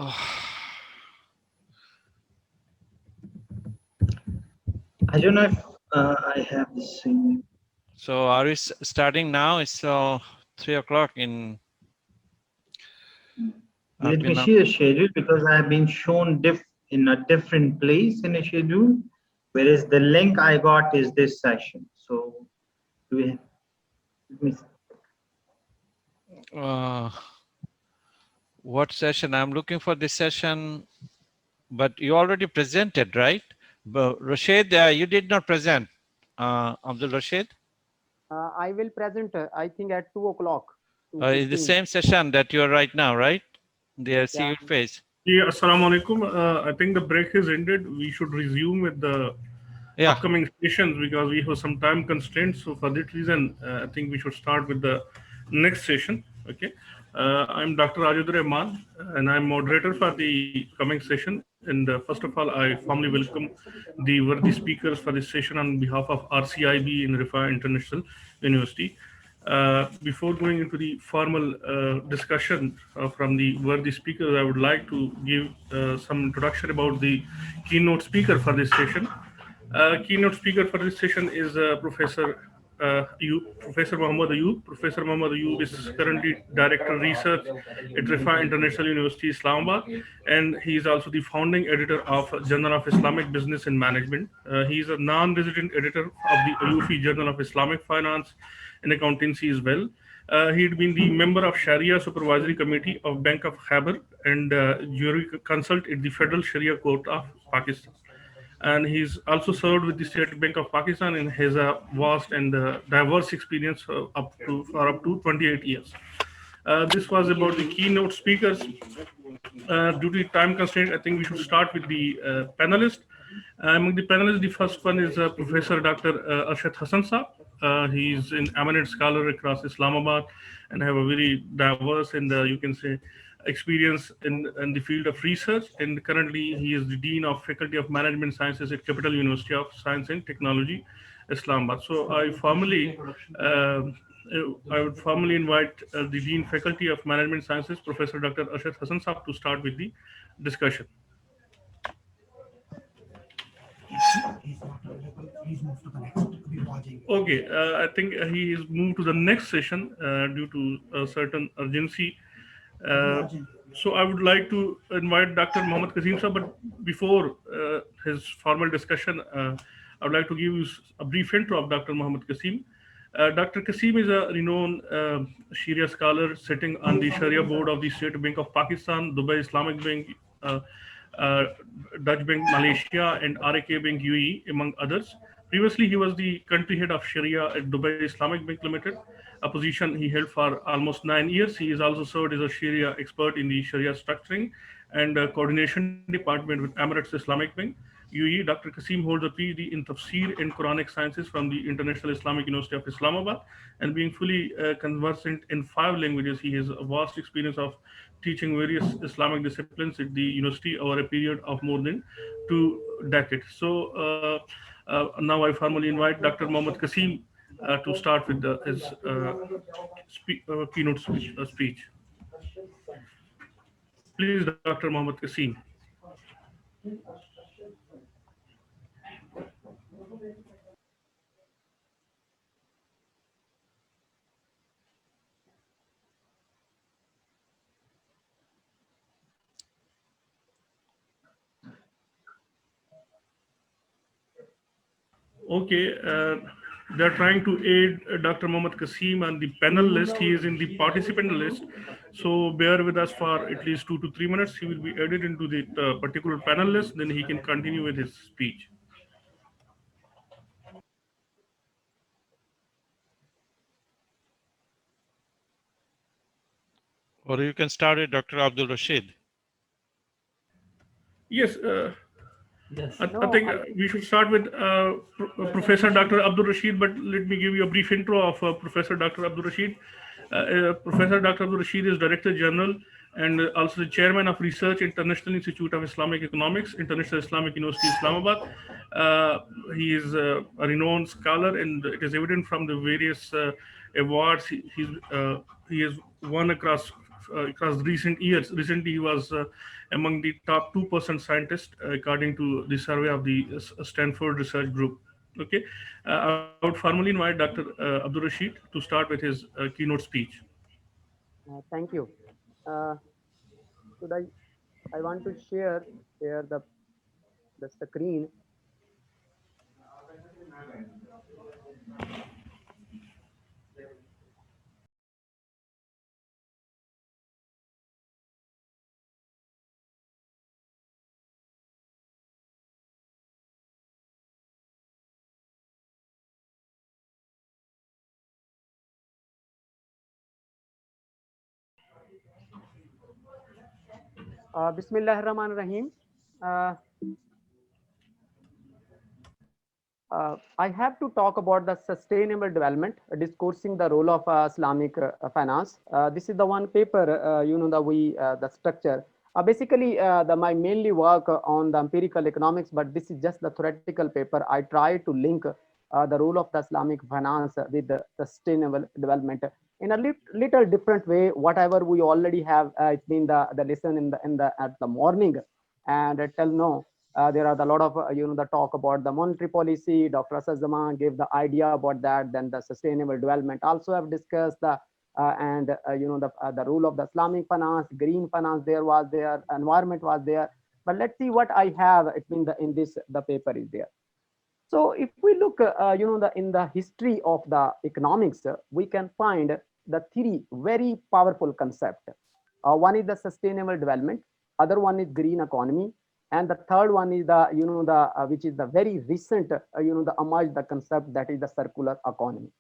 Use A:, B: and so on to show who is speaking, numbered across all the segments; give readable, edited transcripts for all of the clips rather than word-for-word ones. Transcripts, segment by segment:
A: I don't know if I have the same.
B: So are we starting now? It's 3 o'clock in.
A: Let me see the schedule because I have been shown in a different place in a schedule, whereas the link I got is this session. So do we, let me
B: What session? I'm looking for this session, but you already presented, right? But Rashid, you did not present. Abdul Rashid?
C: I will present, I think, at 2 o'clock.
B: It's the same session that you are right now, right? The see your face.
D: Yeah, assalamu alaikum. I think the break has ended. We should resume with the upcoming sessions because we have some time constraints. So for that reason, I think we should start with the next session. Okay. I'm Dr. Rajinder Rahman and I'm moderator for the coming session. And first of all, I formally welcome the worthy speakers for this session on behalf of RCIB in Rifa International University. Before going into the formal discussion from the worthy speakers, I would like to give some introduction about the keynote speaker for this session. Keynote speaker for this session is Professor Muhammad Ayub. Professor Muhammad Ayub is currently Director of Research at Rifa International University, Islamabad, and he is also the founding editor of Journal of Islamic Business and Management. He is a non-resident editor of the Ayufi Journal of Islamic Finance and Accountancy as well. He had been the member of Sharia Supervisory Committee of Bank of Khyber and jury consult at the Federal Sharia Court of Pakistan. And he's also served with the State Bank of Pakistan and has a vast and diverse experience up to 28 years. This was about the keynote speakers. Due to time constraint, I think we should start with the panelists. Among the panelists, the first one is Professor Dr. Arshad Hassan Saab. He is an eminent scholar across Islamabad and have a very diverse and you can say experience in the field of research. And currently, he is the Dean of Faculty of Management Sciences at Capital University of Science and Technology, Islamabad. So I would formally invite the Dean Faculty of Management Sciences, Professor Dr. Arshad Hassan Saab, to start with the discussion. Okay, I think he is moved to the next session due to a certain urgency. So I would like to invite Dr. Mohammad Kasim sir, but before his formal discussion, I would like to give you a brief intro of Dr. Mohammad Kasim. Dr. Kasim is a renowned Sharia scholar sitting on the Sharia board of the State Bank of Pakistan, Dubai Islamic Bank, uh, uh, Dutch Bank Malaysia, and RAK Bank UAE, among others. Previously, he was the country head of Sharia at Dubai Islamic Bank Limited, a position he held for almost 9 years. He is also served as a Sharia expert in the Sharia structuring and coordination department with Emirates Islamic Bank. UAE, Dr. Kasim holds a PhD in Tafsir and Quranic Sciences from the International Islamic University of Islamabad, and being fully conversant in 5 languages, he has a vast experience of teaching various Islamic disciplines at the university over a period of more than 2 decades. So now I formally invite Dr. Mohammad Kasim to start with his keynote speech. Please, Dr. Mohammad Kasim. Okay, they're trying to aid Dr. Mohammad Kasim on the panel list. He is in the participant list. So bear with us for at least 2 to 3 minutes. He will be added into the particular panel list. Then he can continue with his speech.
B: Or you can start with Dr. Abdul Rashid.
D: Yes. I think we should start with Professor Dr. Abdul Rashid, but let me give you a brief intro of Professor Dr. Abdul Rashid. Professor Dr. Abdul Rashid is Director General and also the Chairman of Research International Institute of Islamic Economics, International Islamic University, Islamabad. He is a renowned scholar, and it is evident from the various awards he has won across across recent years. Recently, he was among the top 2% scientists, according to the survey of the Stanford Research Group. Okay, I would formally invite Dr. Abdul Rashid to start with his keynote speech.
C: Thank you. Uh, should I want to share the screen. Bismillah ar-Rahman ar-Rahim. Uh, I have to talk about the sustainable development, discoursing the role of Islamic finance. This is the one paper, the structure. Basically, my mainly work on the empirical economics, but this is just the theoretical paper. I try to link the role of the Islamic finance with the sustainable development in a little different way. Whatever we already have, it's been the lesson in the at the morning, and till now. There are a lot of the talk about the monetary policy. Dr. Asad Zaman gave the idea about that. Then the sustainable development also have discussed the the role of the Islamic finance, green finance. There environment was there. But let's see what I have. It means in this the paper is there. So if we look, in the history of the economics, we can find the three very powerful concepts. One is the sustainable development, other one is green economy, and the third one is the which is the very recent the emerged the concept, that is the circular economy.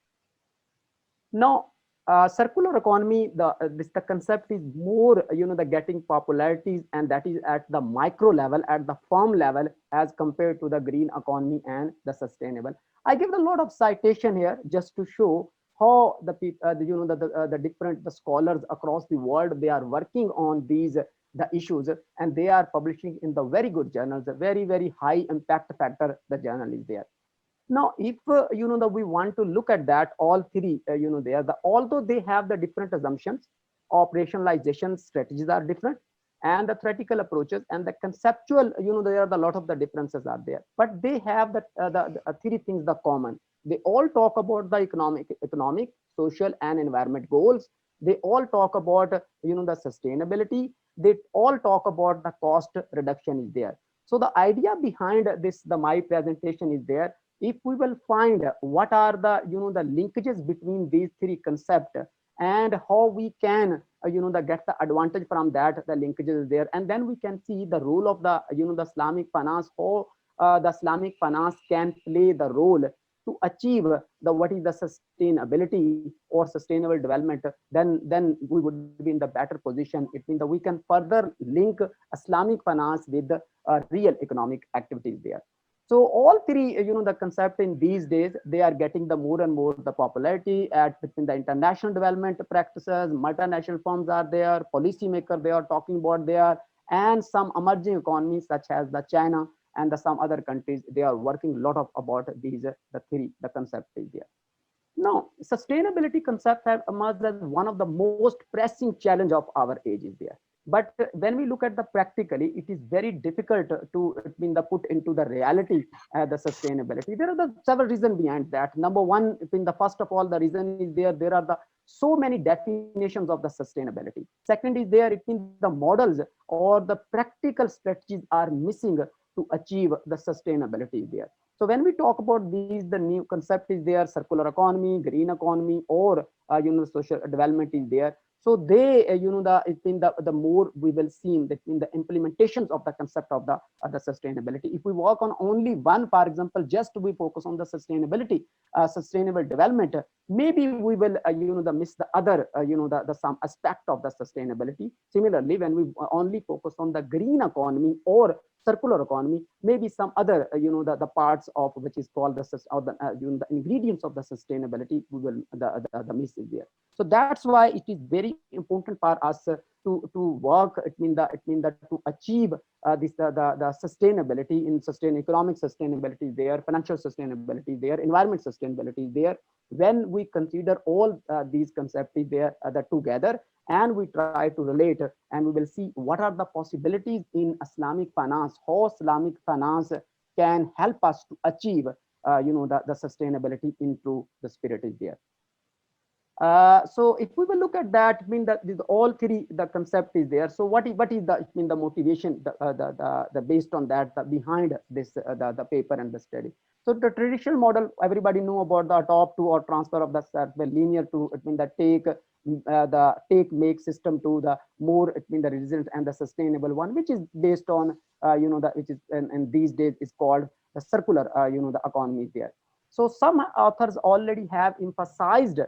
C: Now, circular economy, the concept is more the getting popularities, and that is at the micro level, at the firm level, as compared to the green economy and the sustainable. I give a lot of citation here just to show how the different the scholars across the world, they are working on these the issues, and they are publishing in the very good journals, a very high impact factor the journal is there. Now, if we want to look at that, all three, although they have the different assumptions, operationalization strategies are different, and the theoretical approaches and the conceptual, there are a lot of the differences are there. But they have the three things the common. They all talk about the economic, social, and environment goals. They all talk about the sustainability. They all talk about the cost reduction is there. So the idea behind this, my presentation is there. If we will find what are the the linkages between these three concepts, and how we can get the advantage from that, the linkages is there, and then we can see the role of the the Islamic finance, how the Islamic finance can play the role to achieve the what is the sustainability or sustainable development. Then we would be in the better position. It means that we can further link Islamic finance with the real economic activities there. So all three, the concept in these days, they are getting the more and more the popularity at between the international development practices. Multinational firms are there, policymakers they are talking about there, and some emerging economies such as the China and some other countries, they are working a lot about these the three the concept is there. Now, sustainability concept have emerged as one of the most pressing challenge of our age is there. But when we look at the practically, it is very difficult to put into the reality the sustainability. There are the several reasons behind that. Number one, the first of all, the reason is there are the so many definitions of the sustainability. Second is there, it means the models or the practical strategies are missing to achieve the sustainability there. So when we talk about these, the new concept is there, circular economy, green economy, or social development is there. So they, the more we will see in the implementations of the concept of the sustainability. If we work on only one, for example, just we focus on the sustainability, sustainable development, maybe we will, miss the other, the some aspect of the sustainability. Similarly, when we only focus on the green economy or circular economy, maybe some other, the parts of which is called the ingredients of the sustainability, we will the miss is there. So that's why it is very important for us to work. To achieve the sustainability in economic sustainability there, financial sustainability there, environment sustainability there. When we consider all these concepts there together, and we try to relate, and we will see what are the possibilities in Islamic finance, how Islamic finance can help us to achieve the sustainability into the spirit is there. So if we will look at that, I mean that all three the concept is there. So what is the the motivation the based on that behind this the paper and the study. So the traditional model, everybody know about the adopt to or transfer of the linear to the take make system to the more the resilient and the sustainable one, which is based on which is and these days is called the circular the economy there. So some authors already have emphasized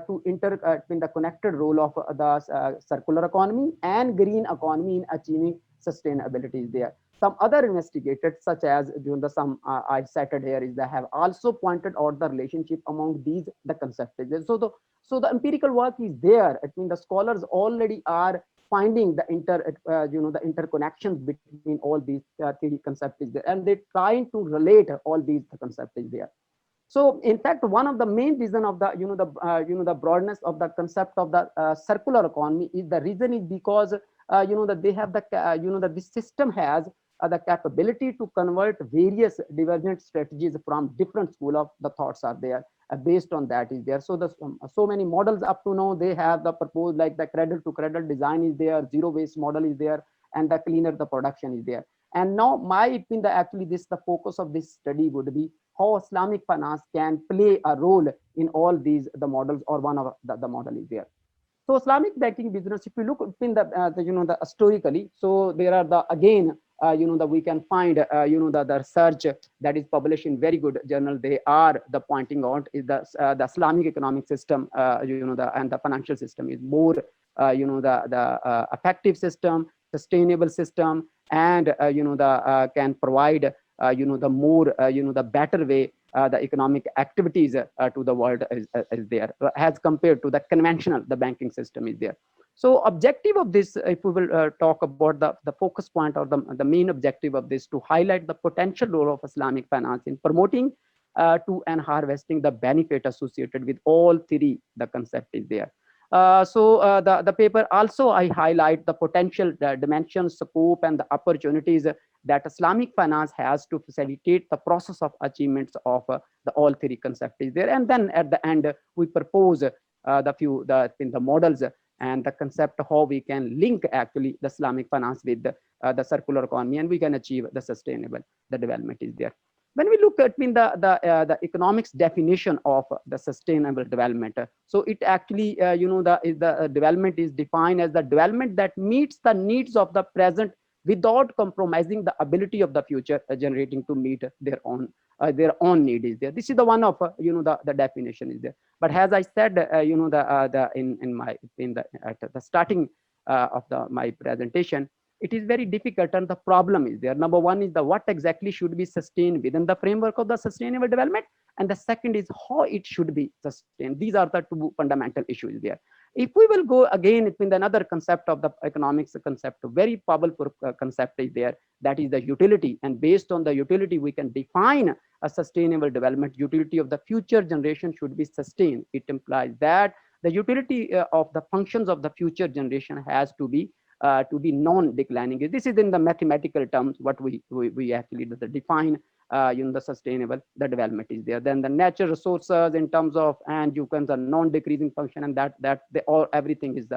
C: to in the connected role of the circular economy and green economy in achieving sustainability is there. Some other investigators, such as some I cited here, is they have also pointed out the relationship among these the concepts. So the empirical work is there. I mean the scholars already are finding the the interconnections between all these three concepts is there, and they're trying to relate all these concepts is there. So in fact, one of the main reason of the the broadness of the concept of the circular economy is the reason is because that they have the that this system has the capability to convert various divergent strategies from different school of the thoughts are there. Based on that is there. So the so many models up to now they have the proposed, like the cradle to cradle design is there, zero waste model is there, and the cleaner the production is there. And now my in the actually this the focus of this study would be how Islamic finance can play a role in all these the models, or one of the model is there. So Islamic banking business, if you look in the historically, so there are the again that we can find the research that is published in very good journal. They are the pointing out is the Islamic economic system and the financial system is more the effective system, sustainable system, and can provide the more the better way the economic activities to the world is there, as compared to the conventional the banking system is there. So objective of this, if we will talk about the focus point or the main objective of this, to highlight the potential role of Islamic finance in promoting to and harvesting the benefit associated with all three the concept is there. The paper also I highlight the potential dimensions, scope, and the opportunities that Islamic finance has to facilitate the process of achievements of the all three concepts is there. And then at the end we propose the models and the concept how we can link actually the Islamic finance with the circular economy, and we can achieve the sustainable the development is there. When we look at the economics definition of the sustainable development, so it actually the development is defined as the development that meets the needs of the present without compromising the ability of the future generating to meet their own need is there. This is the one of the definition is there. But as I said at the starting of my presentation, it is very difficult, and the problem is there. Number one is the what exactly should be sustained within the framework of the sustainable development, and the second is how it should be sustained. These are the two fundamental issues there. If we will go again in another concept of the economics concept, very powerful concept is there, that is the utility. And based on the utility, we can define a sustainable development. Utility of the future generation should be sustained. It implies that the utility of the functions of the future generation has to be non-declining. This is in the mathematical terms what we actually define the sustainable the development is there. Then the natural resources in terms of, and you can the non-decreasing function, and that they all everything is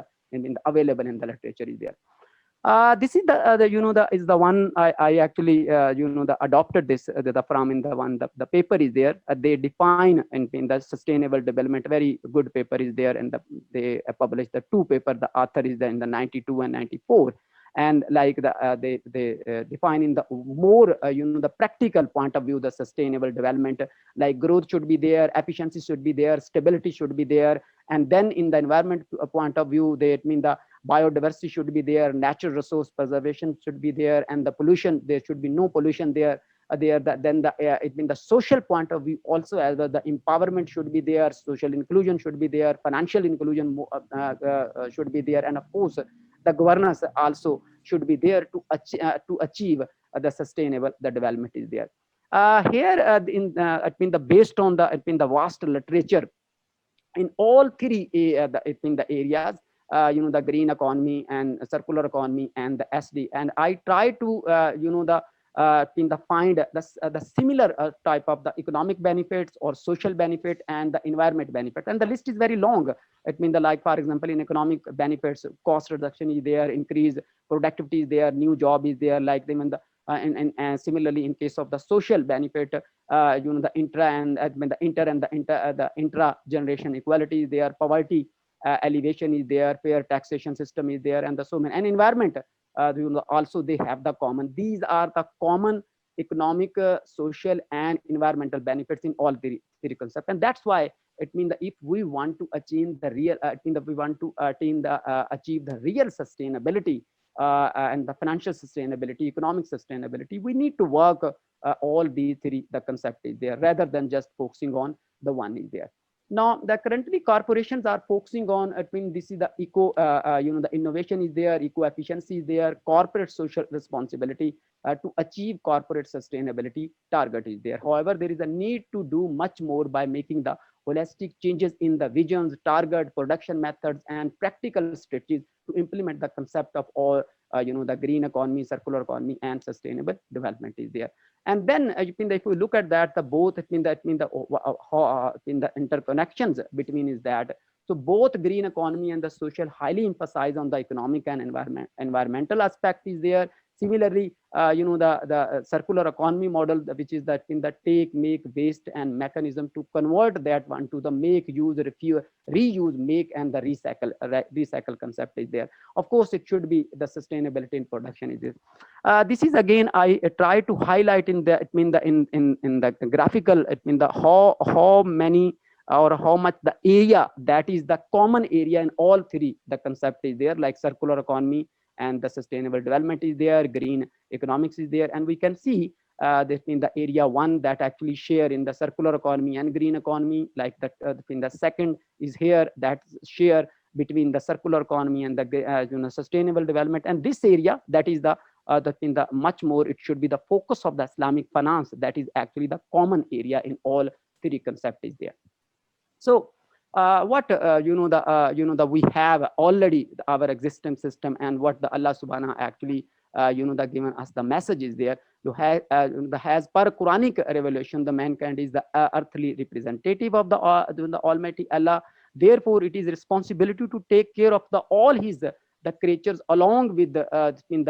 C: available in the literature is there. This is is the one I actually adopted this from in the one the paper is there. They define in the sustainable development, very good paper is there, and they published the two paper. The author is there in the 92 and 94, and like they define in the more the practical point of view the sustainable development, like growth should be there, efficiency should be there, stability should be there, and then in the environment point of view, they mean the biodiversity should be there, natural resource preservation should be there, and the pollution, there should be no pollution there, there. Then it means the social point of view also, as well, the empowerment should be there, social inclusion should be there, financial inclusion should be there, and of course the governance also should be there to achieve the sustainable the development is there. Here I mean the based on the the vast literature in all three the areas, the green economy and circular economy and the SD, and I try to find the similar type of the economic benefits or social benefit and the environment benefit, and the list is very long. It means the, like for example, in economic benefits, cost reduction is there, increase productivity is there, new job is there, like them in the and similarly in case of the social benefit, the intra and the inter and the intra generation equality is there, poverty elevation is there, fair taxation system is there, and the so many, and environment also they have the common. These are the common economic, social, and environmental benefits in all three concepts, and that's why it means that if we want to achieve the real, we want to attain the achieve the real sustainability and the financial sustainability, economic sustainability, we need to work all these three the concept is there, rather than just focusing on the one is there. Now, the currently corporations are focusing on, this is the eco, the innovation is there, eco efficiency is there, corporate social responsibility to achieve corporate sustainability target is there. However, there is a need to do much more by making the holistic changes in the visions, target, production methods, and practical strategies to implement the concept of all, the green economy, circular economy, and sustainable development is there. And then if we look at that, the both the interconnections between is that, so both green economy and the social highly emphasize on the economic and environmental aspect is there. Similarly, the circular economy model, which is that in the take, make, waste, and mechanism to convert that one to the make, use, reuse, make, and the recycle concept is there. Of course, it should be the sustainability in production is there. This is again I try to highlight in the in the graphical how many or how much the area that is the common area in all three the concept is there, like circular economy and the sustainable development is there, green economics is there, and we can see this in the area one that actually share in the circular economy and green economy, like that in the second is here that share between the circular economy and the sustainable development, and this area that is the in the much more it should be the focus of the Islamic finance, that is actually the common area in all three concept is there. So what we have already our existing system, and what the Allah subhanahu actually given us the message is there. Has per Quranic revelation, the mankind is the earthly representative of the Almighty Allah. Therefore, it is responsibility to take care of all his the creatures along with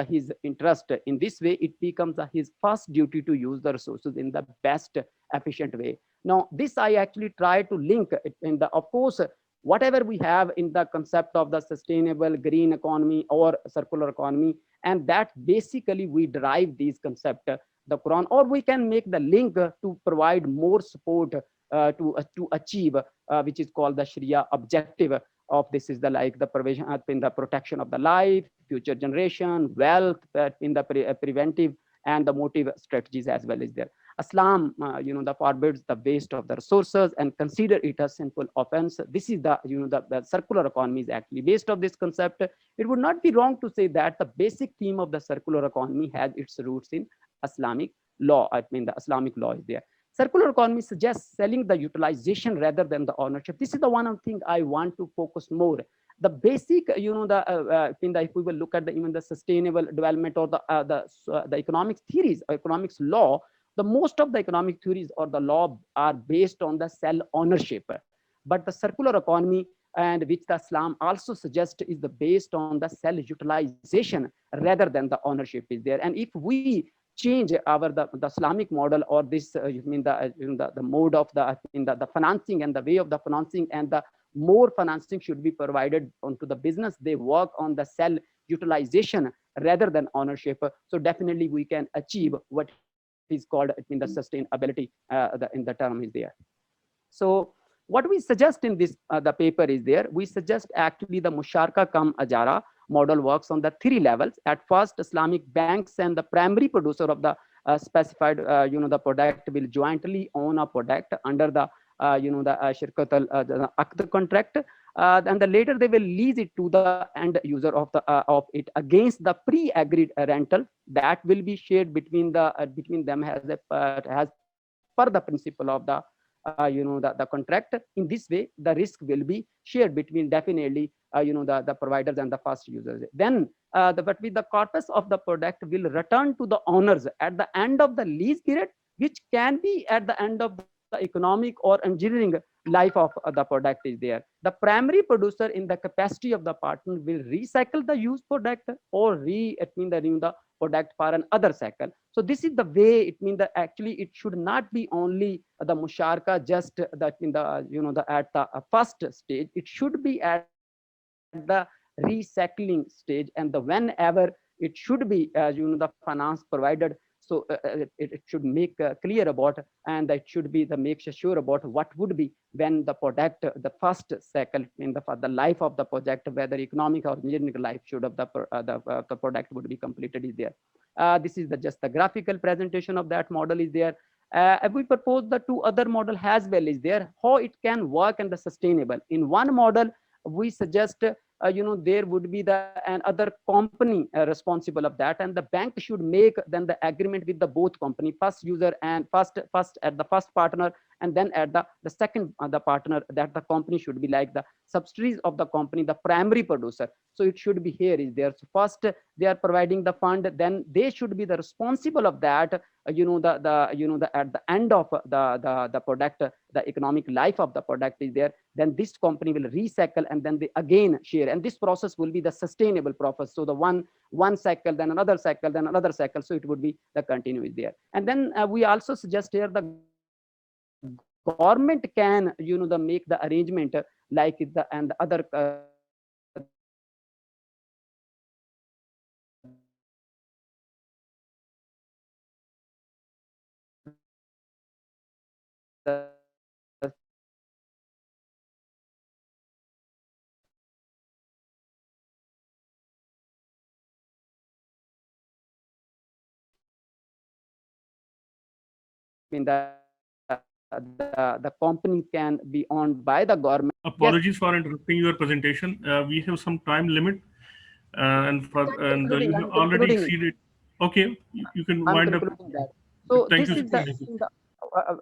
C: his interest. In this way, it becomes his first duty to use the resources in the best efficient way. Now, this I actually try to link in the, of course, whatever we have in the concept of the sustainable green economy or circular economy, and that basically we derive these concepts, the Quran, or we can make the link to provide more support to achieve, which is called the Sharia objective of this is the like the provision in the protection of the life, future generation, wealth, in the preventive and the motive strategies as well as there. Islam, the forbids the waste of the resources and consider it a sinful offense. This is the, the circular economy is actually based on this concept. It would not be wrong to say that the basic theme of the circular economy has its roots in Islamic law. The Islamic law is there. Circular economy suggests selling the utilization rather than the ownership. This is the one thing I want to focus more. The basic, if we will look at even the sustainable development or the economic theories, economics law, the most of the economic theories or the law are based on the cell ownership. But the circular economy, and which the Islam also suggests, is the based on the cell utilization rather than the ownership is there. And if we change our the Islamic model or this the mode of the financing and the way of the financing, and the more financing should be provided onto the business, they work on the cell utilization rather than ownership. So definitely we can achieve what is called the sustainability in the term is there. So what we suggest in this the paper is there, we suggest actually the Musharka Kam Ajara model works on the three levels. At first, Islamic banks and the primary producer of the specified, the product will jointly own a product under the, the Shirkat the Aqd contract. And the later they will lease it to the end user of it against the pre-agreed rental that will be shared between between them as per the principle of the the contract. In this way, the risk will be shared between definitely the providers and the first users. Then but with the corpus of the product will return to the owners at the end of the lease period, which can be at the end of the economic or engineering life of the product is there. The primary producer in the capacity of the partner will recycle the used product or the product for another cycle. So this is the way. It means that actually it should not be only the musharka just that in the at the first stage. It should be at the recycling stage, and the whenever it should be the finance provided. So it should make clear about, and it should be the make sure about what would be when the product, the first cycle in the life of the project, whether economic or engineering life should of the product would be completed is there. This is just the graphical presentation of that model is there. We propose the two other model as well is there, how it can work and the sustainable. In one model, we suggest there would be the another company responsible of that, and the bank should make then the agreement with the both company, first user and first at the first partner, and then at the second the partner, that the company should be like the subsidiaries of the company, the primary producer. So it should be here is there. So first they are providing the fund, then they should be the responsible of that the at the end of the product, the economic life of the product is there. Then this company will recycle and then they again share, and this process will be the sustainable process. So the one cycle, then another cycle, then another cycle, so it would be the continuous there. And then we also suggest here the government can the make the arrangement like the and the other in the company can be owned by the government.
D: Apologies for interrupting your presentation. We have some time limit, and you have already exceeded. Okay, you can wind up.
C: That. So
D: Thank
C: this
D: you.
C: is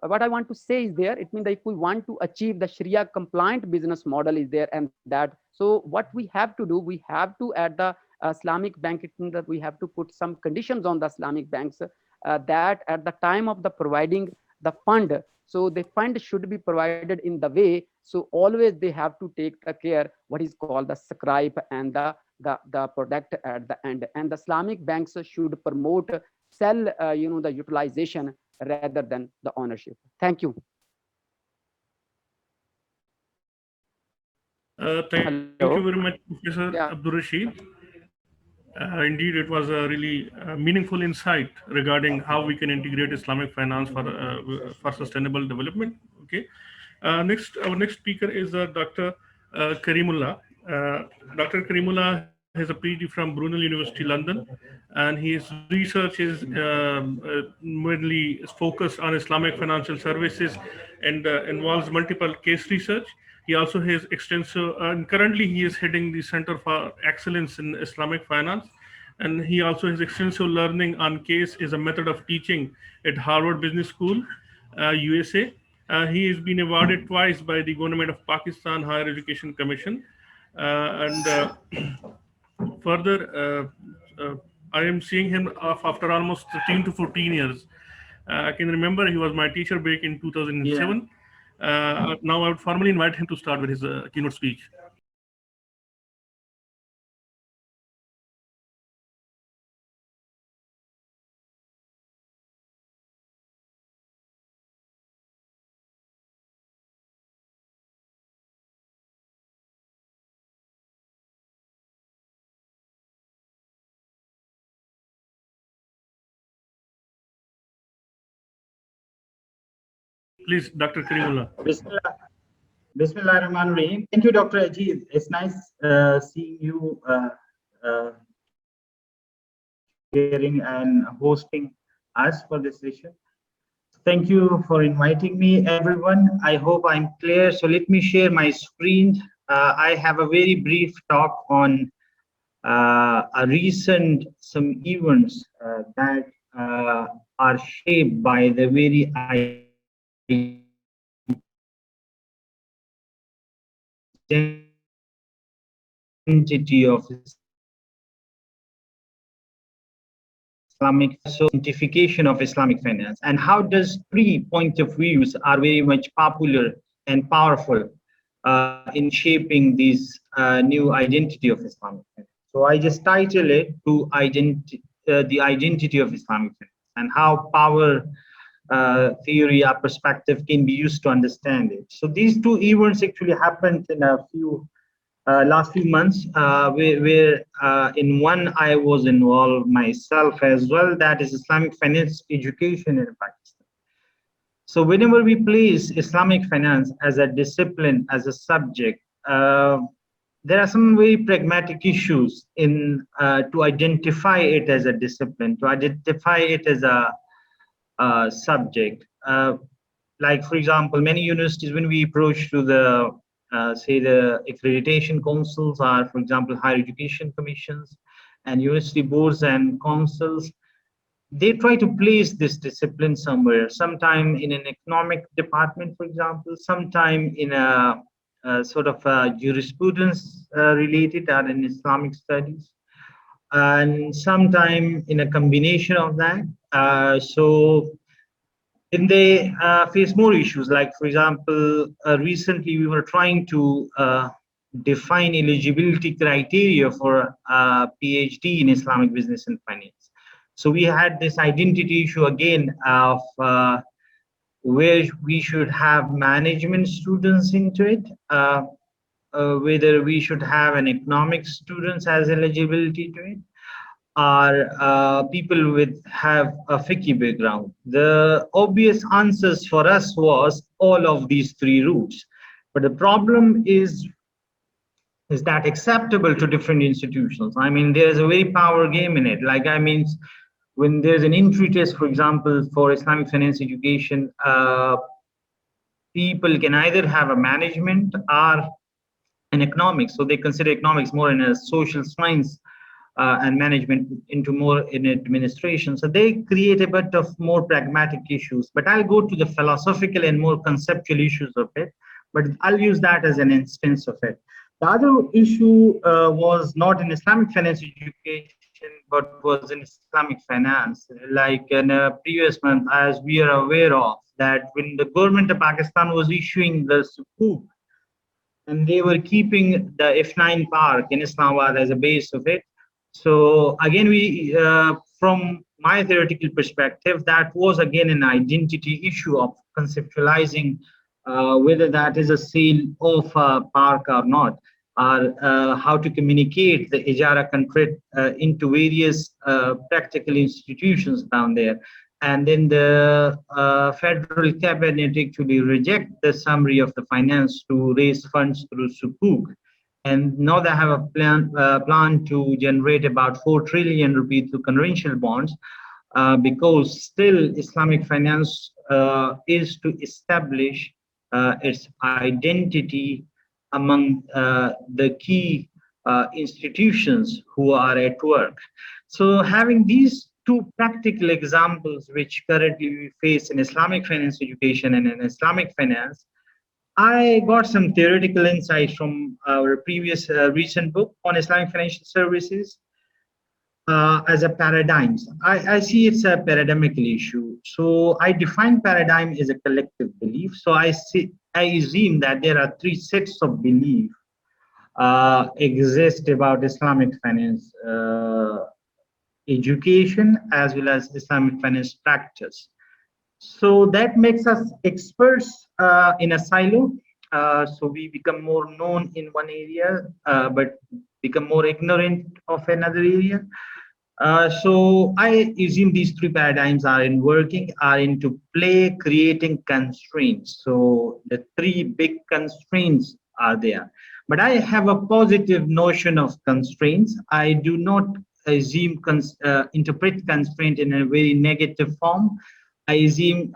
C: what I want to say is there. It means that if we want to achieve the Sharia compliant business model is there, and that. So what we have to do, we have to at the Islamic bank, it means that we have to put some conditions on the Islamic banks that at the time of the providing the fund, so the fund should be provided in the way. So always they have to take the care what is called the scribe and the product at the end. And the Islamic banks should promote sell the utilization rather than the ownership. Thank you.
D: Thank you very much, Professor Abdul Rashid. Indeed, it was a really meaningful insight regarding how we can integrate Islamic finance for sustainable development. Okay. Our next speaker is Dr. Karimullah. Dr. Karimullah has a PhD from Brunel University, London, and his research is mainly focused on Islamic financial services and involves multiple case research. He also has extensive, and currently he is heading the Center for Excellence in Islamic Finance. And he also has extensive learning on case as a method of teaching at Harvard Business School, USA. He has been awarded twice by the Government of Pakistan Higher Education Commission. Further, I am seeing him after almost 13 to 14 years. I can remember he was my teacher back in 2007. Now I would formally invite him to start with his keynote speech. Please, Dr. Karimullah.
A: Bismillahirrahmanirrahim. Thank you, Dr. Ajit. It's nice seeing you sharing and hosting us for this session. Thank you for inviting me, everyone. I hope I'm clear. So let me share my screen. I have a very brief talk on some events that are shaped by the very identity of Islamic identification of Islamic finance, and how does three point of views are very much popular and powerful in shaping this new identity of Islamic finance. So I just title it to the identity of Islamic finance and how power theory or perspective can be used to understand it. So these two events actually happened in a few last few months, where in one I was involved myself as well, that is Islamic finance education in Pakistan. So whenever we place Islamic finance as a discipline, as a subject, there are some very pragmatic issues in to identify it as a discipline, to identify it as a subject. Like, for example, many universities, when we approach to the say the accreditation councils, or for example higher education commissions and university boards and councils, they try to place this discipline somewhere, sometime in an economic department, for example, sometime in a sort of jurisprudence related or in Islamic studies, and sometime in a combination of that. So then they face more issues. Like, for example, recently we were trying to define eligibility criteria for a PhD in Islamic business and finance. So we had this identity issue again of where we should have management students into it, whether we should have an economics students as eligibility to it, are people with have a fiqh background. The obvious answers for us was all of these three routes. But the problem is that acceptable to different institutions? I mean, there's a very power game in it. Like, I mean, when there's an entry test, for example, for Islamic finance education, people can either have a management or an economics. So they consider economics more in a social science and management into more in administration. So they create a bit of more pragmatic issues. But I'll go to the philosophical and more conceptual issues of it. But I'll use that as an instance of it. The other issue was not in Islamic finance education, but was in Islamic finance. Like in a previous month, as we are aware of, that when the government of Pakistan was issuing the sukuk, and they were keeping the F9 park in Islamabad as a base of it. So again, we, from my theoretical perspective, that was again an identity issue of conceptualizing whether that is a sale of a park or not, or how to communicate the Ijara contract into various practical institutions down there. And then the federal cabinet actually reject the summary of the finance to raise funds through sukuk. And now they have a plan to generate about 4 trillion rupees through conventional bonds, because still Islamic finance is to establish its identity among the key institutions who are at work. So having these two practical examples, which currently we face in Islamic finance education and in Islamic finance, I got some theoretical insights from our previous recent book on Islamic financial services as a paradigms. I see it's a paradigmical issue. So I define paradigm as a collective belief. So I assume that there are three sets of belief exist about Islamic finance education as well as Islamic finance practice. So that makes us experts in a silo. So we become more known in one area, but become more ignorant of another area. So I assume these three paradigms are into play, creating constraints. So the three big constraints are there. But I have a positive notion of constraints. I do not assume interpret constraint in a very negative form. I assume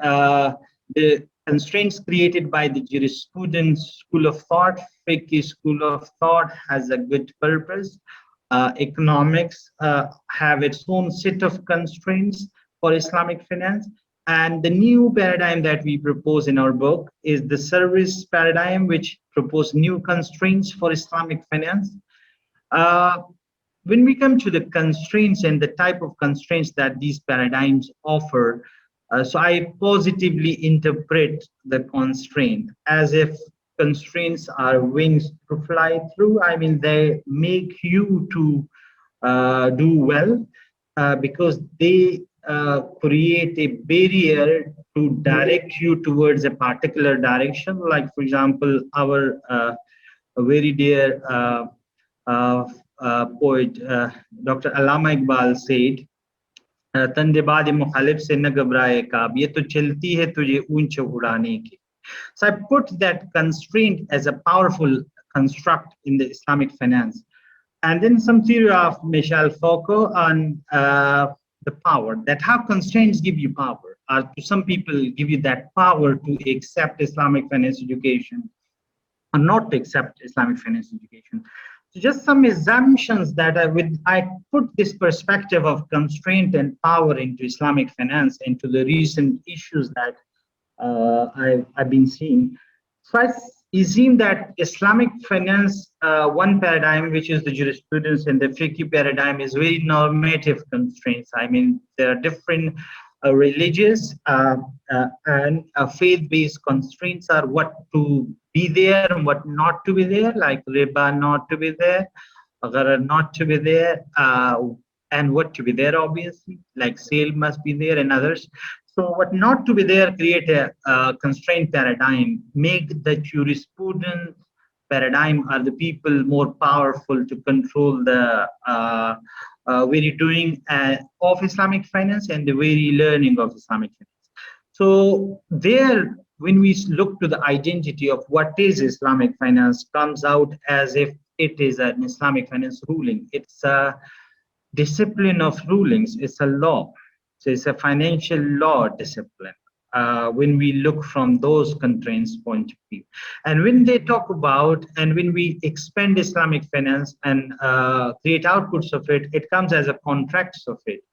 A: the constraints created by the jurisprudence school of thought, fiqh school of thought, has a good purpose. Economics have its own set of constraints for Islamic finance. And the new paradigm that we propose in our book is the service paradigm, which propose new constraints for Islamic finance. When we come to the constraints and the type of constraints that these paradigms offer, so I positively interpret the constraint as if constraints are wings to fly through. I mean, they make you to do well because they create a barrier to direct you towards a particular direction. Like, for example, our very dear poet Dr. Allama Iqbal said, तंदेबाद मुखालिफ से न घबराए काब ये तो चलती है तुझे ऊंच उड़ाने की. So I put that constraint as a powerful construct in the Islamic finance. And then some theory of Michel Foucault on the power, that how constraints give you power, or to some people give you that power to accept Islamic finance education or not to accept Islamic finance education. So just some assumptions that I put this perspective of constraint and power into Islamic finance, into the recent issues that I've been seeing. So I assume that Islamic finance, one paradigm, which is the jurisprudence and the fiqh paradigm, is very normative constraints. I mean, there are different religious and faith-based constraints are what to be there and what not to be there, like riba not to be there, gharar not to be there, and what to be there, obviously, like sale must be there and others. So what not to be there create a constraint paradigm, make the jurisprudence paradigm are the people more powerful to control the very doing of Islamic finance and the very learning of Islamic finance. So there, when we look to the identity of what is Islamic finance, comes out as if it is an Islamic finance ruling. It's a discipline of rulings. It's a law. So it's a financial law discipline when we look from those constraints point of view. And when they talk about, and when we expand Islamic finance and create outputs of it, it comes as a contracts of it.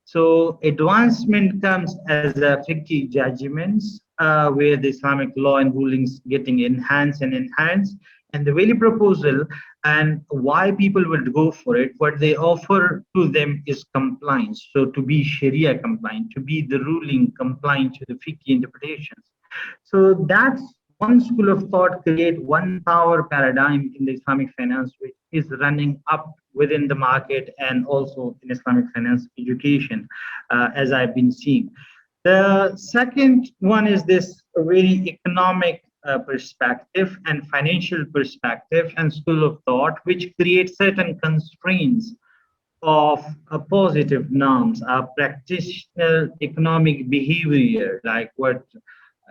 A: So advancement comes as a fiqh judgments where the Islamic law and rulings getting enhanced and enhanced. And the value proposal and why people would go for it, what they offer to them is compliance. So to be Sharia compliant, to be the ruling compliant to the fiqh interpretations. So that's one school of thought, create one power paradigm in the Islamic finance, which is running up within the market and also in Islamic finance education, as I've been seeing. The second one is this very economic perspective and financial perspective and school of thought, which creates certain constraints of positive norms, practitioner economic behavior, like what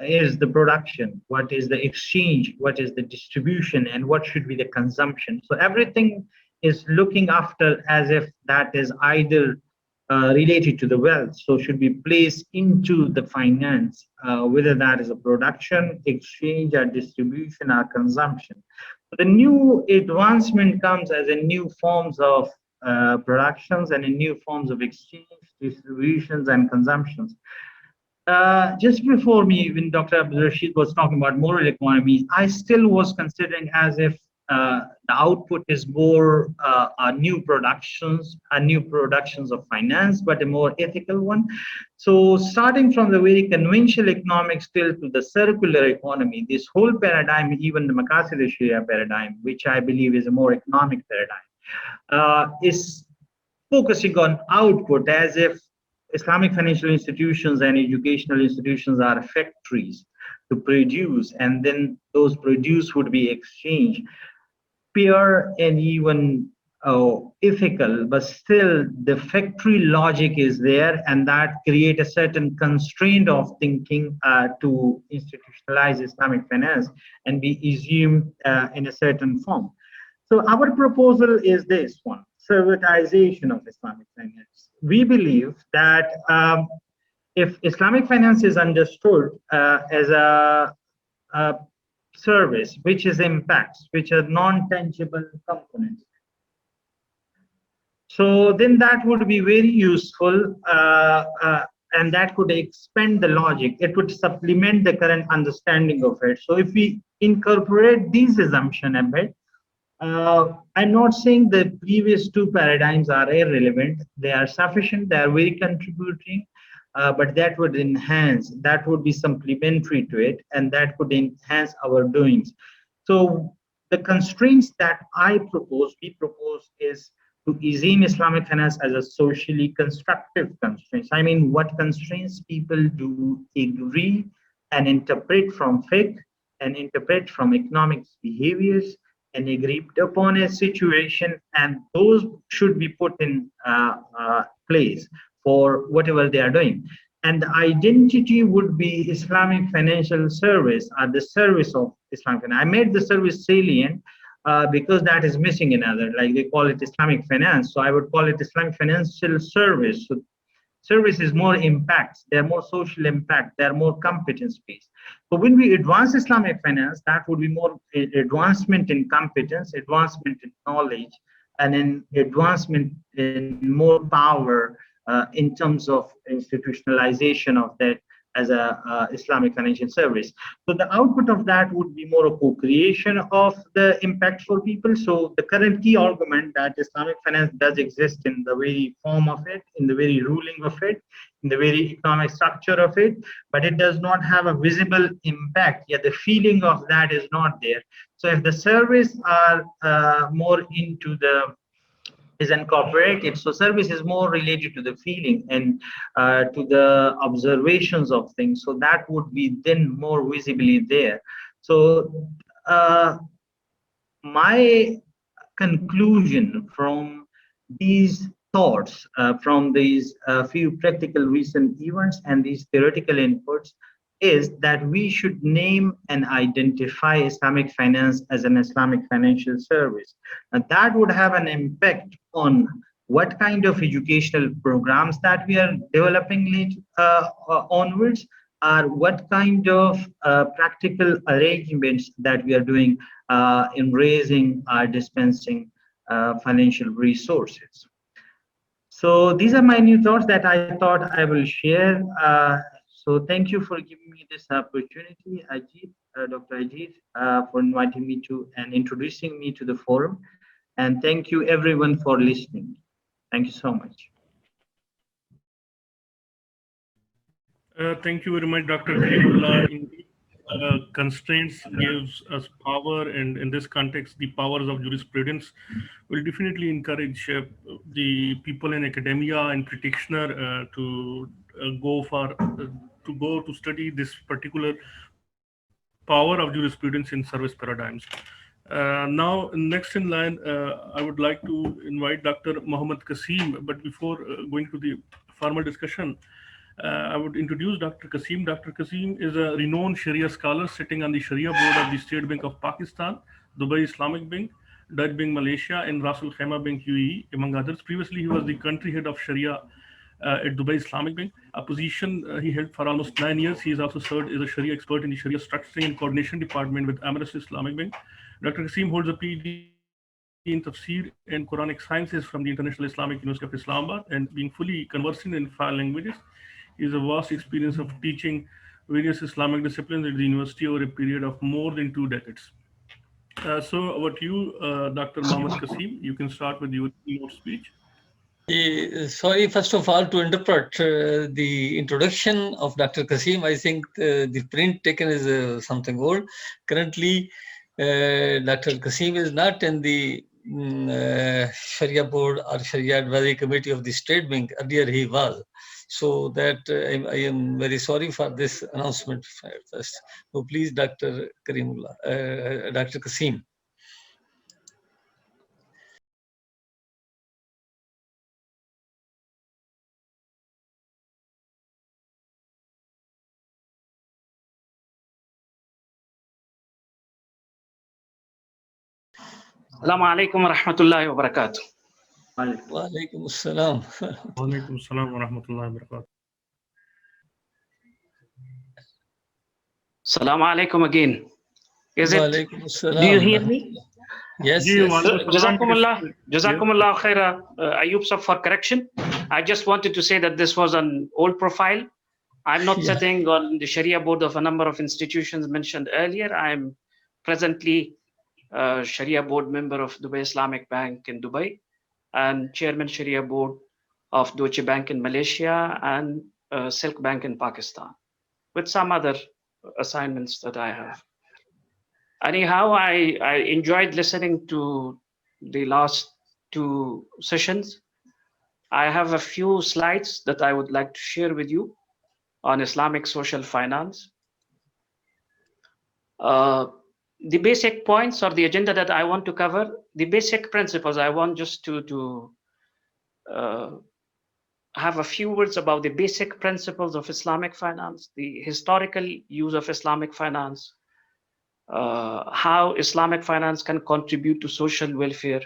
A: is the production, what is the exchange, what is the distribution, and what should be the consumption. So everything is looking after as if that is either related to the wealth, so should be placed into the finance, whether that is a production, exchange, or distribution, or consumption. So the new advancement comes as a new forms of productions and in new forms of exchange, distributions, and consumptions. Just before me, when Dr. Abdul Rashid was talking about moral economy, I still was considering as if the output is more new productions of finance, but a more ethical one. So starting from the very conventional economics till to the circular economy, this whole paradigm, even the Maqasid Sharia paradigm, which I believe is a more economic paradigm, is focusing on output as if Islamic financial institutions and educational institutions are factories to produce, and then those produce would be exchanged. Pure and even ethical, but still the factory logic is there, and that create a certain constraint of thinking to institutionalize Islamic finance and be assumed in a certain form. So our proposal is this one. servitization of Islamic finance. We believe that if Islamic finance is understood as a service, which is impacts, which are non-tangible components, so then that would be very useful, and that could expand the logic. It would supplement the current understanding of it. So if we incorporate these assumptions a bit, I'm not saying the previous two paradigms are irrelevant. They are sufficient. They are very contributing, but that would enhance, that would be supplementary to it, and that could enhance our doings. So the constraints that we propose is to design Islamic finance as a socially constructive constraints. I mean, what constraints people do agree and interpret from fiqh and interpret from economics behaviors and agreed upon a situation, and those should be put in place for whatever they are doing. And the identity would be Islamic financial service or the service of Islamic finance. I made the service salient because that is missing in other, like they call it Islamic finance. So I would call it Islamic financial service. So service is more impact, they're more social impact, they're more competence based. So when we advance Islamic finance, that would be more advancement in competence, advancement in knowledge, and in advancement in more power in terms of institutionalization of that as a Islamic financial service. So the output of that would be more a co-creation of the impact for people. So the current key argument that Islamic finance does exist in the very form of it, in the very ruling of it, in the very economic structure of it, but it does not have a visible impact, yet the feeling of that is not there. So if the service are more into the is incorporated. So service is more related to the feeling and to the observations of things. So that would be then more visibly there. So my conclusion from these thoughts, from these few practical recent events and these theoretical inputs, is that we should name and identify Islamic finance as an Islamic financial service. And that would have an impact on what kind of educational programs that we are developing onwards, or what kind of practical arrangements that we are doing in raising or dispensing financial resources. So these are my new thoughts that I thought I will share. So thank you for giving me this opportunity, Ajit, Dr. Ajit, for inviting me to and introducing me to the forum. And thank you everyone for listening. Thank you so much.
D: Thank you very much, Dr. Karimullah. Indeed, constraints gives us power, and in this context, the powers of jurisprudence will definitely encourage the people in academia and practitioner to study this particular power of jurisprudence in service paradigms. Now, next in line, I would like to invite Dr. Mohammed Kasim. But before going to the formal discussion, I would introduce Dr. Kasim. Dr. Kasim is a renowned Sharia scholar sitting on the Sharia board of the State Bank of Pakistan, Dubai Islamic Bank, Dutch Bank Malaysia, and Ras Al Khaimah Bank UAE, among others. Previously, he was the country head of Sharia at Dubai Islamic Bank, a position he held for almost 9 years. He is also served as a Sharia expert in the Sharia Structuring and Coordination Department with Emirates Islamic Bank. Dr. Kasim holds a PhD in Tafsir and Quranic Sciences from the International Islamic University of Islamabad, and being fully conversant in 5 languages, he has a vast experience of teaching various Islamic disciplines at the university over a period of more than 2 decades. So over to you, Dr. Mohammed Kasim. You can start with your keynote speech.
E: Sorry, first of all, to interpret the introduction of Dr. Kasim. I think the print taken is something old. Currently, Dr. Kasim is not in the Sharia board or Sharia advisory committee of the State Bank. Earlier he was. So that I am very sorry for this announcement first. So please, Dr. Karimullah, Dr. Kasim.
F: Assalamu alaikum wa rahmatullahi wa barakatuh.
A: Walaikum.
E: Walaikum assalam.
D: Walaikum assalam wa rahmatullahi wa barakatuh.
F: Assalamu alaikum again. Is it?
E: Walaikum assalam.
F: Do you hear me?
E: Yes,
D: Ji,
E: yes.
D: walaikum assalam.
F: Jazakumullah,
D: Yes.
F: Jazakumullah khaira, Ayub sir, for correction. I just wanted to say that this was an old profile. I'm not
E: Yeah.
F: sitting on the Sharia board of a number of institutions mentioned earlier. I'm presently a Sharia board member of Dubai Islamic Bank in Dubai and chairman Sharia board of Deutsche Bank in Malaysia and Silk Bank in Pakistan, with some other assignments that I have. Anyhow, I enjoyed listening to the last two sessions. I have a few slides that I would like to share with you on Islamic social finance. The basic points or the agenda that I want to cover, the basic principles, I want just to have a few words about the basic principles of Islamic finance, the historical use of Islamic finance, how Islamic finance can contribute to social welfare,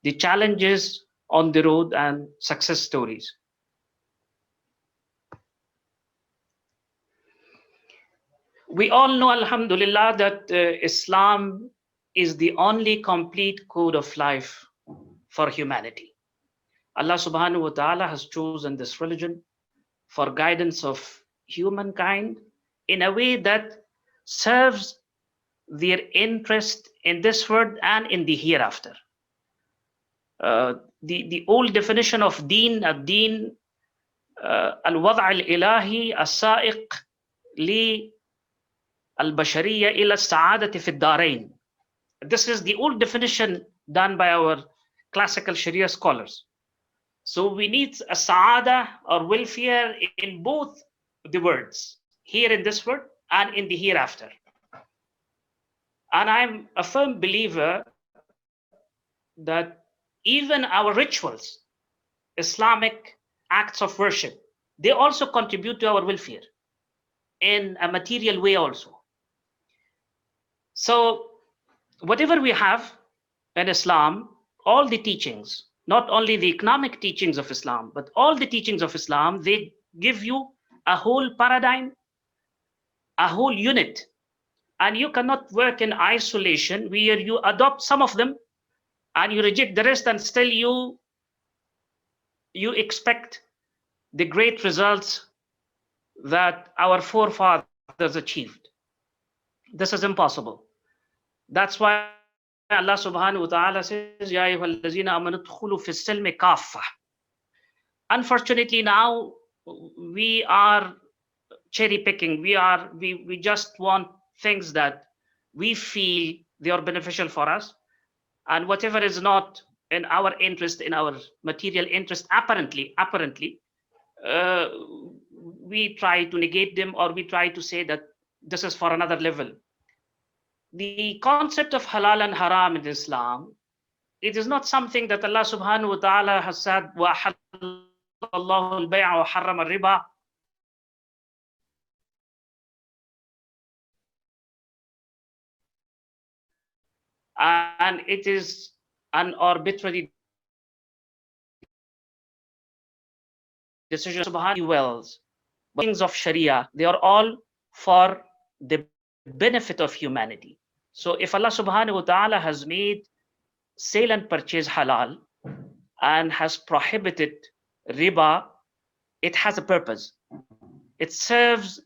F: the challenges on the road and success stories. We all know, Alhamdulillah, that Islam is the only complete code of life for humanity. Allah subhanahu wa ta'ala has chosen this religion for guidance of humankind in a way that serves their interest in this world and in the hereafter. The old definition of deen, ad-deen, al-wad' al-ilahi as-sa'iq li al-bashariyya ila as-sa'adati fi ad-darain. This is the old definition done by our classical Sharia scholars. So we need a sa'ada or welfare in both the worlds, here in this world and in the hereafter. And I'm a firm believer that even our rituals, Islamic acts of worship, they also contribute to our welfare in a material way also. So whatever we have in Islam, all the teachings, not only the economic teachings of Islam, but all the teachings of Islam, they give you a whole paradigm, a whole unit. And you cannot work in isolation where you adopt some of them and you reject the rest, and still you expect the great results that our forefathers achieved. This is impossible. That's why Allah subhanahu wa ta'ala says, Ya ayyuhallazina amanu udkhulu fis silmi kaffah. Unfortunately, now we are cherry picking. We just want things that we feel they are beneficial for us, and whatever is not in our interest, in our material interest, apparently, we try to negate them, or we try to say that this is for another level. The concept of halal and haram in Islam, it is not something that Allah subhanahu wa ta'ala has said, wa halallahu al-bay'a wa harrama al-riba. And it is an arbitrary decision. Subhanahu wells, things of Sharia, they are all for the benefit of humanity. So if Allah subhanahu wa ta'ala has made sale and purchase halal and has prohibited riba, it has a purpose. It serves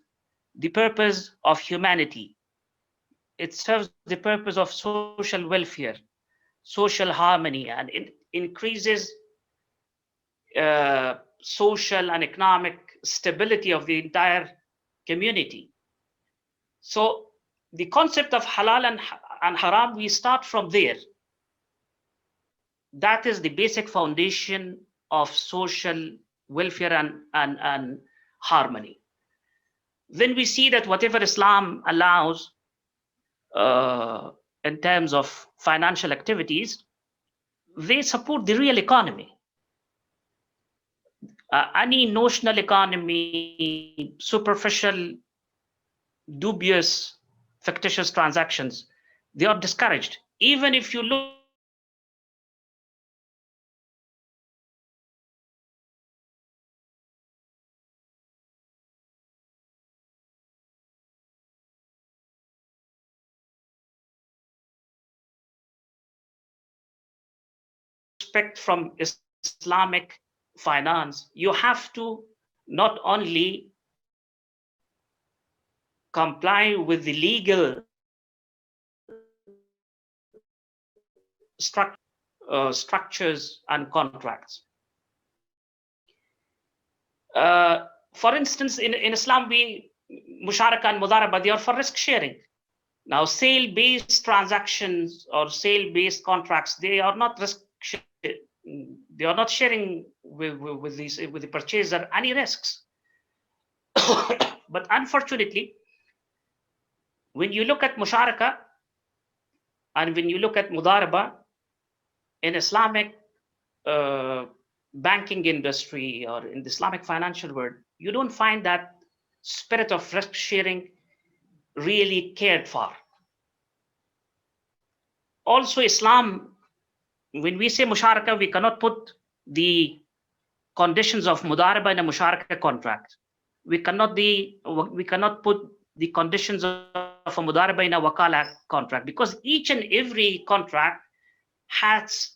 F: the purpose of humanity. It serves the purpose of social welfare, social harmony, and it increases social and economic stability of the entire community. So the concept of halal and haram, we start from there. That is the basic foundation of social welfare and harmony. Then we see that whatever Islam allows in terms of financial activities, they support the real economy. Any notional economy, superficial, dubious, fictitious transactions, they are discouraged. Even if you look expect from Islamic finance, you have to not only comply with the legal structures and contracts. For instance, in Islam, musharaka and mudaraba, they are for risk sharing. Now, sale-based transactions or sale-based contracts, they are not they are not sharing with the purchaser any risks. But unfortunately, when you look at musharaka and when you look at mudaraba in Islamic banking industry or in the Islamic financial world, you don't find that spirit of risk sharing really cared for. Also, Islam, when we say musharaka, we cannot put the conditions of mudaraba in a musharaka contract. We cannot put the conditions of a mudaraba in a wakala contract, because each and every contract has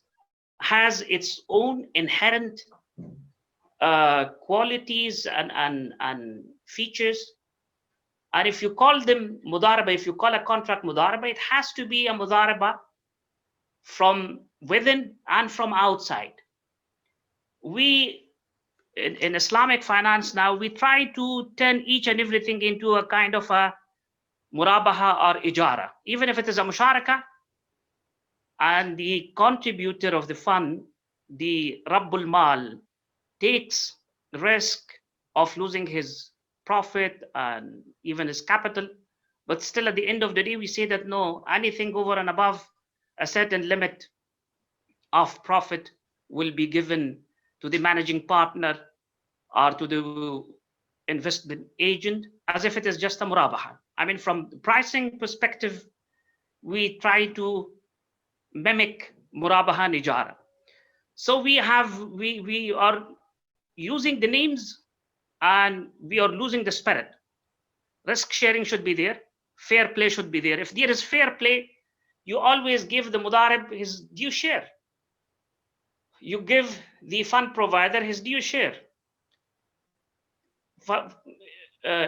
F: its own inherent qualities and features. And if you call them mudaraba, if you call a contract mudaraba, it has to be a mudaraba from within and from outside. We, in Islamic finance now, we try to turn each and everything into a kind of a murabaha or ijara. Even if it is a musharaka, and the contributor of the fund, the Rabbul Mal, takes risk of losing his profit and even his capital. But still, at the end of the day, we say that no, anything over and above a certain limit of profit will be given to the managing partner or to the investment agent, as if it is just a murabaha. I mean, from the pricing perspective, we try to mimic murabaha nijara. So we are using the names and we are losing the spirit. Risk sharing should be there. Fair play should be there. If there is fair play, you always give the mudarib his due share. You give the fund provider his due share.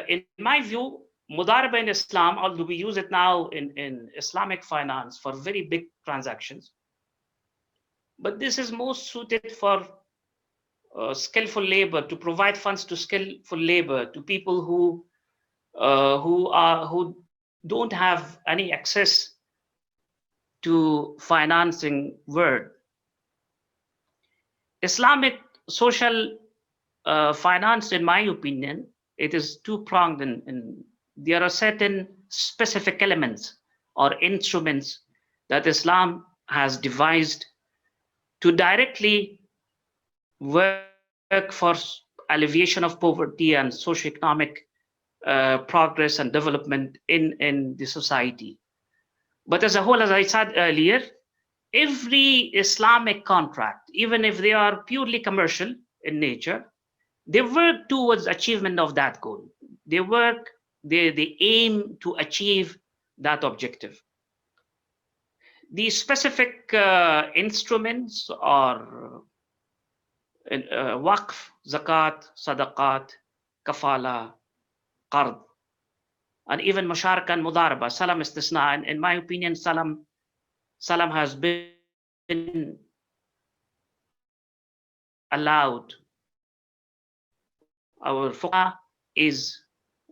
F: In my view, mudaraba in Islam, although we use it now in Islamic finance for very big transactions, but this is most suited for skillful labor, to provide funds to skillful labor, to people who don't have any access to financing world. Islamic social finance, in my opinion, it is two-pronged, and there are certain specific elements or instruments that Islam has devised to directly work for alleviation of poverty and socioeconomic progress and development in the society. But as a whole, as I said earlier, every Islamic contract, even if they are purely commercial in nature, they work towards achievement of that goal. They aim to achieve that objective. The specific instruments are waqf, zakat, sadaqat, kafala, qard, and even musharaka and mudaraba, salam istisna. And in my opinion, salam has been allowed. Our fuqaha is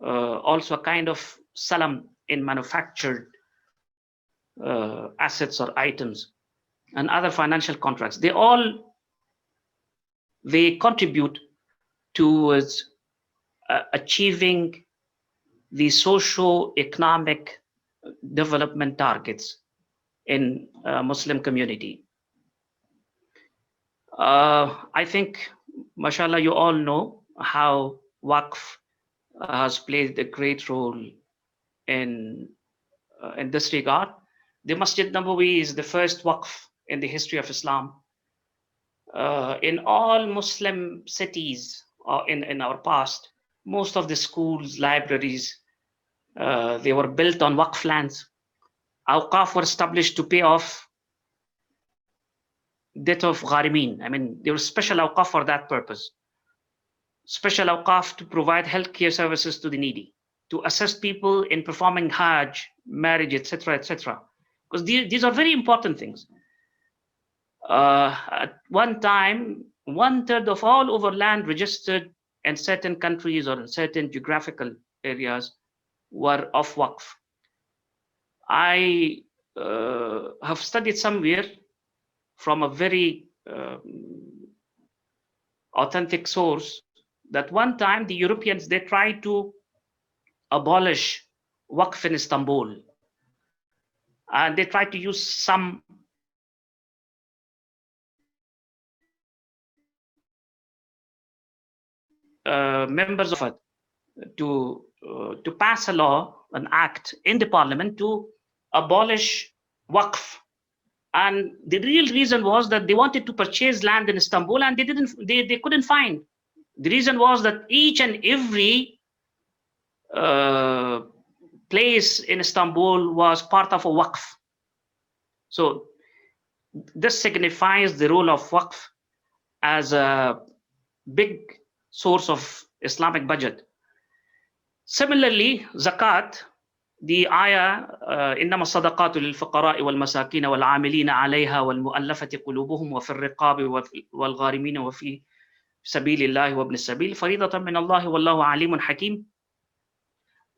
F: also a kind of salam in manufactured assets or items and other financial contracts. They contribute towards achieving the socio-economic development targets in Muslim community. I think, mashallah, you all know how Waqf has played a great role in this regard. The Masjid Nabawi is the first Waqf in the history of Islam. In all Muslim cities in our past, most of the schools, libraries, they were built on Waqf lands. Awqaf were established to pay off debt of gharimin. I mean, there was special awqaf for that purpose. Special awqaf to provide healthcare services to the needy, to assist people in performing Hajj, marriage, etc., etc. Because these are very important things. At one time, 1/3 of all over land registered in certain countries or in certain geographical areas were of waqf. I have studied somewhere from a very authentic source that one time the Europeans, they tried to abolish waqf in Istanbul, and they tried to use some members of it to pass a law, an act in the parliament to abolish waqf. And the real reason was that they wanted to purchase land in Istanbul and they couldn't find. The reason was that each and every place in Istanbul was part of a waqf. So this signifies the role of waqf as a big source of Islamic budget. Similarly, zakat, the ayah, إنما الصدقات للفقراء والمساكين والعاملين عليها والمؤلفة قلوبهم وفي الرقاب والغارمين وفي سبيل الله وابن السبيل فريضة من الله والله عليم حكيم.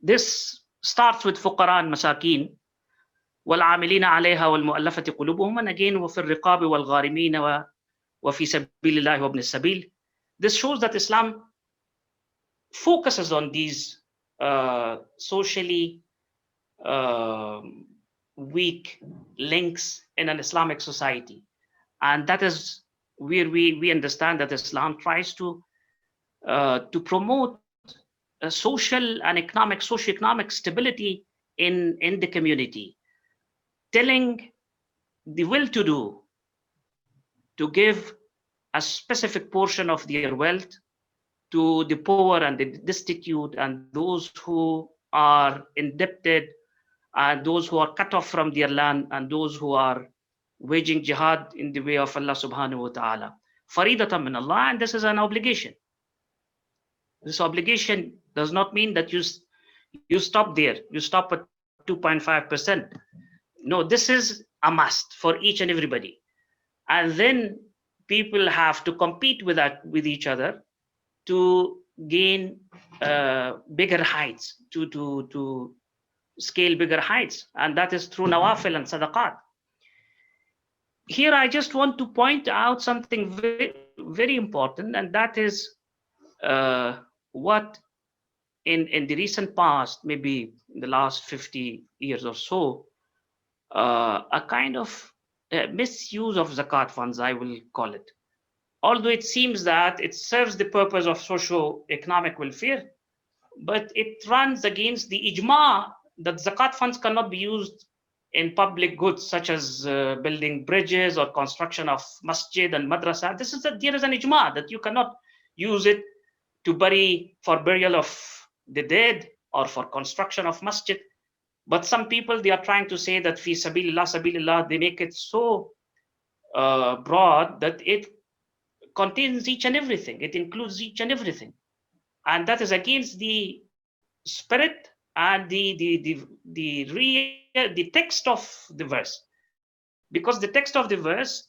F: This starts with فقراء المساكين والعاملين عليها والمؤلفة قلوبهم, and again وفي الرقاب والغارمين وفي سبيل الله وابن السبيل. This shows that Islam focuses on these socially weak links in an Islamic society, and that is where we understand that Islam tries to promote a social and socio-economic stability in the community, telling the well-to-do to give a specific portion of their wealth to the poor and the destitute and those who are indebted and those who are cut off from their land and those who are waging jihad in the way of Allah subhanahu wa ta'ala. Faridatan min Allah, and this is an obligation. This obligation does not mean that you stop there, you stop at 2.5%. No, this is a must for each and everybody. And then people have to compete with each other to gain bigger heights, to scale bigger heights, and that is through nawafil and sadaqat. Here I just want to point out something very, very important, and that is what in the recent past, maybe in the last 50 years or so, a kind of misuse of zakat funds, I will call it. Although it seems that it serves the purpose of socio-economic welfare, but it runs against the ijma that zakat funds cannot be used in public goods such as building bridges or construction of masjid and madrasa. There is an ijma that you cannot use it for burial of the dead or for construction of masjid. But some people, they are trying to say that fi sabilillah, they make it so broad that it contains each and everything. It includes each and everything. And that is against the spirit and the text of the verse. Because the text of the verse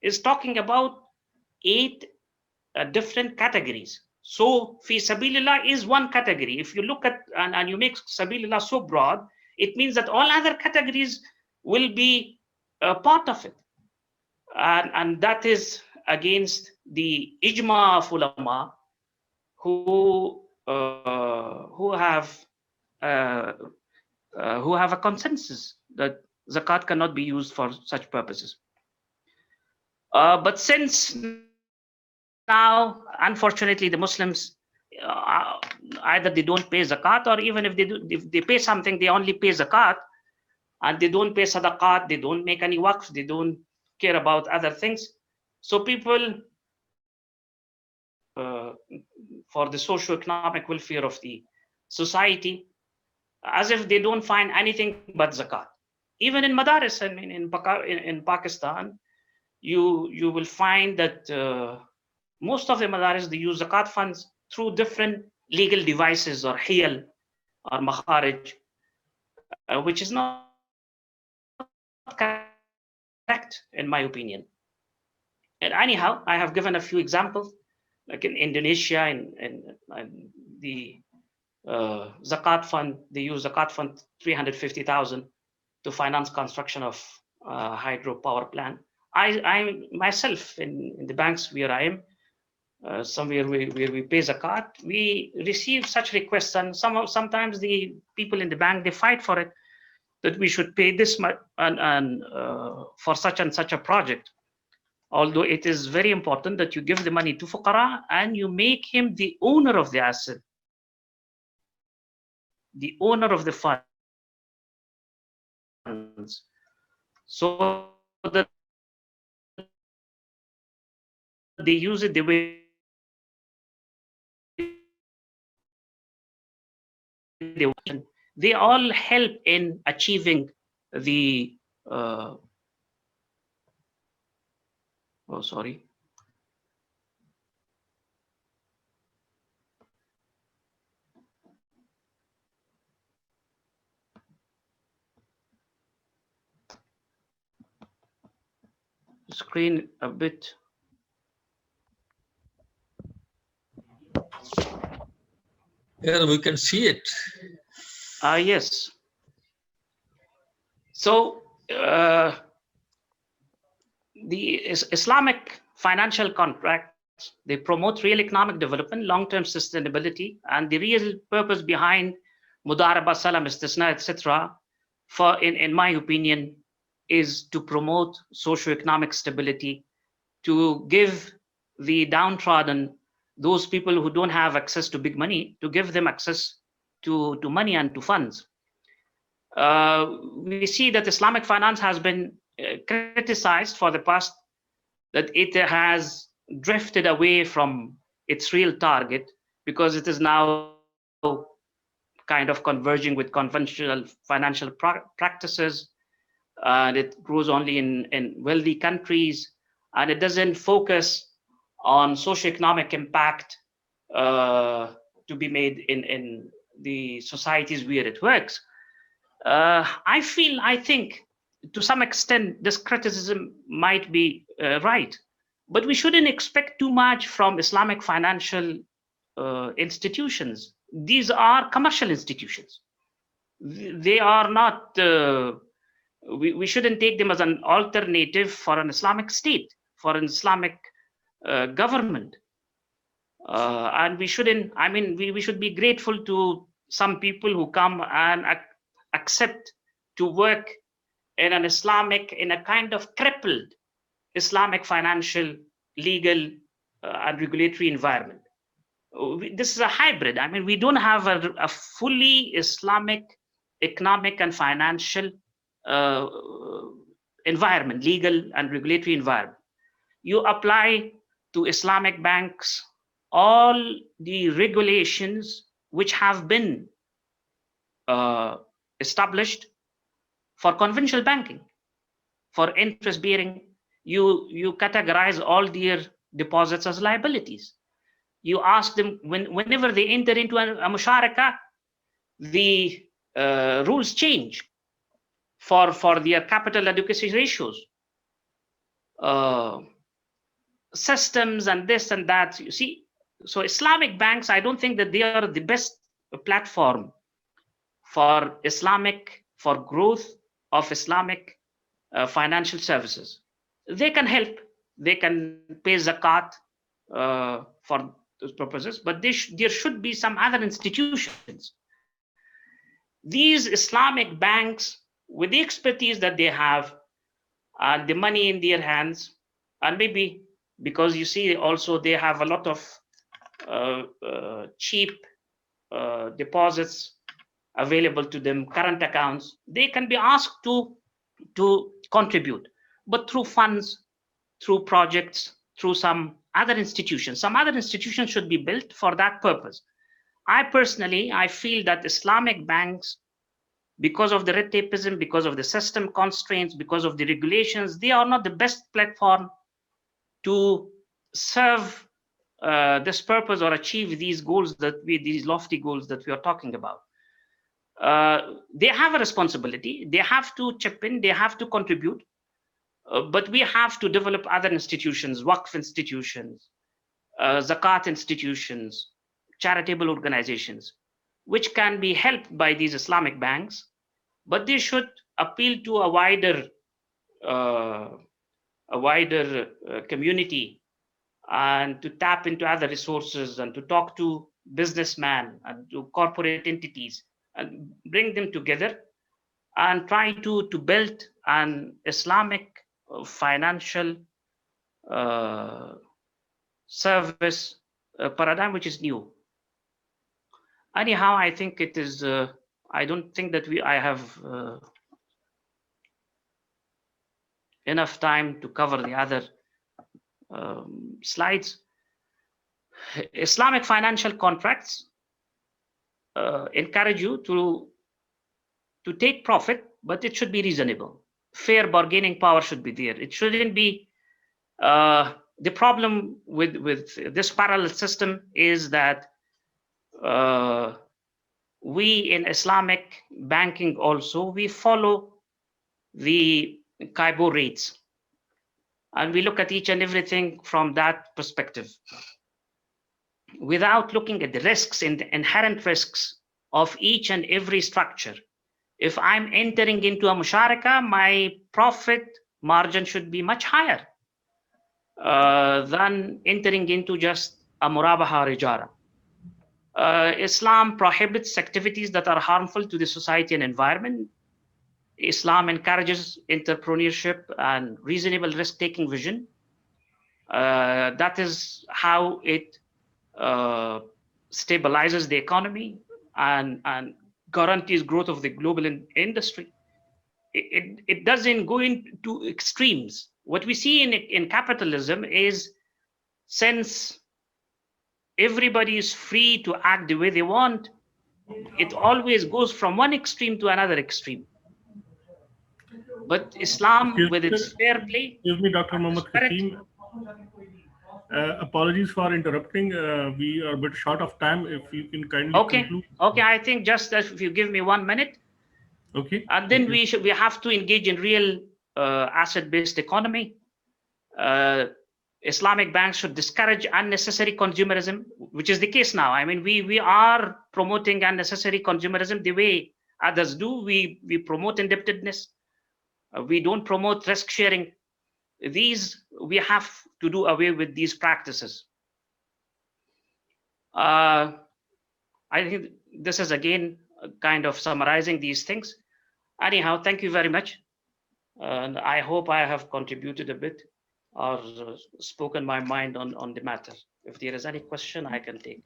F: is talking about 8 different categories. So fi sabilillah is one category. If you look at and you make sabilillah so broad, it means that all other categories will be a part of it. And that is against the ijma of ulama who have a consensus that zakat cannot be used for such purposes. But since now, unfortunately, the Muslims either they don't pay zakat, or even if they pay something, they only pay zakat, and they don't pay sadaqat, they don't make any waqf, they don't care about other things. So people, for the socio-economic welfare of the society, as if they don't find anything but zakat. Even in madaris, I mean, in Pakistan, you will find that most of the madaris, they use zakat funds through different legal devices or hiyal or makharij, which is not correct in my opinion. And anyhow, I have given a few examples, like in Indonesia and the zakat fund, they use zakat fund 350,000 to finance construction of hydropower plant. I myself in the banks where I am, somewhere where we pay zakat, we receive such requests, and sometimes the people in the bank, they fight for it, that we should pay this much and for such and such a project. Although it is very important that you give the money to fuqara and you make him the owner of the asset, the owner of the funds, so that they use it the way they want. They all help in achieving the oh sorry. Screen a bit.
E: Yeah, we can see it.
F: Yes. So the Islamic financial contracts, they promote real economic development, long-term sustainability, and the real purpose behind mudaraba, salam, istisna, etc. In my opinion, is to promote socio-economic stability, to give the downtrodden, those people who don't have access to big money, to give them access to money and to funds. We see that Islamic finance has been criticized for the past, that it has drifted away from its real target because it is now kind of converging with conventional financial practices, and it grows only in wealthy countries, and it doesn't focus on socioeconomic impact to be made in the societies where it works. I think to some extent this criticism might be right, but we shouldn't expect too much from Islamic financial institutions. These are commercial institutions. They are not, we shouldn't take them as an alternative for an Islamic state, for an Islamic government. And we shouldn't, I mean, we should be grateful to some people who come and accept to work in an Islamic, in a kind of crippled Islamic financial, legal, and regulatory environment. This is a hybrid. I mean, we don't have a fully Islamic economic and financial environment, legal and regulatory environment. You apply to Islamic banks all the regulations which have been established for conventional banking, for interest bearing. You categorize all their deposits as liabilities. You ask them whenever they enter into a musharaka, the rules change for their capital adequacy ratios, systems and this and that. You see, so Islamic banks, I don't think that they are the best platform for growth of Islamic financial services. They can help. They can pay zakat for those purposes, but there should be some other institutions. These Islamic banks, with the expertise that they have and the money in their hands, and maybe because you see also they have a lot of cheap deposits available to them, current accounts, they can be asked to contribute, but through funds, through projects, through some other institutions. Some other institutions should be built for that purpose. I personally feel that Islamic banks because of the red tapeism, because of the system constraints, because of the regulations, they are not the best platform to serve this purpose or achieve these goals these lofty goals that we are talking about. They have a responsibility. They have to chip in. They have to contribute. But we have to develop other institutions, waqf institutions, zakat institutions, charitable organizations, which can be helped by these Islamic banks, but they should appeal to a wider community, and to tap into other resources, and to talk to businessmen and to corporate entities and bring them together and try to build an Islamic financial service paradigm which is new. Anyhow, I think it is, I don't think that I have enough time to cover the other slides. Islamic financial contracts encourage you to take profit, but it should be reasonable. Fair bargaining power should be there. It shouldn't be the problem with this parallel system is that we in Islamic banking also, we follow the CIBO rates, and we look at each and everything from that perspective, without looking at the risks and the inherent risks of each and every structure. If I'm entering into a musharaka, my profit margin should be much higher than entering into just a murabaha or ijara. Islam prohibits activities that are harmful to the society and environment. Islam encourages entrepreneurship and reasonable risk-taking vision. That is how it stabilizes the economy and guarantees growth of the global industry. It doesn't go into extremes. What we see in capitalism is, since everybody is free to act the way they want, it always goes from one extreme to another extreme. But Islam, with its fair play.
D: Excuse me, Dr. Mohammed Kasim. Apologies for interrupting. We are a bit short of time. If you can kindly conclude.
F: Okay. I think just if you give me 1 minute.
D: Okay.
F: And then we have to engage in real asset-based economy. Islamic banks should discourage unnecessary consumerism, which is the case now. I mean, we are promoting unnecessary consumerism the way others do. We promote indebtedness. We don't promote risk sharing. We have to do away with these practices. I think this is again kind of summarizing these things. Anyhow, thank you very much. And I hope I have contributed a bit or spoken my mind on the matter. If there is any question, I can take.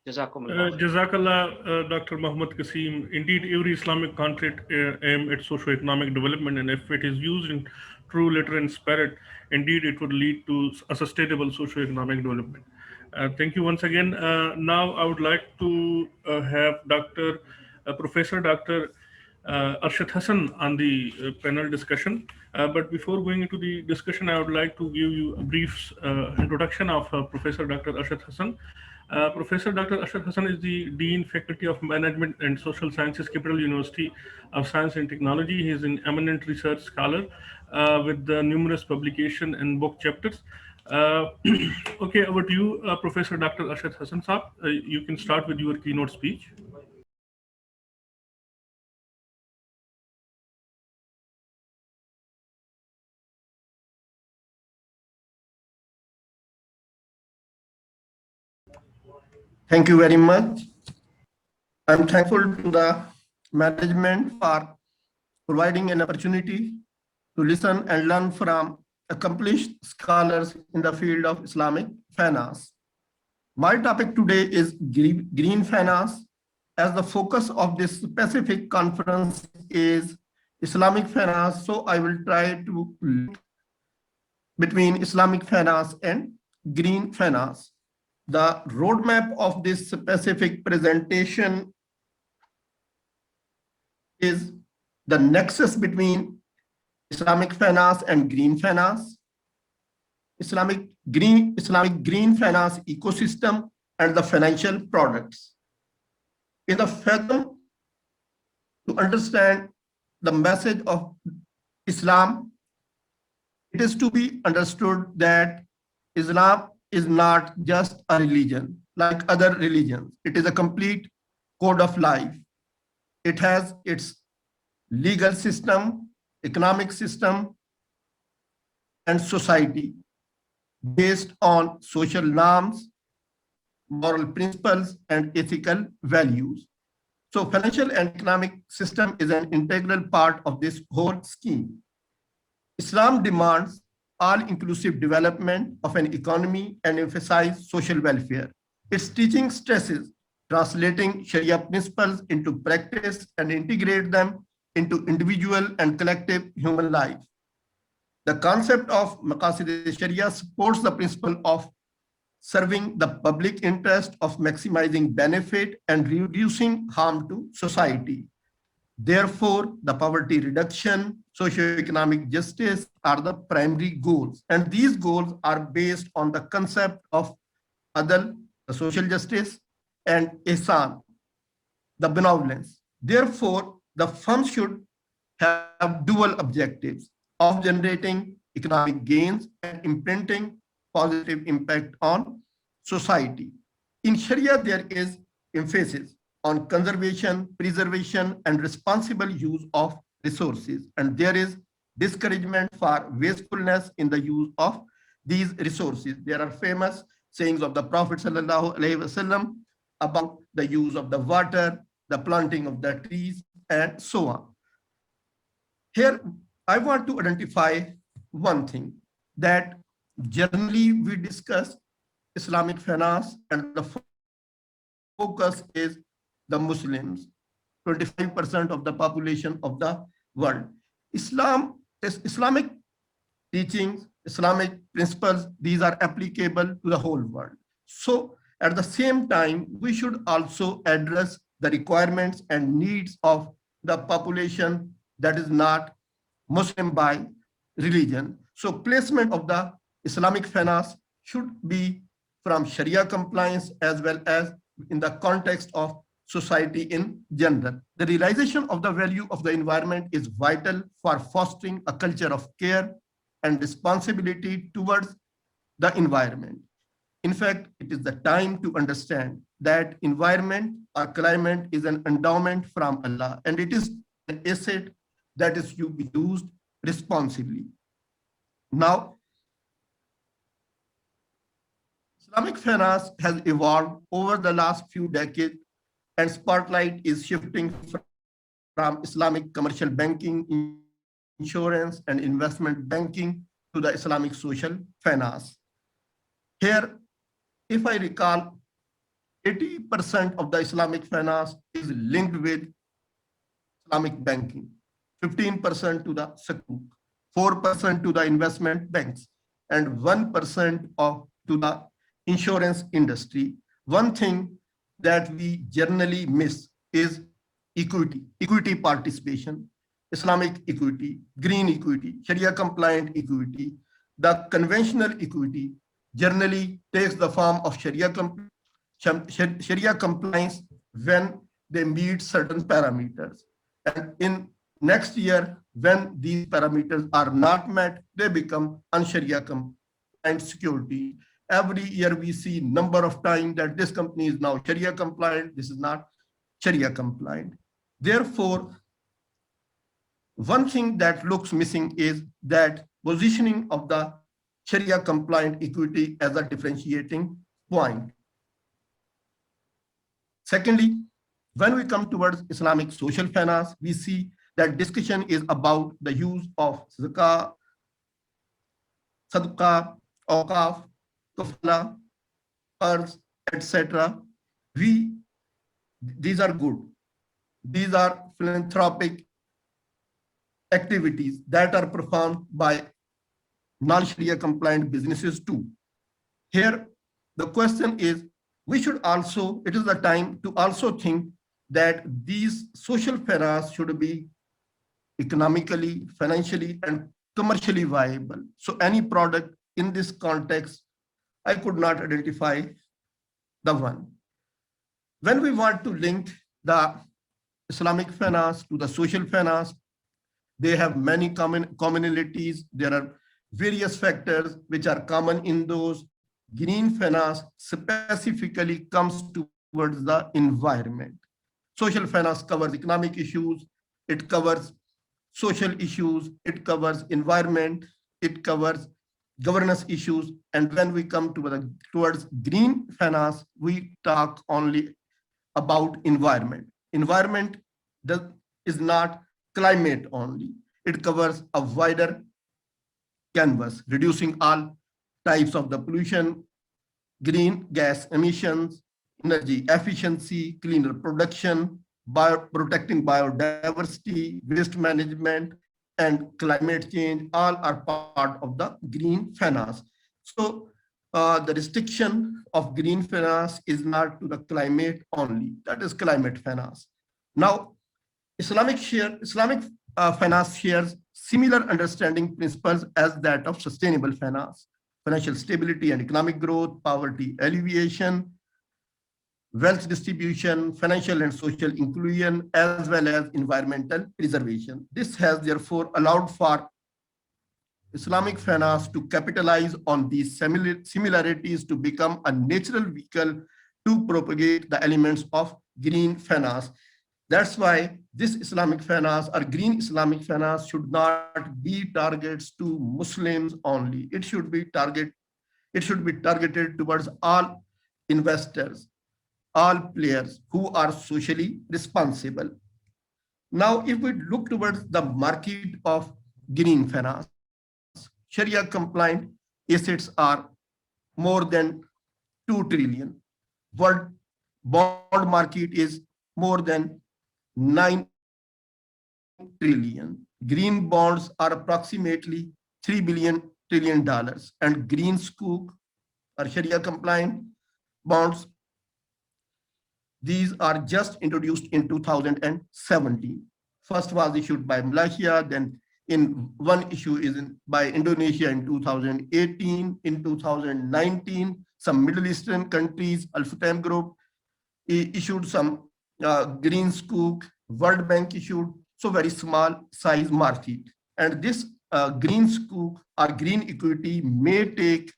D: Jazakallah, Dr. Mohammed Kasim. Indeed, every Islamic contract aim at socio-economic development, and if it is used in true letter and spirit, indeed it would lead to a sustainable socio-economic development. Thank you once again. Now I would like to have Professor Dr. Arshad Hassan on the panel discussion. But before going into the discussion, I would like to give you a brief introduction of Professor Dr. Arshad Hassan. Professor Dr. Arshad Hassan is the Dean, Faculty of Management and Social Sciences, Capital University of Science and Technology. He is an eminent research scholar with numerous publication and book chapters. Okay, over to you, Professor Dr. Arshad Hassan Saab. You can start with your keynote speech.
G: Thank you very much. I'm thankful to the management for providing an opportunity to listen and learn from accomplished scholars in the field of Islamic finance. My topic today is green finance, as the focus of this specific conference is Islamic finance. So I will try to link between Islamic finance and green finance. The roadmap of this specific presentation is the nexus between Islamic finance and green finance, Islamic green finance ecosystem, and the financial products. In the fathom to understand the message of Islam, it is to be understood that Islam is not just a religion like other religions. It is a complete code of life. It has its legal system, economic system, and society based on social norms, moral principles, and ethical values. So financial and economic system is an integral part of this whole scheme. Islam demands all-inclusive development of an economy and emphasizes social welfare. Its teaching stresses translating Sharia principles into practice and integrate them into individual and collective human life. The concept of Maqasid Sharia supports the principle of serving the public interest, of maximizing benefit and reducing harm to society. Therefore, the poverty reduction, socioeconomic justice are the primary goals. And these goals are based on the concept of adl, the social justice, and ihsan, the benevolence. Therefore, the fund should have dual objectives of generating economic gains and imprinting positive impact on society. In Sharia, there is emphasis on conservation, preservation, and responsible use of resources. And there is discouragement for wastefulness in the use of these resources. There are famous sayings of the Prophet ﷺ about the use of the water, the planting of the trees, and so on. Here, I want to identify one thing, that generally we discuss Islamic finance and the focus is the Muslims, 25% of the population of the world. Islamic teachings, Islamic principles, these are applicable to the whole world. So at the same time, we should also address the requirements and needs of the population that is not Muslim by religion. So placement of the Islamic finance should be from Sharia compliance as well as in the context of society in general. The realization of the value of the environment is vital for fostering a culture of care and responsibility towards the environment. In fact, it is the time to understand that environment or climate is an endowment from Allah, and it is an asset that is to be used responsibly. Now, Islamic finance has evolved over the last few decades, and spotlight is shifting from Islamic commercial banking, insurance, and investment banking to the Islamic social finance. Here, if I recall, 80% of the Islamic finance is linked with Islamic banking, 15% to the sukuk, 4% to the investment banks, and 1% to the insurance industry. One thing that we generally miss is equity participation, Islamic equity, green equity, Sharia compliant equity. The conventional equity generally takes the form of Sharia compliance when they meet certain parameters. And in next year, when these parameters are not met, they become un-Sharia compliant security. Every year we see number of times that this company is now Sharia compliant, this is not Sharia compliant. Therefore, one thing that looks missing is that positioning of the Sharia compliant equity as a differentiating point. Secondly, when we come towards Islamic social finance, we see that discussion is about the use of zakah, sadaqah, awqaf, kafala, qarz, etc. These are good. These are philanthropic activities that are performed by non-Sharia compliant businesses too. Here, the question is, we should also, it is the time to also think that these social finance should be economically, financially, and commercially viable. So any product in this context, I could not identify the one. When we want to link the Islamic finance to the social finance, they have many commonalities. There are various factors which are common in those. Green finance specifically comes towards the environment. Social finance covers economic issues, it covers social issues, it covers environment, it covers governance issues. And when we come towards green finance, we talk only about environment. Environment is not climate only. It covers a wider canvas, reducing all types of the pollution, green gas emissions, energy efficiency, cleaner production, protecting biodiversity, waste management, and climate change, all are part of the green finance. So the restriction of green finance is not to the climate only, that is climate finance. Now, Islamic finance shares similar understanding principles as that of sustainable finance: financial stability and economic growth, poverty alleviation, wealth distribution, financial and social inclusion, as well as environmental preservation. This has therefore allowed for Islamic finance to capitalize on these similarities to become a natural vehicle to propagate the elements of green finance. That's why this Islamic finance or green Islamic finance should not be targets to Muslims only. It should be targeted towards all investors, all players who are socially responsible. Now, if we look towards the market of green finance, Sharia compliant assets are more than 2 trillion. World bond market is more than 9 trillion. Green bonds are approximately $3 billion, and green sukuk or Sharia compliant bonds, these are just introduced in 2017. First was issued by Malaysia, then one issue is by Indonesia in 2018. In 2019, some Middle Eastern countries, Al-Futtaim Group, issued some green sukuk. World Bank issued, so very small size market. And this green sukuk or green equity may take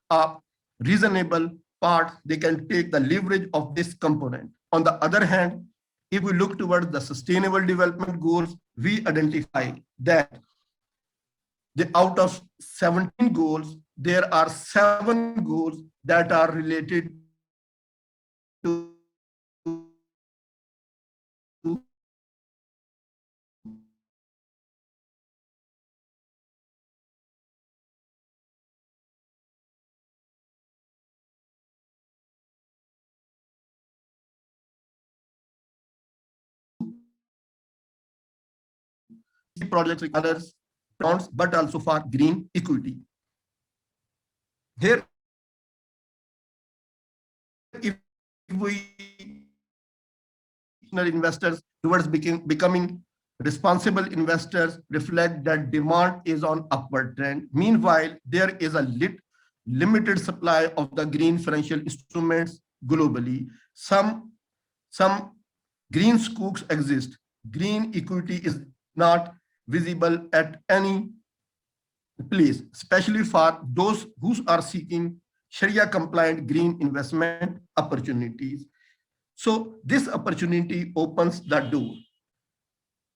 G: a reasonable part. They can take the leverage of this component. On the other hand, if we look towards the sustainable development goals, we identify that out of 17 goals, there are 7 goals that are related to projects with others, bonds, but also for green equity. Here, if we investors towards becoming responsible investors reflect that demand is on upward trend. Meanwhile, there is a limited supply of the green financial instruments globally. Some green sukuks exist. Green equity is not visible at any place, especially for those who are seeking Sharia compliant green investment opportunities. So this opportunity opens the door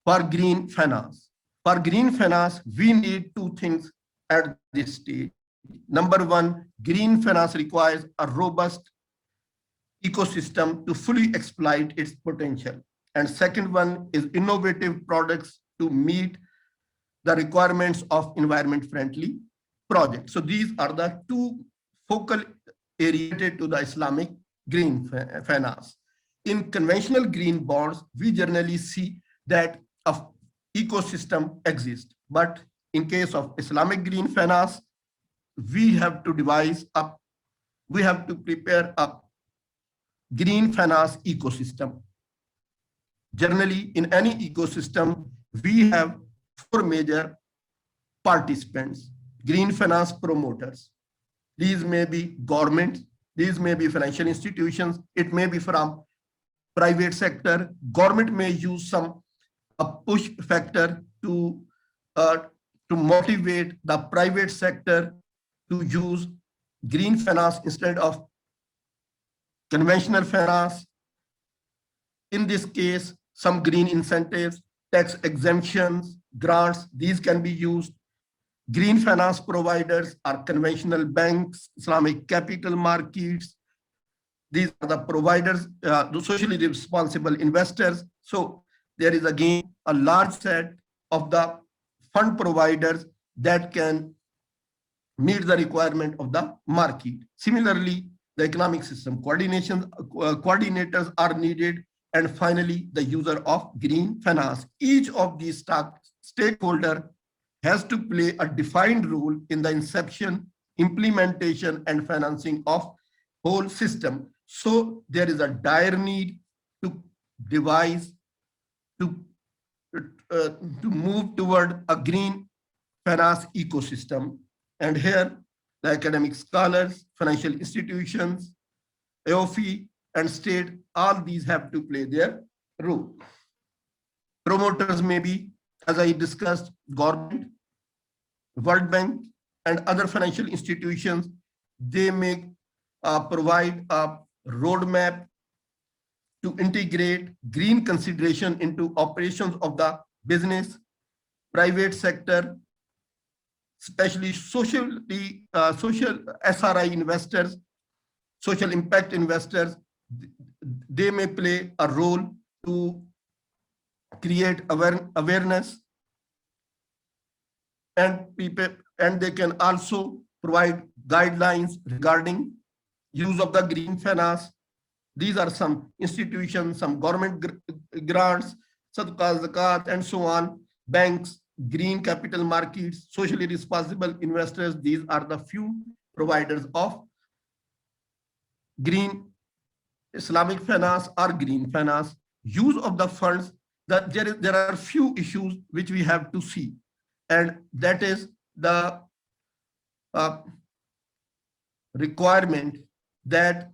G: for green finance. For green finance, we need 2 things at this stage. Number 1, green finance requires a robust ecosystem to fully exploit its potential. And second one is innovative products to meet the requirements of environment-friendly projects. So these are the 2 focal areas related to the Islamic green finance. In conventional green bonds, we generally see that an ecosystem exists. But in case of Islamic green finance, we have to prepare a green finance ecosystem. Generally, in any ecosystem, we have four major participants: green finance promoters. These may be governments, these may be financial institutions, it may be from private sector. Government may use some push factor to motivate the private sector to use green finance instead of conventional finance. In this case, some green incentives, tax exemptions, grants, these can be used. Green finance providers are conventional banks, Islamic capital markets. These are the providers, the socially responsible investors. So there is again a large set of the fund providers that can meet the requirement of the market. Similarly, the economic system coordinators are needed. And finally, the user of green finance. Each of these stakeholders has to play a defined role in the inception, implementation, and financing of whole system. So there is a dire need to devise, to move toward a green finance ecosystem. And here, the academic scholars, financial institutions, AOFI, and state, all these have to play their role. Promoters may be, as I discussed, government, World Bank, and other financial institutions. They may provide a roadmap to integrate green consideration into operations of the business. Private sector, especially social SRI investors, social impact investors, they may play a role to create awareness, and they can also provide guidelines regarding use of the green finance. These are some institutions, some government grants, sadaqah, zakat, and so on, banks, green capital markets, socially responsible investors. These are the few providers of green Islamic finance or green finance. Use of the funds, that there are few issues which we have to see, and that is the requirement that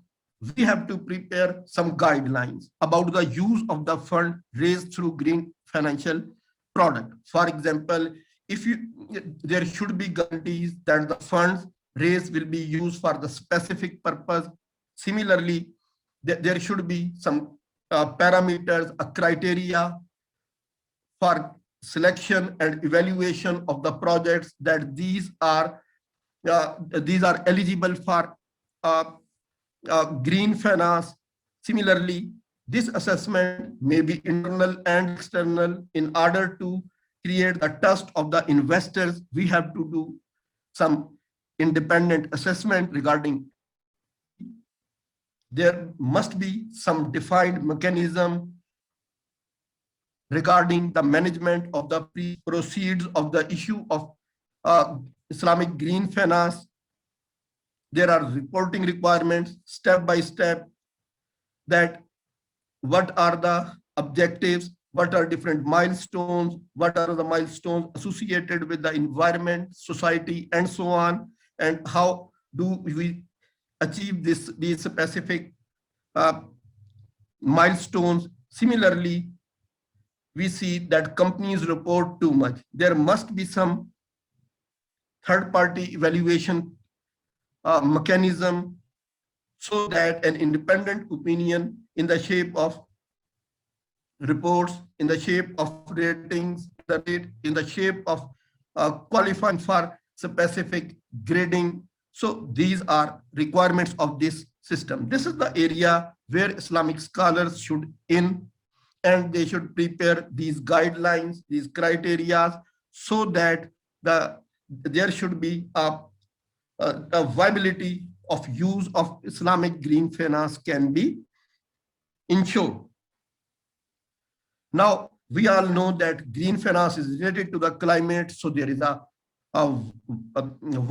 G: we have to prepare some guidelines about the use of the fund raised through green financial product. For example, there should be guarantees that the funds raised will be used for the specific purpose. Similarly, there should be some parameters, a criteria for selection and evaluation of the projects, that these are eligible for green finance. Similarly, this assessment may be internal and external. In order to create the trust of the investors, we have to do some independent assessment regarding. There must be some defined mechanism regarding the management of the proceeds of the issue of Islamic green finance. There are reporting requirements step by step, that what are the objectives, what are different milestones, what are the milestones associated with the environment, society, and so on, and how do we achieve these specific milestones. Similarly, we see that companies report too much. There must be some third-party evaluation mechanism, so that an independent opinion in the shape of reports, in the shape of ratings, in the shape of qualifying for specific grading. So these are requirements of this system. This is the area where Islamic scholars should in, and they should prepare these guidelines, these criteria, so that there should be a viability of use of Islamic green finance can be ensured. Now, we all know that green finance is related to the climate, so there is a a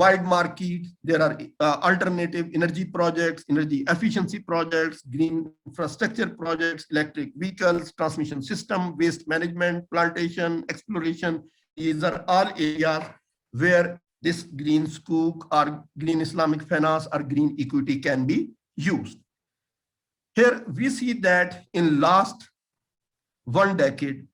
G: wide market. There are alternative energy projects, energy efficiency projects, green infrastructure projects, electric vehicles, transmission system, waste management, plantation, exploration. These are all areas where this green sukuk or green Islamic finance or green equity can be used. Here we see that in last 1 decade,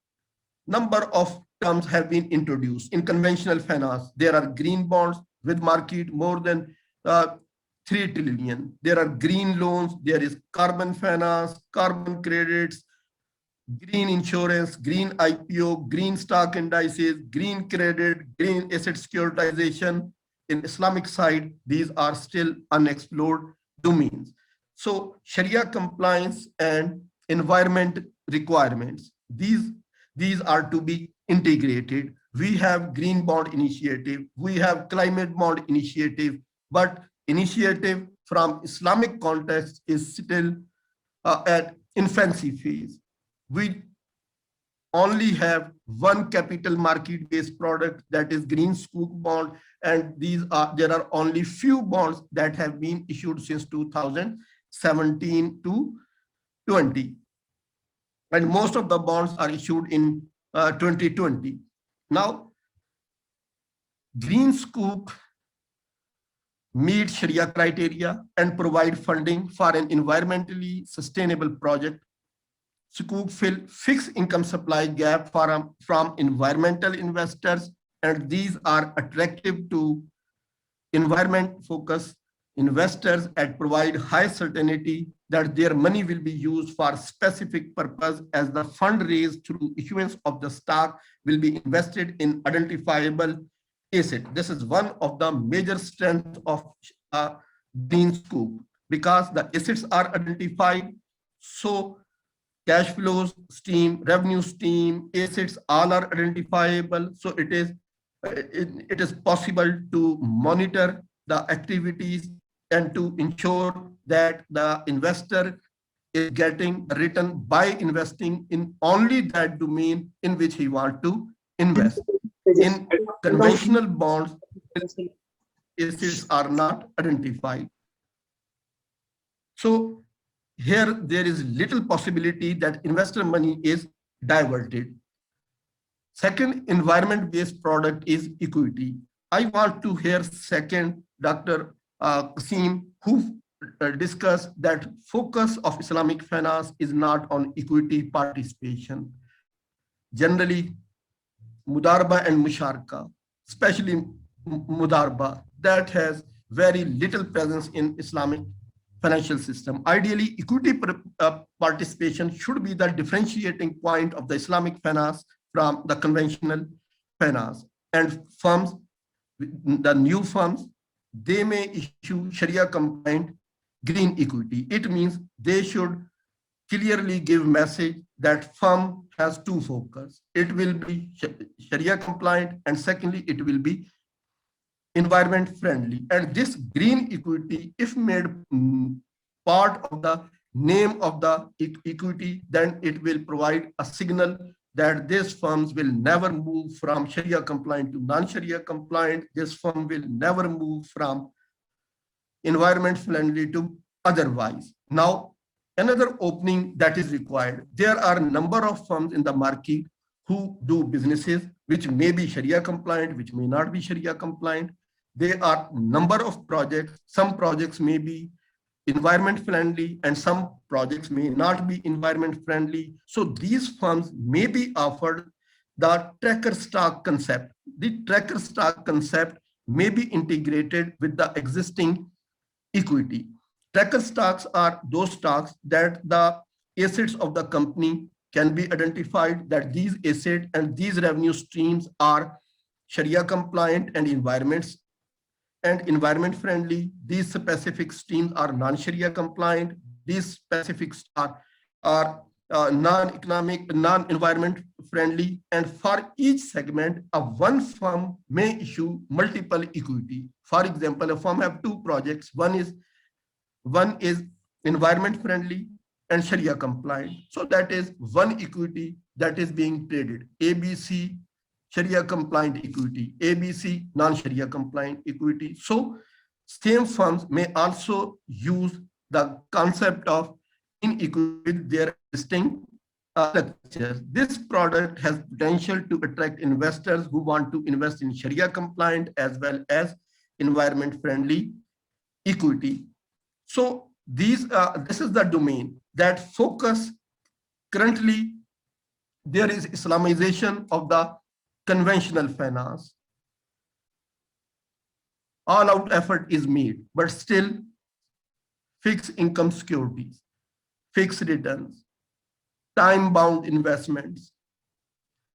G: number of terms have been introduced. In conventional finance, there are green bonds with market more than 3 trillion. There are green loans, there is carbon finance, carbon credits, green insurance, green IPO, green stock indices, green credit, green asset securitization. In Islamic side, these are still unexplored domains. So Sharia compliance and environment requirements, these are to be integrated. We have green bond initiative, we have climate bond initiative, but initiative from Islamic context is still at infancy phase. We only have one capital market based product, that is green sukuk bond, and there are only few bonds that have been issued since 2017 to 20, and most of the bonds are issued in 2020. Now, green sukuk meet Sharia criteria and provide funding for an environmentally sustainable project. Sukuk fill fixed income supply gap from environmental investors, and these are attractive to environment focused investors and provide high certainty that their money will be used for specific purpose, as the fund raised through issuance of the stock will be invested in identifiable asset. This is one of the major strengths of green sukuk, because the assets are identified. So cash flows stream, revenue stream, assets all are identifiable. So it is possible to monitor the activities and to ensure that the investor is getting a return by investing in only that domain in which he wants to invest. In conventional bonds, assets are not identified. So here there is little possibility that investor money is diverted. Second environment-based product is equity. I want to hear second Dr. Qasim, who discussed that focus of Islamic finance is not on equity participation. Generally, Mudarba and Musharka, especially Mudarba, that has very little presence in Islamic financial system. Ideally, equity participation should be the differentiating point of the Islamic finance from the conventional finance. And firms, the new firms, they may issue Sharia compliant green equity. It means they should clearly give message that firm has two focus. It will be Sharia compliant, and secondly, it will be environment friendly. And this green equity, if made part of the name of the equity, then it will provide a signal that these firms will never move from Sharia compliant to non-Sharia compliant. This firm will never move from environment friendly to otherwise. Now, another opening that is required. There are a number of firms in the market who do businesses which may be Sharia compliant, which may not be Sharia compliant. There are a number of projects. Some projects may be environment friendly and some projects may not be environment friendly. So these firms may be offered the tracker stock concept. The tracker stock concept may be integrated with the existing equity. Tracker stocks are those stocks that the assets of the company can be identified, that these assets and these revenue streams are Sharia compliant and environment friendly. These specific streams are non-Sharia compliant. These specifics are non-economic, non-environment friendly. And for each segment, one firm may issue multiple equity. For example, a firm have two projects. One is environment friendly and Sharia compliant. So that is one equity that is being traded. ABC Sharia compliant equity, ABC, non-Sharia compliant equity. So same firms may also use the concept of inequity with their existing structures. This product has potential to attract investors who want to invest in Sharia compliant as well as environment friendly equity. So this is the domain that focus. Currently there is Islamization of the conventional finance. All out effort is made, but still fixed income securities, fixed returns, time bound investments.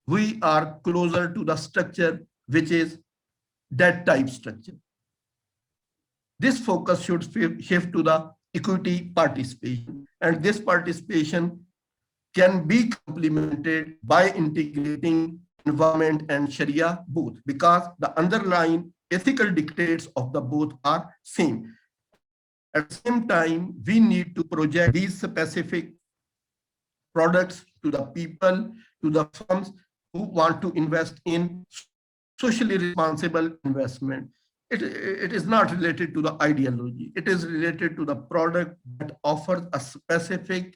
G: We are closer to the structure which is debt type structure. This focus should shift to the equity participation, and this participation can be complemented by integrating environment and Sharia both, because the underlying ethical dictates of the both are same. At the same time, we need to project these specific products to the people, to the firms who want to invest in socially responsible investment. It is not related to the ideology. It is related to the product that offers a specific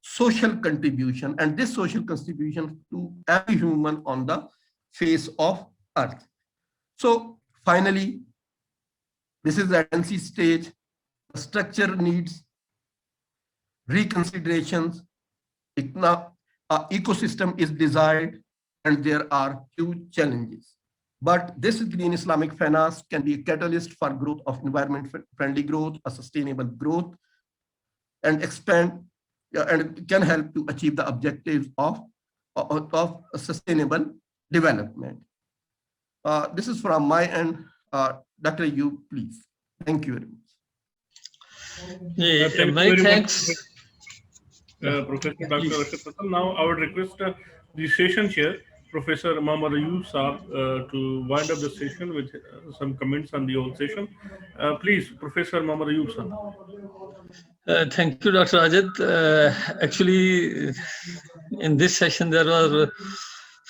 G: social contribution, and this social contribution to every human on the face of earth. So finally, this is the NC stage. The structure needs reconsiderations. Ecosystem is desired, and there are huge challenges. But this green Islamic finance can be a catalyst for growth of environment-friendly growth, a sustainable growth, and expand and can help to achieve the objectives of sustainable development. This is from my end. Dr. Yu, please. Thank you very much.
D: Thank
E: Many
D: you very
E: thanks.
D: much, Professor Dr. Rashid Patel. Now I would request the session chair, Professor Muhammad Ayub Saab, to wind up the session with some comments on the whole session. Please, Professor Muhammad Ayub Saab.
E: Thank you, Dr. Ajit. Actually, in this session, there were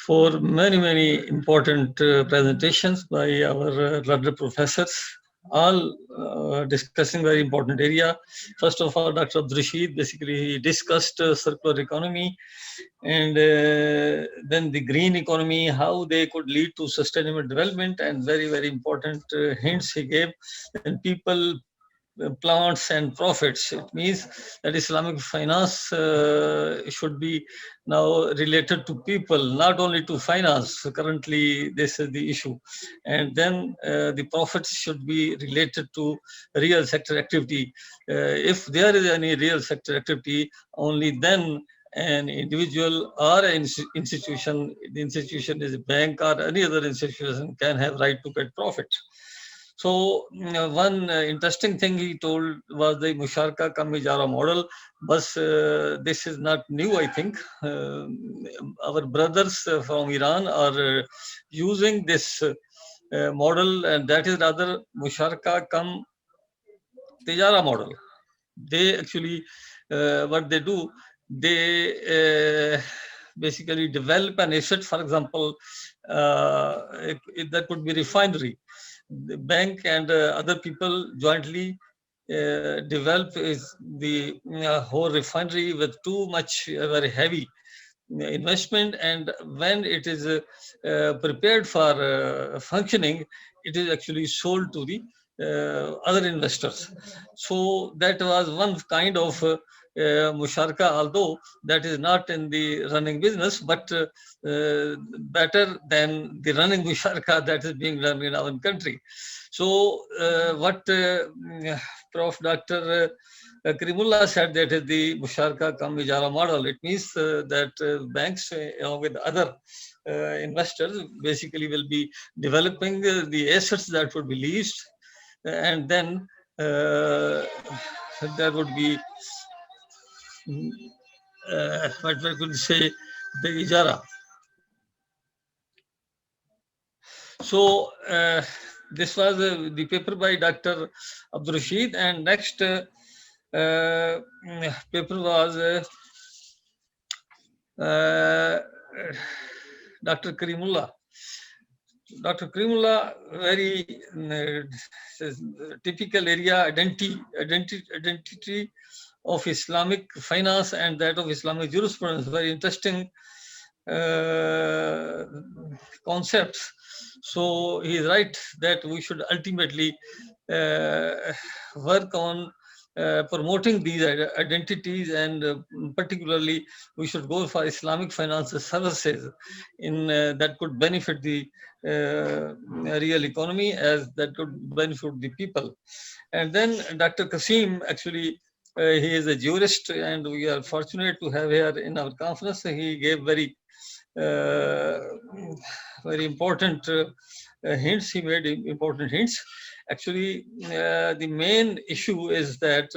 E: four many important presentations by our learned professors, all discussing very important area. First of all, Dr. Abdul Rashid, basically he discussed circular economy, and then the green economy, how they could lead to sustainable development, and very important hints he gave. And people, plants and profits. It means that Islamic finance should be now related to people, not only to finance. Currently, this is the issue. And then the profits should be related to real sector activity. If there is any real sector activity, only then an individual or an institution, the institution is a bank or any other institution, can have right to get profit. So one interesting thing he told was the Musharka Kam Ijara model, but this is not new, I think. Our brothers from Iran are using this model, and that is rather Musharka Kam Tijara model. They actually, what they do, they basically develop an asset. For example, that could be refinery. The bank and other people jointly develop is the whole refinery with too much very heavy investment, and when it is prepared for functioning, it is actually sold to the other investors. So that was one kind of musharka, although that is not in the running business, but better than the running musharka that is being done in our country. So what Prof. Dr. Karimullah said, that is the Musharka Kam Ijara model. It means that banks, along with other investors, basically will be developing the assets that would be leased, and then there would be what we could say, the Ijara. So this was the paper by Dr. Abdul Rashid, and next paper was Dr. Karimullah. Dr. Karimullah, very typical area identity of Islamic finance and that of Islamic jurisprudence, very interesting concepts. So he is right that we should ultimately work on promoting these identities, and particularly we should go for Islamic financial services in that could benefit the real economy, as that could benefit the people. And then Dr. Kasim, actually, he is a jurist, and we are fortunate to have here in our conference. He gave very very important hints. He made important hints. Actually, the main issue is that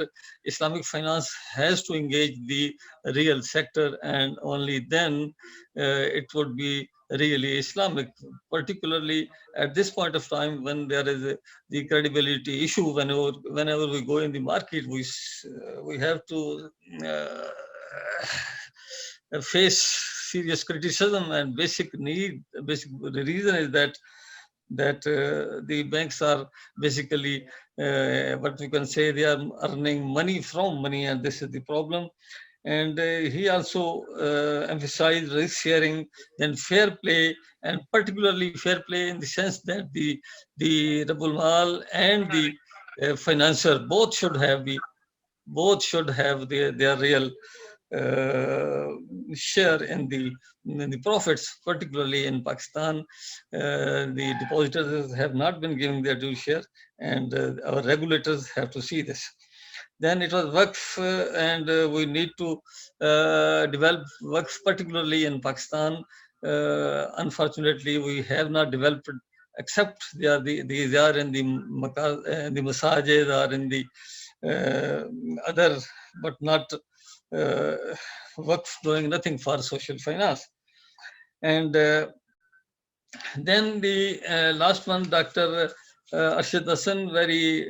E: Islamic finance has to engage the real sector, and only then it would be really Islamic, particularly at this point of time when there is the credibility issue. Whenever we go in the market, we have to face serious criticism, and basic reason is that the banks are basically what we can say, they are earning money from money, and this is the problem. And he also emphasized risk sharing, then fair play, and particularly fair play in the sense that the Rabbul Mal and the financier both should have their real share in the profits. Particularly in Pakistan, the depositors have not been giving their due share, and our regulators have to see this. Then it was Waqf, and we need to develop Waqf, particularly in Pakistan. Unfortunately, we have not developed, except these are in the massages, or in the other, but not Waqf doing nothing for social finance. And then the last one, Dr. Arshad Hassan, very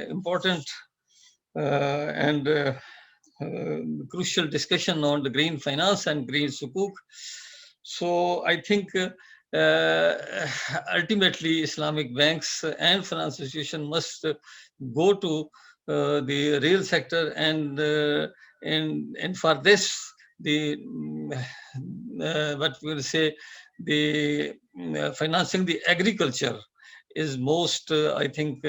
E: important and crucial discussion on the green finance and green sukuk. So I think ultimately Islamic banks and financial institutions must go to the real sector, and for this, the what we will say, the financing the agriculture is most, I think,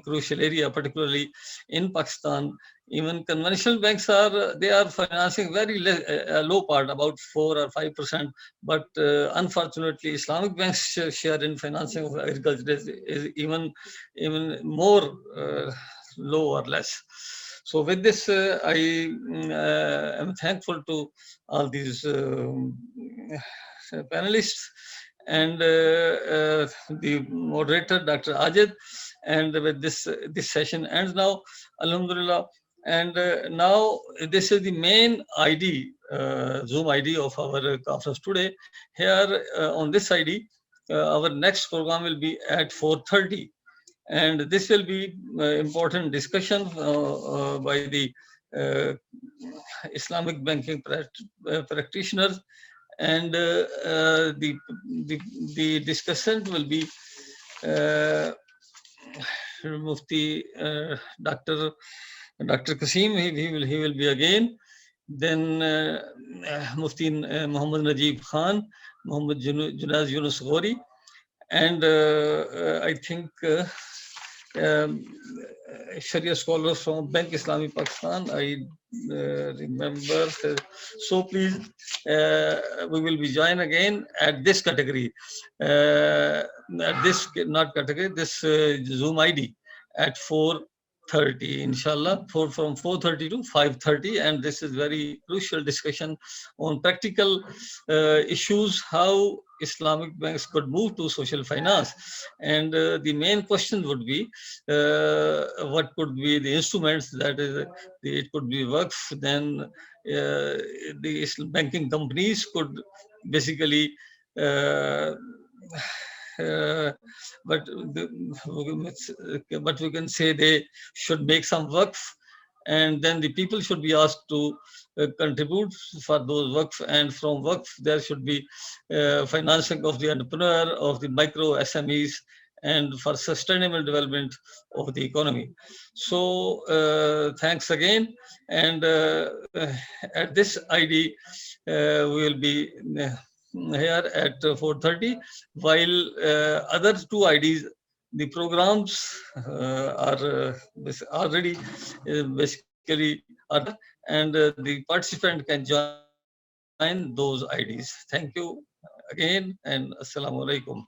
E: crucial area, particularly in Pakistan. Even conventional banks are financing very low part, about 4 or 5%. But unfortunately, Islamic banks share in financing of agriculture is even more low or less. So with this, I am thankful to all these panelists, and the moderator, Dr. Ajid. And with this session ends now, Alhamdulillah. And now this is the main ID, Zoom ID of our conference today. Here on this ID, our next program will be at 4:30. And this will be important discussion by the Islamic banking practitioners, and the discussant will be Mufti Dr. Kasim. He will be again. Then Mufti Muhammad Najib Khan, Muhammad Junaz Yunus Ghori, and I think Sharia scholars from Bank Islami Pakistan, I remember. So please, we will be joined again at this category, at this, not category, this Zoom ID at 4:30, inshallah, from 4:30 to 5:30. And this is very crucial discussion on practical issues, how Islamic banks could move to social finance. And the main question would be, what could be the instruments, that is, it could be Waqf, then the banking companies could basically but we can say they should make some Waqf, and then the people should be asked to contribute for those works, and from works there should be financing of the entrepreneur, of the micro SMEs, and for sustainable development of the economy. So thanks again, and at this ID we will be here at 4:30, while other two IDs, the programs are already basically are there, and the participant can join those IDs. Thank you again, and Assalamu alaikum.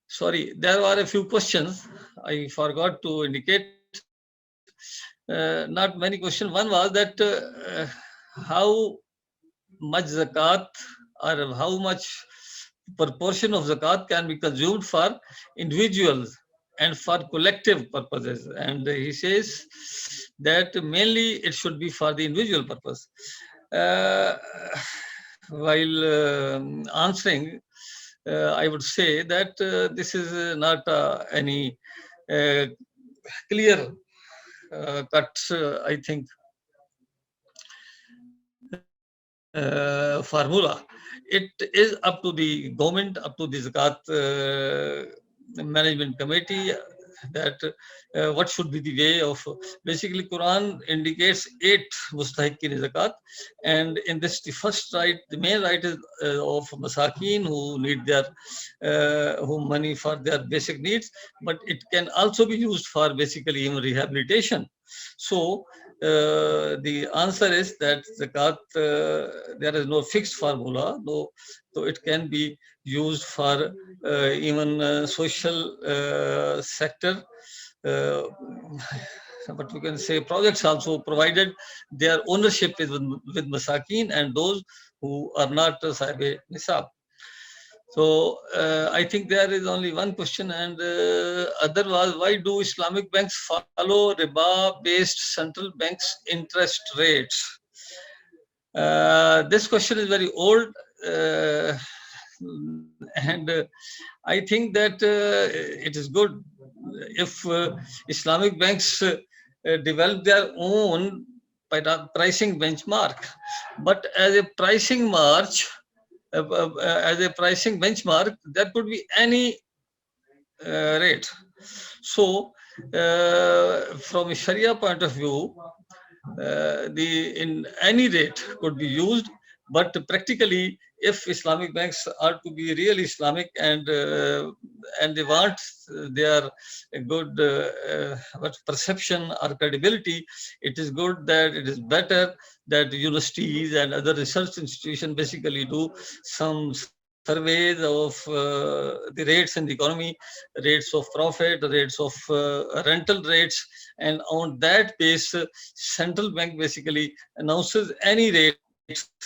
E: Sorry, there were a few questions I forgot to indicate. Not many questions. One was that how much zakat or how much proportion of zakat can be consumed for individuals and for collective purposes. And he says that mainly it should be for the individual purpose. Uh, while answering, I would say that this is not any clear cut, I think, formula. It is up to the government, up to the zakat management committee, that what should be the way of. Basically, Quran indicates 8 mustahikin zakat, and in this, the first right, the main right is of masakin who need their who money for their basic needs, but it can also be used for basically even rehabilitation. So the answer is that zakat, there is no fixed formula, though, so it can be used for even social sector, but we can say projects also, provided their ownership is with masakin and those who are not sahibe nisab. So I think there is only one question, and other was, why do Islamic banks follow riba-based central banks' interest rates? This question is very old, and I think that it is good if Islamic banks develop their own pricing benchmark, but as a pricing march, as a pricing benchmark, there could be any rate. So, from a Sharia point of view, in any rate could be used, but practically, if Islamic banks are to be really Islamic and they want their good what perception or credibility, it is good that it is better that universities and other research institutions basically do some surveys of the rates in the economy, rates of profit, rates of rental rates, and on that base, central bank basically announces any rates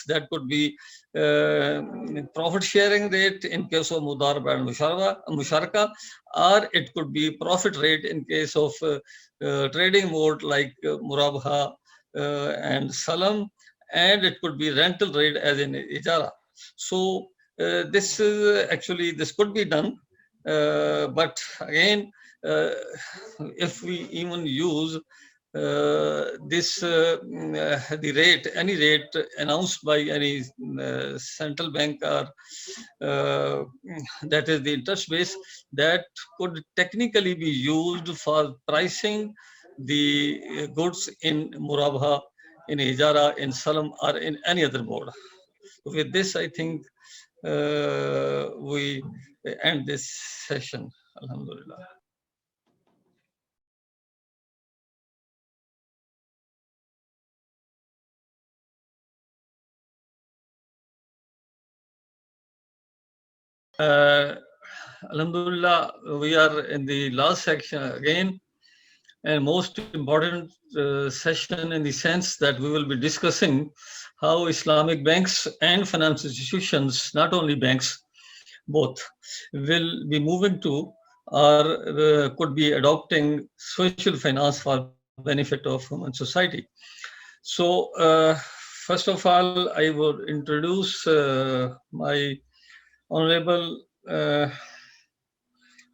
E: that could be profit sharing rate in case of mudaraba and musharaka, or it could be profit rate in case of trading mode like murabaha and salam, and it could be rental rate as in ijara. So this is actually, this could be done, but again, if we even use this the rate, any rate announced by any central bank, or that is the interest base, that could technically be used for pricing the goods in murabaha, in ijara, in salam, or in any other mode. With this, I think we end this session. Alhamdulillah. Alhamdulillah, we are in the last section again, and most important session, in the sense that we will be discussing how Islamic banks and financial institutions, not only banks, both, will be moving to, or could be adopting social finance for benefit of human society. So first of all, I would introduce my honorable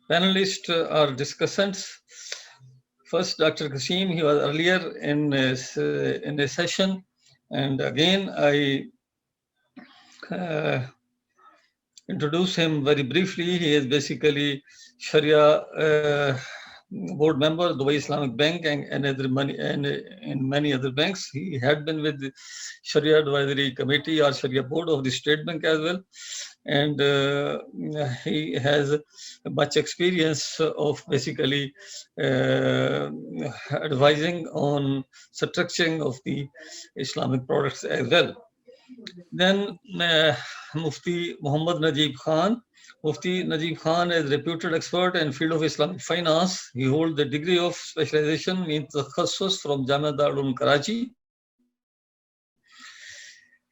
E: panelists or discussants. First, Dr. Qasim, he was earlier in a session, and again I introduce him very briefly. He is basically Sharia board member, Dubai Islamic Bank, and in many other banks. He had been with the Sharia Advisory Committee or Sharia Board of the State Bank as well, and he has much experience of basically advising on structuring of the Islamic products as well. Then Mufti Muhammad Najib Khan. Mufti Najib Khan is a reputed expert in field of Islamic finance. He holds the degree of specialization in Takhassus from Jamia Darul Karachi.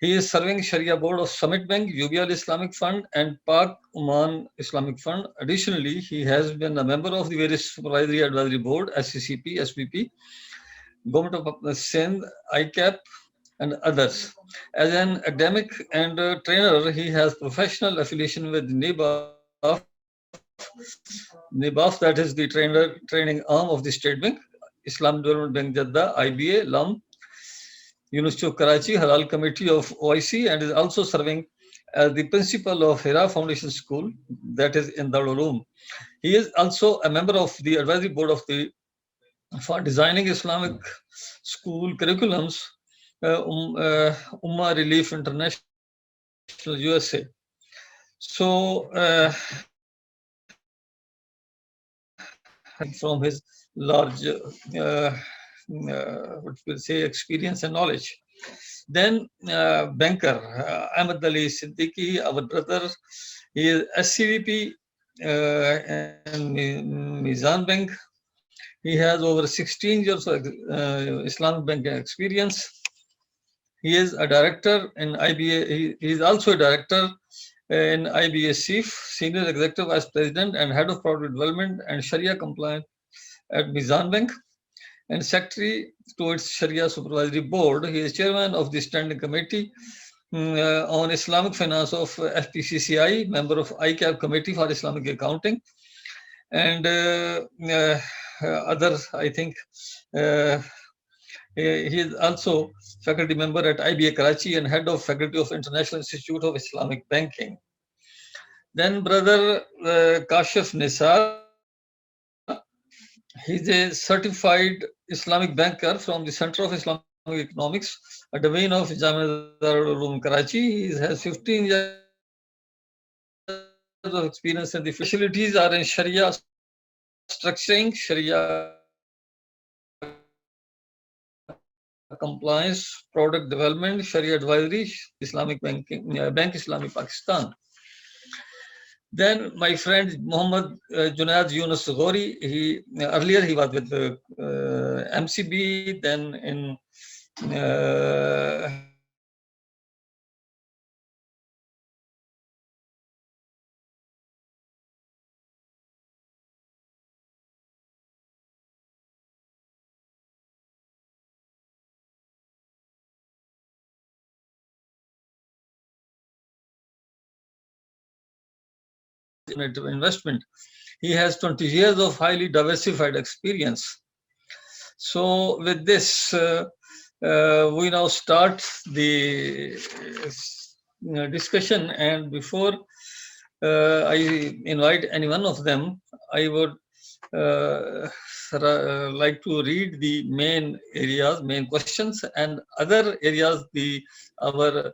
E: He is serving Sharia Board of Summit Bank, UBL Islamic Fund, and Pak Oman Islamic Fund. Additionally, he has been a member of the various Supervisory Advisory Board, SCCP, SPP, Government of Sindh, ICAP, and others. As an academic and trainer, he has professional affiliation with NIBAF. NIBAF, that is the training arm of the State Bank, Islam Development Bank Jeddah, IBA, LUM, University of Karachi, Halal Committee of OIC, and is also serving as the principal of Hira Foundation School, that is in Darul Uloom. He is also a member of the advisory board of the for designing Islamic school curriculums, Ummah Relief International, USA. So, from his large, what we'll say, experience and knowledge. Then banker, Ahmed Ali Siddiqui, our brother, he is SCVP in Mizan Bank. He has over 16 years of Islamic banking experience. He is a director in IBA. He is also a director in IBA SIF, Senior Executive Vice President and Head of Product Development and Sharia Compliance at Mizan Bank, and Secretary to its Sharia Supervisory Board. He is Chairman of the Standing Committee on Islamic Finance of FPCCI, member of ICAB Committee for Islamic Accounting, and others, I think. He is also faculty member at IBA Karachi and head of faculty of International Institute of Islamic Banking. Then brother Kashif Nisar, he's a certified Islamic banker from the Center of Islamic Economics, a domain of Jamia Darul Uloom Karachi. He has 15 years of experience, and the facilities are in Sharia structuring, Sharia compliance, product development, Sharia advisory, Islamic banking, Bank Islamic Pakistan. Then my friend Muhammad Junaid Yunus Ghori, earlier he was with the MCB, then in investment. He has 20 years of highly diversified experience. So with this, we now start the discussion, and before I invite any one of them, I would like to read the main areas, main questions, and other areas our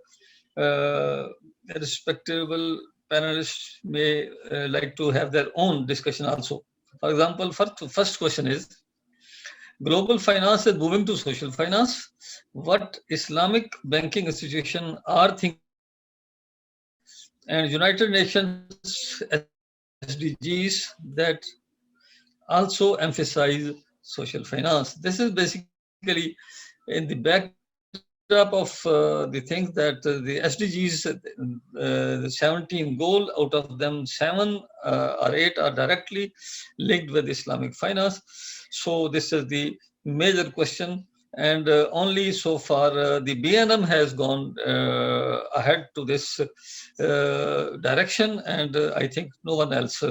E: respectable panelists may like to have their own discussion also. For example, first question is, global finance is moving to social finance. What Islamic banking institutions are thinking, and United Nations SDGs that also emphasize social finance. This is basically in the backdrop of the things that the SDGs, the 17 goal, out of them 7 or 8 are directly linked with Islamic finance. So this is the major question and only so far the BNM has gone ahead to this direction, and I think no one else.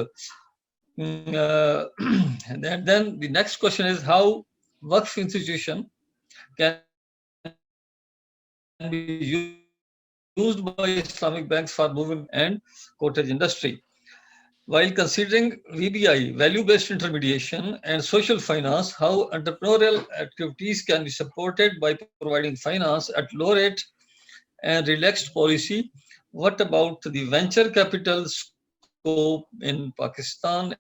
E: And then the next question is how Waqf institution can be used by Islamic banks for moving and cottage industry. While considering VBI, value-based intermediation, and social finance, how entrepreneurial activities can be supported by providing finance at low rate and relaxed policy? What about the venture capital scope in Pakistan?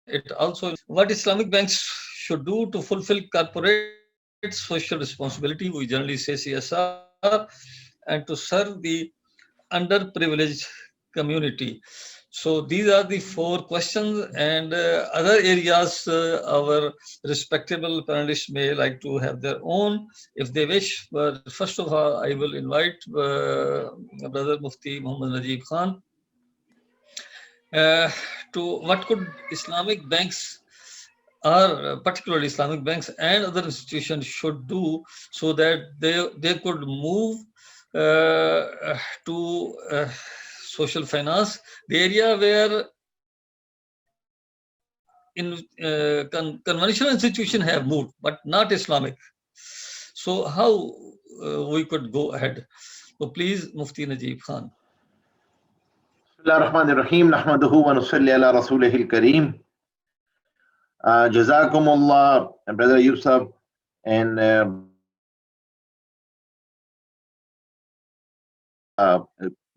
E: It also involves what Islamic banks should do to fulfill corporate social responsibility, we generally say CSR, and to serve the underprivileged community. So these are the 4 questions, and other areas our respectable panelists may like to have their own if they wish. But first of all, I will invite Brother Mufti Muhammad Najib Khan to what could Islamic banks or particularly Islamic banks and other institutions should do so that they could move to social finance, the area where conventional institutions have moved, but not Islamic. So how we could go ahead? So please, Mufti Najib Khan.
H: Bismillahirrahmanirrahim. Nahmaduhu wa nusalli ala rasulihil kareem. Jazakumullah, Brother Yusuf, and the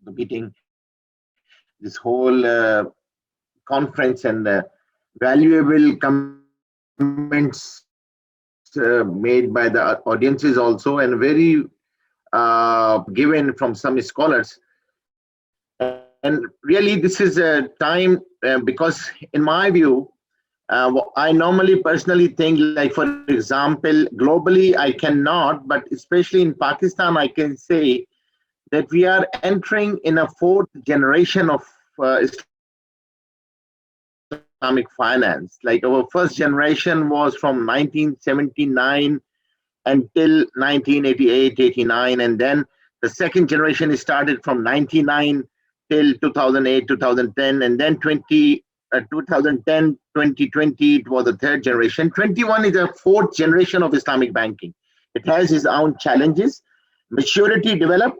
H: meeting, this whole conference, and valuable comments made by the audiences also, and very given from some scholars. And really, this is a time because, in my view, I normally personally think, like, for example, globally I cannot, but especially in Pakistan, I can say that we are entering in a 4th generation of Islamic finance. Like, our first generation was from 1979 until 1988, 89, and then the second generation started from 99 till 2008, 2010, and then 2010, 2020, it was the 3rd generation. 21 is a 4th generation of Islamic banking. It has its own challenges. Maturity developed,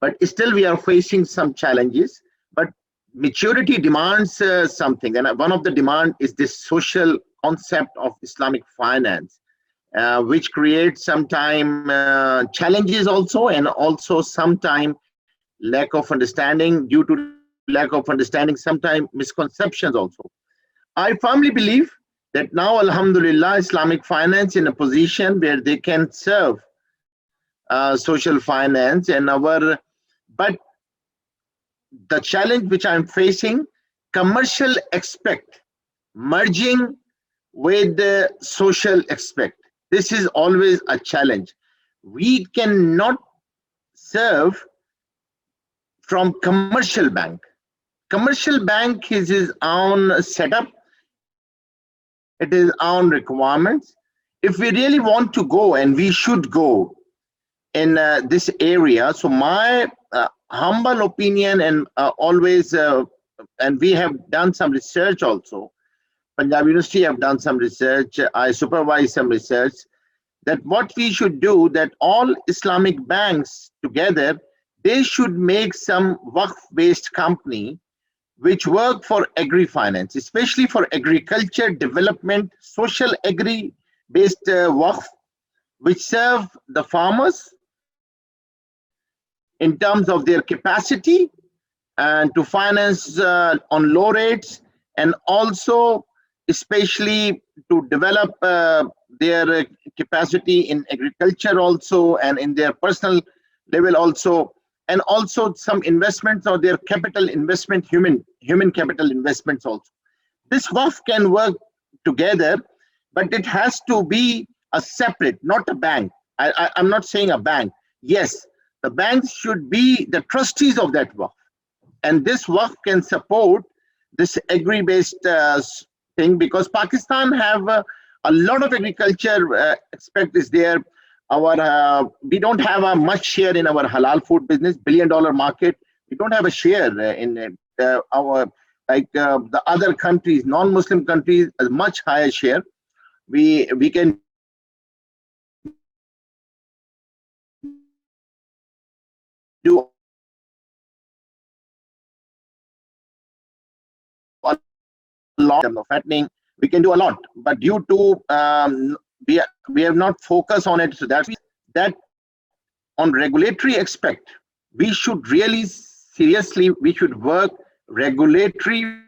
H: but still we are facing some challenges. But maturity demands something, and one of the demand is this social concept of Islamic finance, which creates sometime challenges also, and also sometime lack of understanding. Due to lack of understanding, sometimes misconceptions also. I firmly believe that now, alhamdulillah, Islamic finance in a position where they can serve social finance and but the challenge which I'm facing, commercial aspect merging with the social aspect. This is always a challenge. We cannot serve from commercial bank. Commercial bank is his own setup, it is own requirements. If we really want to go, and we should go in this area, so my humble opinion, and always, and we have done some research also. Punjab University have done some research. I supervise some research, that what we should do, that all Islamic banks together, they should make some Waqf-based company which work for agri-finance, especially for agriculture development, social agri-based Waqf, which serve the farmers in terms of their capacity and to finance on low rates, and also especially to develop their capacity in agriculture also, and in their personal level also, and also some investments or their capital investment, human capital investments also. This Waqf can work together, but it has to be a separate, not a bank. I'm not saying a bank. Yes, the banks should be the trustees of that Waqf, and this Waqf can support this agri-based thing, because Pakistan have a lot of agriculture aspect is there. we don't have a much share in our halal food business, billion-dollar market. We don't have a share in our, like the other countries, non-Muslim countries, a much higher share. We can do a lot of fattening. We can do a lot, but due to we have not focused on it. So that on regulatory aspect, we should really seriously, we should work regulatory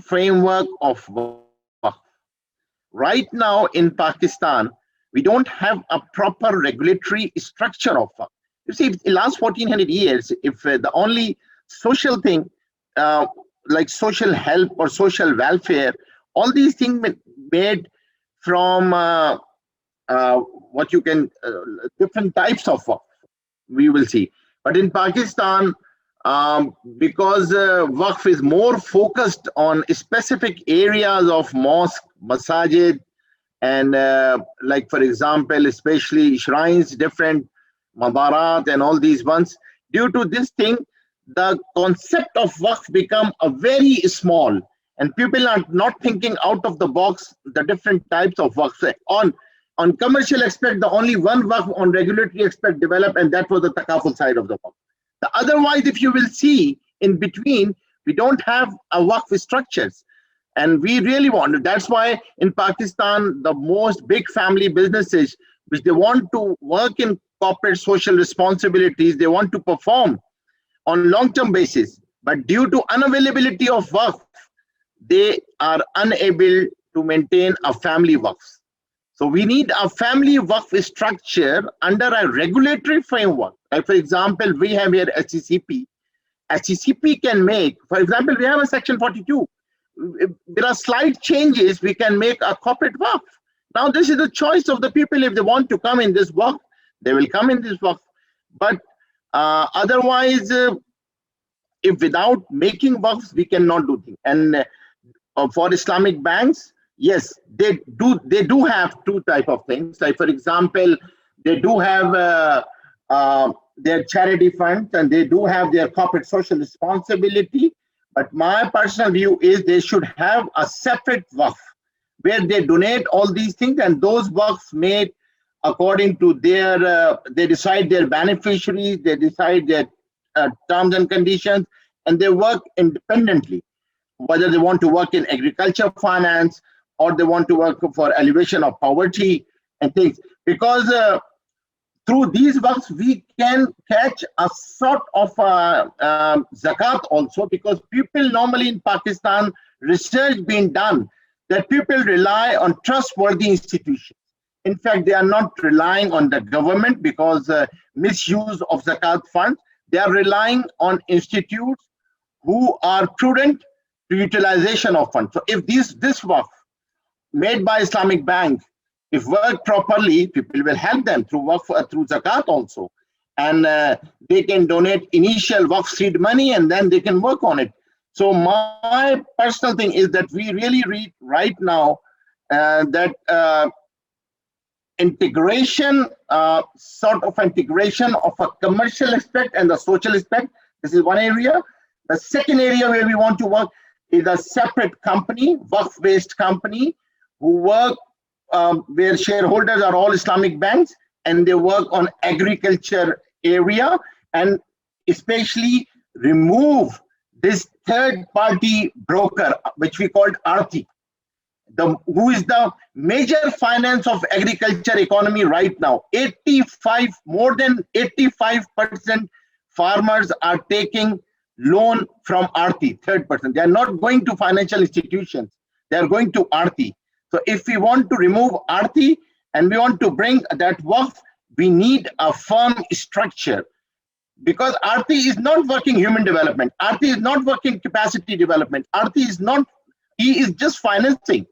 H: framework of waqf. Right now in Pakistan, we don't have a proper regulatory structure of waqf. You see, in the last 1400 years, if the only social thing like social help or social welfare, all these things made from what you can different types of waqf, we will see. But in Pakistan, because waqf is more focused on specific areas of mosque, masajid, and like for example, especially shrines, different madarat and all these ones. Due to this thing, the concept of waqf become a very small, and people are not thinking out of the box the different types of waqf. On commercial aspect, the only one waqf on regulatory aspect developed, and that was the takaful side of the waqf. Otherwise, if you will see in between, we don't have a waqf structures, and we really want it. That's why in Pakistan, the most big family businesses, which they want to work in corporate social responsibilities, they want to perform on long-term basis, but due to unavailability of waqf, they are unable to maintain a family waqf. So we need a family waqf structure under a regulatory framework. Like for example, we have here ICIB. ICIB can make, for example, we have a section 42. There are slight changes, we can make a corporate waqf. Now this is the choice of the people. If they want to come in this waqf, they will come in this waqf. But otherwise, if without making waqfs, we cannot do things. And for Islamic banks, yes, they do have two type of things. Like for example, they do have their charity funds, and they do have their corporate social responsibility. But my personal view is they should have a separate waqf where they donate all these things, and those waqfs made according to their, they decide their beneficiaries, they decide their terms and conditions, and they work independently. Whether they want to work in agriculture finance, or they want to work for elevation of poverty and things. Because through these waqfs, we can catch a sort of zakat also, because people normally in Pakistan, research being done, that people rely on trustworthy institutions. In fact, they are not relying on the government because misuse of zakat funds. They are relying on institutes who are prudent to utilization of funds. So if this waqf made by Islamic Bank, if worked properly, people will help them through waqf, through zakat also. And they can donate initial waqf seed money, and then they can work on it. So my personal thing is that we really read right now that integration, sort of integration of a commercial aspect and the social aspect. This is one area. The second area where we want to work is a separate company, waqf-based company, who work where shareholders are all Islamic banks, and they work on agriculture area, and especially remove this third-party broker, which we called Aarti, who is the major finance of agriculture economy right now. More than 85% farmers are taking loan from Aarti, third person. They are not going to financial institutions. They are going to Aarti. So if we want to remove Aarti and we want to bring that waqf, we need a firm structure. Because Aarti is not working human development. Aarti is not working capacity development. Aarti is not, he is just financing.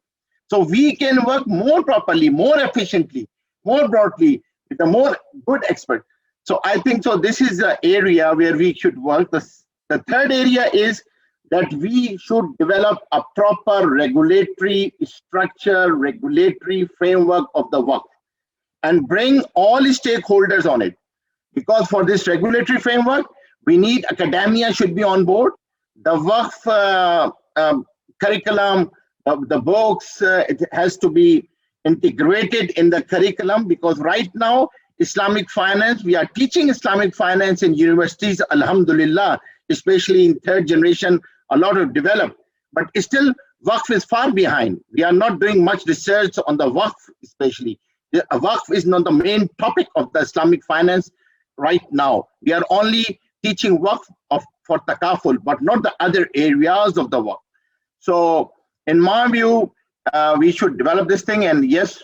H: So we can work more properly, more efficiently, more broadly, with a more good expert. So I think so this is the area where we should work. The third area is that we should develop a proper regulatory structure, regulatory framework of the waqf. and bring all stakeholders on it. Because for this regulatory framework, we need academia should be on board, the Waqf curriculum, the books, it has to be integrated in the curriculum, because right now, Islamic finance, we are teaching Islamic finance in universities, alhamdulillah, especially in third generation, a lot of developed, but still Waqf is far behind. We are not doing much research on the Waqf, especially. The Waqf is not the main topic of the Islamic finance right now. We are only teaching Waqf for takaful, but not the other areas of the Waqf. So in my view, we should develop this thing, and yes,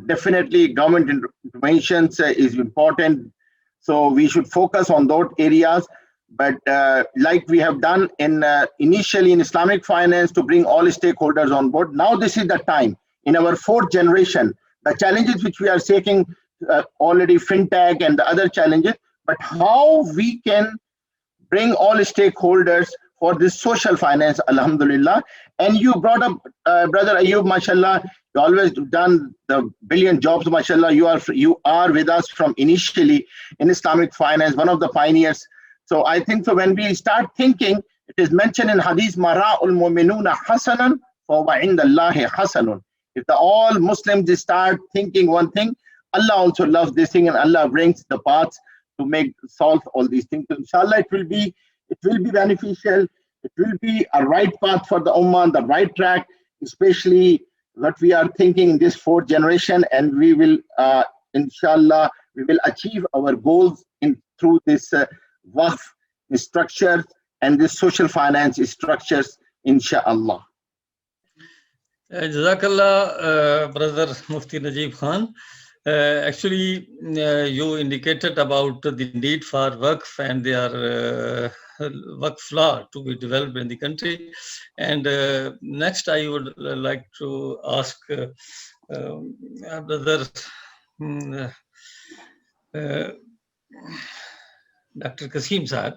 H: definitely government interventions is important. So we should focus on those areas. But like we have done in initially in Islamic finance to bring all stakeholders on board, now this is the time in our fourth generation, the challenges which we are taking already, fintech and the other challenges, but how we can bring all stakeholders for this social finance, alhamdulillah. And you brought up, Brother Ayub, mashallah, you always done the billion jobs, mashallah. You are with us from initially in Islamic finance, one of the pioneers. So I think so when we start thinking, it is mentioned in Hadith, Mara'ul mu'minuna hasanan, fa wa indallahi hasanun. If all Muslims start thinking one thing, Allah also loves this thing, and Allah brings the paths to solve all these things. So inshallah, it will be beneficial. It will be a right path for the Ummah, the right track, especially what we are thinking in this fourth generation, and we will, inshallah, we will achieve our goals through this Waqf structure and this social finance structures, inshallah.
E: Jazakallah, Brother Mufti Najib Khan. Actually, you indicated about the need for Waqf and their Waqf law to be developed in the country. And next, I would like to ask Brother Dr. Kasim Saab,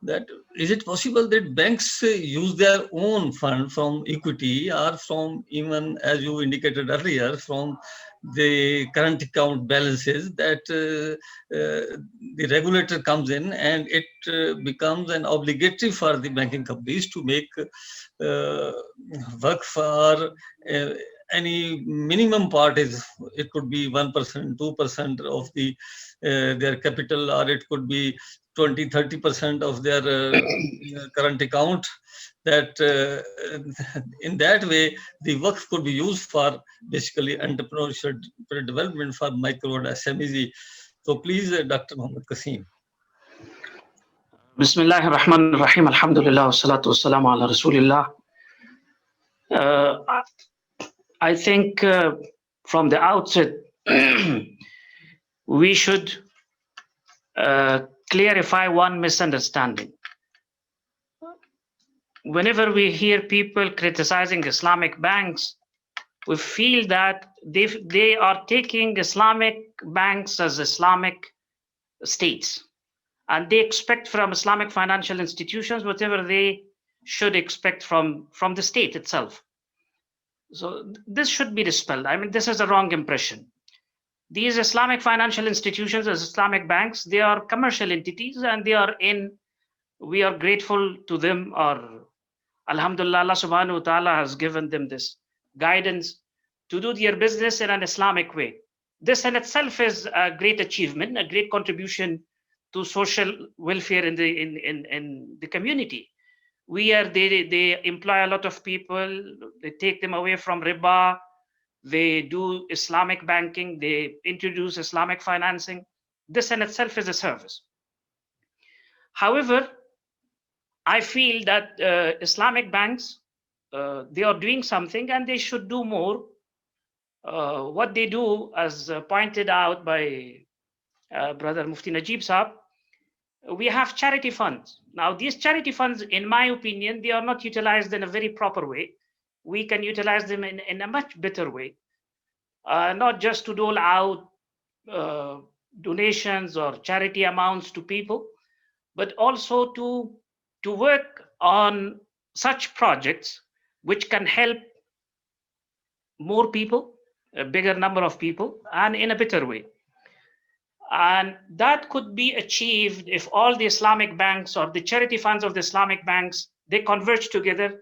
E: that is it possible that banks use their own fund from equity, or from, even as you indicated earlier, from the current account balances, that the regulator comes in and it becomes an obligatory for the banking companies to make work for any minimum part is, it could be 1%, 2% of the their capital, or it could be 20-30% of their current account, that in that way the Waqf could be used for basically entrepreneurship development for micro and SMEs. So please, Dr. Muhammad Kasim.
F: Bismillahir Rahmanir Rahim. Alhamdulillah, wassalatu wassalamu ala Rasulillah. I think from the outset, we should clarify one misunderstanding. Whenever we hear people criticizing Islamic banks, we feel that they are taking Islamic banks as Islamic states, and they expect from Islamic financial institutions whatever they should expect from the state itself. So this should be dispelled. I mean, this is a wrong impression. These Islamic financial institutions as Islamic banks, they are commercial entities, and we are grateful to them, or alhamdulillah, Allah subhanahu wa ta'ala has given them this guidance to do their business in an Islamic way. This in itself is a great achievement, a great contribution to social welfare in the community. They employ a lot of people, they take them away from riba, they do Islamic banking, they introduce Islamic financing. This in itself is a service. However, I feel that Islamic banks, they are doing something and they should do more. What they do, as pointed out by Brother Mufti Najib Saab, we have charity funds. Now, these charity funds, in my opinion, they are not utilized in a very proper way. We can utilize them in a much better way, not just to dole out donations or charity amounts to people, but also to work on such projects which can help more people, a bigger number of people and in a better way. And that could be achieved if all the Islamic banks or the charity funds of the Islamic banks, they converge together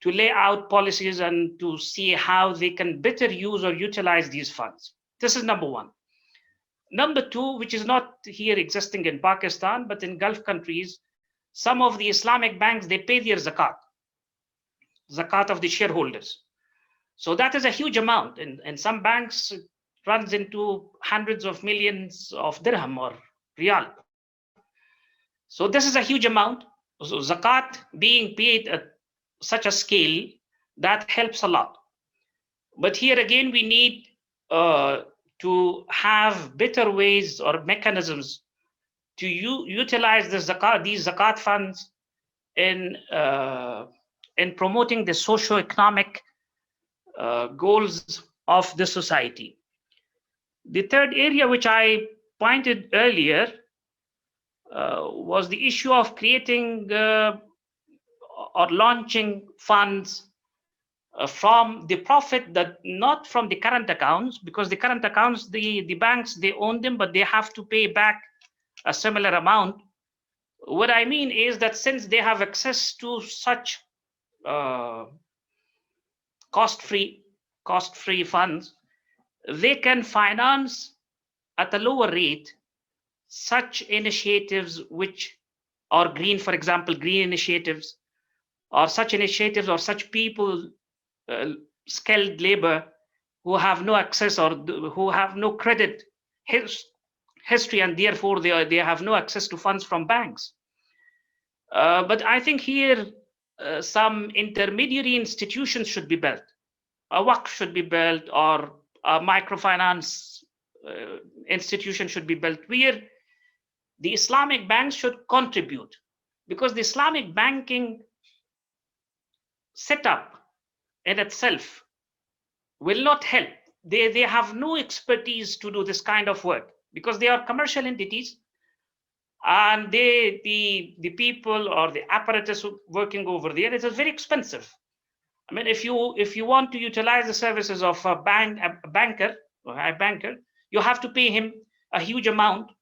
F: to lay out policies and to see how they can better use or utilize these funds. This is number one. Number two, which is not here existing in Pakistan, but in Gulf countries, some of the Islamic banks, they pay their zakat of the shareholders. So that is a huge amount. And some banks runs into hundreds of millions of dirham or riyal. So this is a huge amount. So zakat being paid at such a scale, that helps a lot. But here again, we need to have better ways or mechanisms to utilize these zakat funds in promoting the socio-economic goals of the society. The third area which I pointed earlier was the issue of creating or launching funds from the profit, that not from the current accounts, because the current accounts, the banks, they own them, but they have to pay back a similar amount. What I mean is that since they have access to such cost-free funds, they can finance at a lower rate such initiatives which are green, for example, green initiatives, or such initiatives or such people, skilled labor who have no access or who have no credit history, and therefore they have no access to funds from banks. But I think here some intermediary institutions should be built. A waqf should be built, or a microfinance institution should be built, where the Islamic banks should contribute, because the Islamic banking setup in itself will not help. They have no expertise to do this kind of work, because they are commercial entities, and the people or the apparatus working over there, it is very expensive. I mean, if you want to utilize the services of a banker, you have to pay him a huge amount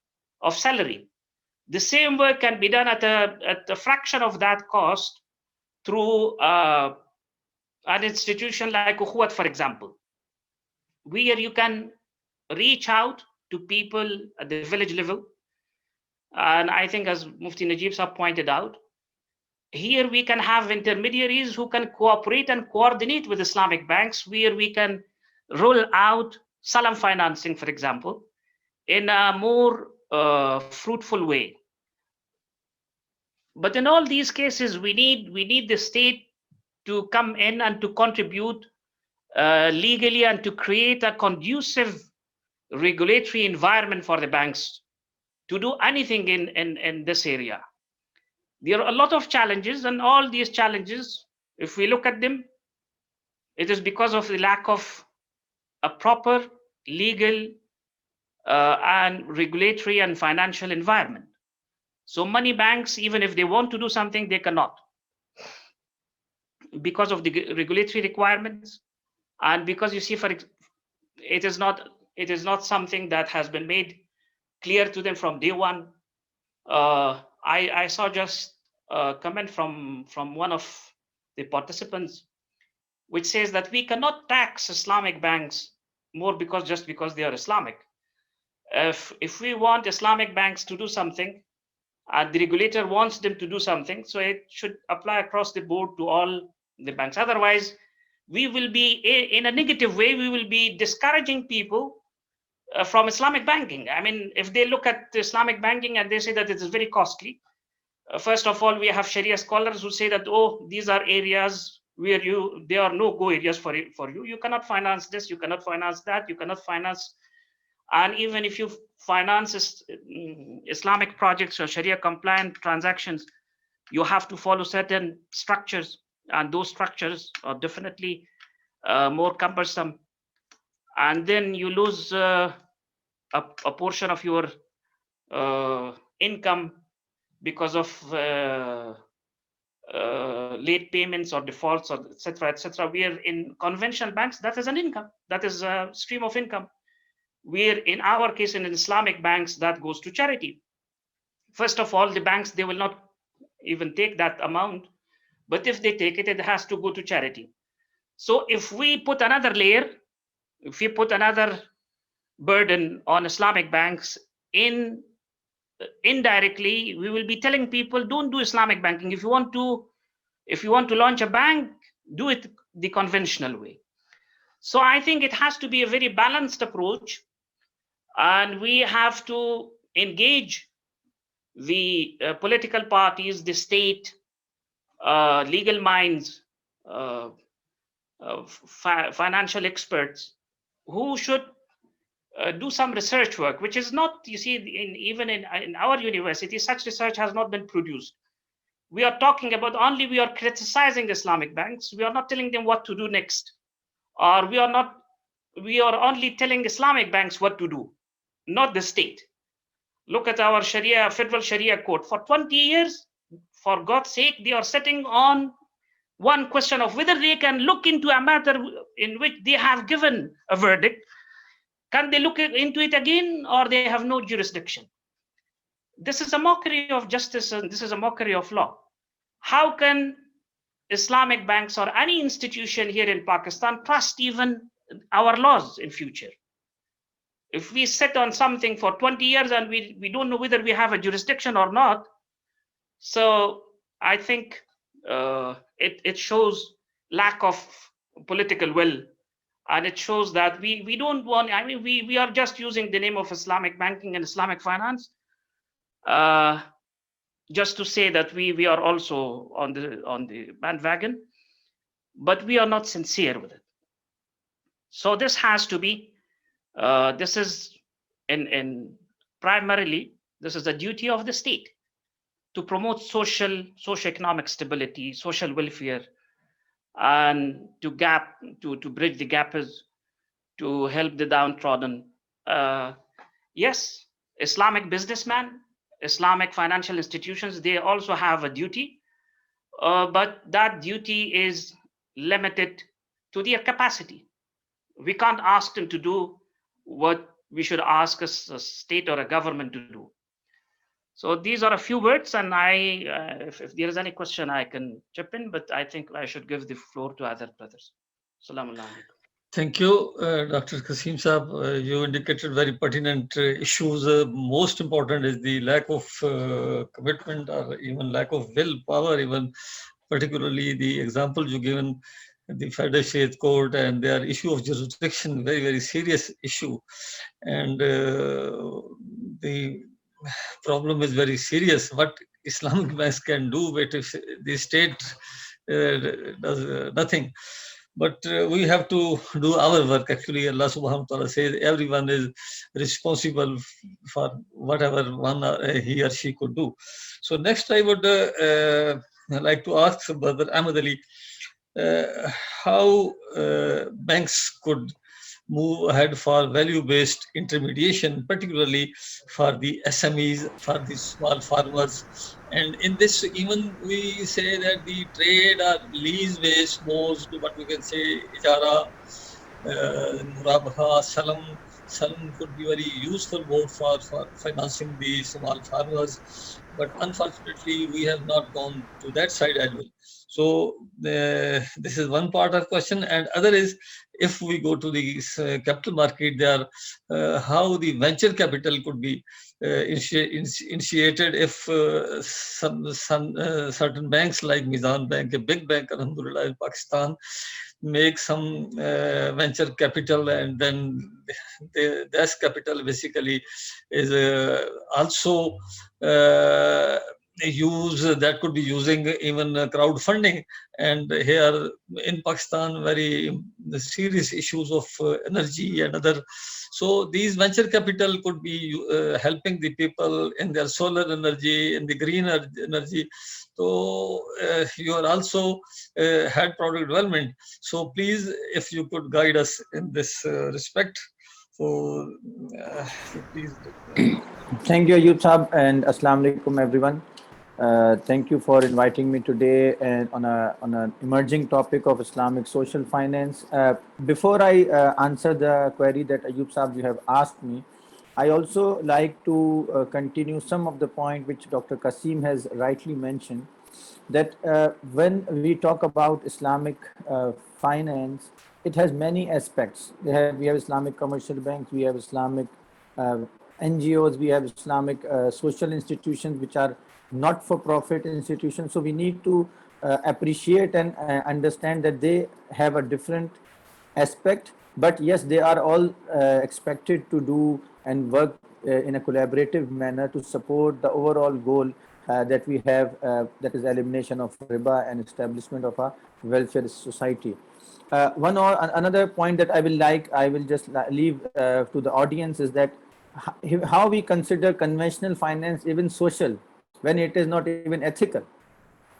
F: of salary. The same work can be done at a fraction of that cost through an institution like Ukhuwat, for example, where you can reach out to people at the village level. And I think, as Mufti Najib Sahab pointed out, here we can have intermediaries who can cooperate and coordinate with Islamic banks, where we can roll out salam financing, for example, in a more fruitful way. But in all these cases, we need the state to come in and to contribute legally, and to create a conducive regulatory environment for the banks to do anything in this area. There are a lot of challenges, and all these challenges, if we look at them, it is because of the lack of a proper legal and regulatory and financial environment. So many banks, even if they want to do something, they cannot, because of the regulatory requirements, and because, you see, it is not something that has been made clear to them from day one. I saw just a comment from one of the participants, which says that we cannot tax Islamic banks more just because they are Islamic. If we want Islamic banks to do something, and the regulator wants them to do something, so it should apply across the board to all the banks. Otherwise, we will be, in a negative way, we will be discouraging people from Islamic banking. I mean, if they look at Islamic banking and they say that it is very costly, first of all, we have Sharia scholars who say that, oh, these are areas where they are no-go areas for you. You cannot finance this, you cannot finance that, you cannot finance. And even if you finance Islamic projects or Sharia compliant transactions, you have to follow certain structures, and those structures are definitely more cumbersome. And then you lose a portion of your income because of late payments or defaults or etc. Where in conventional banks, that is an income, that is a stream of income. Where in our case in Islamic banks, that goes to charity. First of all, the banks, they will not even take that amount, but if they take it, it has to go to charity. So if we put another layer, if we put another burden on Islamic banks, indirectly we will be telling people, don't do Islamic banking. If you want to launch a bank, do it the conventional way. So I think it has to be a very balanced approach, and we have to engage the political parties, the state, legal minds, financial experts, who should do some research work, which is not, you see, even in our university, such research has not been produced. We are talking about only, we are criticizing Islamic banks. We are not telling them what to do next, or we are only telling Islamic banks what to do, not the state. Look at our Sharia, federal Sharia court. For 20 years, for God's sake, they are sitting on one question of whether they can look into a matter in which they have given a verdict. Can they look into it again, or they have no jurisdiction? This is a mockery of justice, and this is a mockery of law. How can Islamic banks or any institution here in Pakistan trust even our laws in future? If we sit on something for 20 years and we don't know whether we have a jurisdiction or not, so I think it shows lack of political will, and it shows that we don't want, I mean, we are just using the name of Islamic banking and Islamic finance just to say that we are also on the bandwagon, but we are not sincere with it. So this has to be, this is primarily, this is the duty of the state to promote socio-economic stability, social welfare, and to bridge the gaps, to help the downtrodden. Yes, Islamic businessmen, Islamic financial institutions, they also have a duty, but that duty is limited to their capacity. We can't ask them to do what we should ask a state or a government to do. So these are a few words, and if there is any question, I can chip in, but I think I should give the floor to other brothers. Assalamu alaikum.
E: Thank you, Dr. Kasim Saab. You indicated very pertinent issues. Most important is the lack of commitment, or even lack of willpower, even particularly the example you given, the Federal State Court and their issue of jurisdiction, very, very serious issue. And the problem is very serious. What Islamic banks can do, but if the state does nothing. But we have to do our work. Actually, Allah subhanahu wa ta'ala says everyone is responsible for whatever he or she could do. So next I would like to ask Brother Ahmed Ali how banks could move ahead for value-based intermediation, particularly for the SMEs, for the small farmers. And in this, even we say that the trade or lease-based moves, what we can say, ijara, murabaha, salam could be very useful mode for financing the small farmers. But unfortunately, we have not gone to that side as well. So this is one part of the question. And other is, if we go to the capital market, there, how the venture capital could be initiated if some certain banks like Mizan Bank, a big bank, alhamdulillah, in Pakistan, make some venture capital, and then this capital basically is also that could be using even crowdfunding. And here in Pakistan, very serious issues of energy and other. So these venture capital could be helping the people in their solar energy, in the green energy. So you are also head product development. So please, if you could guide us in this respect. So please.
I: Thank you, Ayub Saab, and Assalamu alaikum, everyone. Thank you for inviting me today and on an emerging topic of Islamic social finance. Before I answer the query that Ayub Saab you have asked me, I also like to continue some of the point which Dr. Kasim has rightly mentioned, that when we talk about Islamic finance, it has many aspects. We have Islamic commercial banks, we have Islamic uh, NGOs, we have Islamic social institutions which are not-for-profit institutions. So we need to appreciate and understand that they have a different aspect, but yes, they are all expected to do and work in a collaborative manner to support the overall goal that we have, that is elimination of riba and establishment of a welfare society. One or another point that I will just leave to the audience is that how we consider conventional finance even social when it is not even ethical.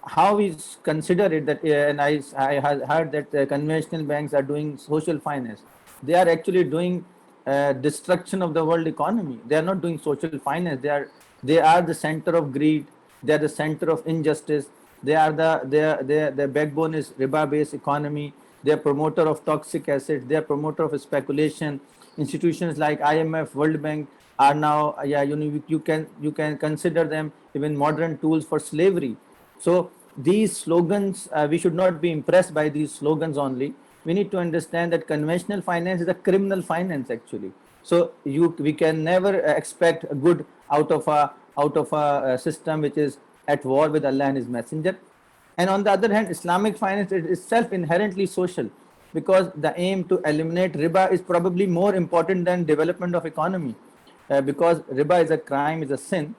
I: How we consider it that, and I have heard that conventional banks are doing social finance. They are actually doing destruction of the world economy. They are not doing social finance. They are the center of greed. They are the center of injustice. They are their backbone is riba based economy. They are promoter of toxic assets. They are promoter of speculation. Institutions like IMF, World Bank are now, yeah, you can consider them even modern tools for slavery. So these slogans, we should not be impressed by these slogans only. We need to understand that conventional finance is a criminal finance actually. So we can never expect a good out of a system which is at war with Allah and His Messenger. And on the other hand, Islamic finance is itself inherently social, because the aim to eliminate riba is probably more important than development of economy, because riba is a crime, is a sin.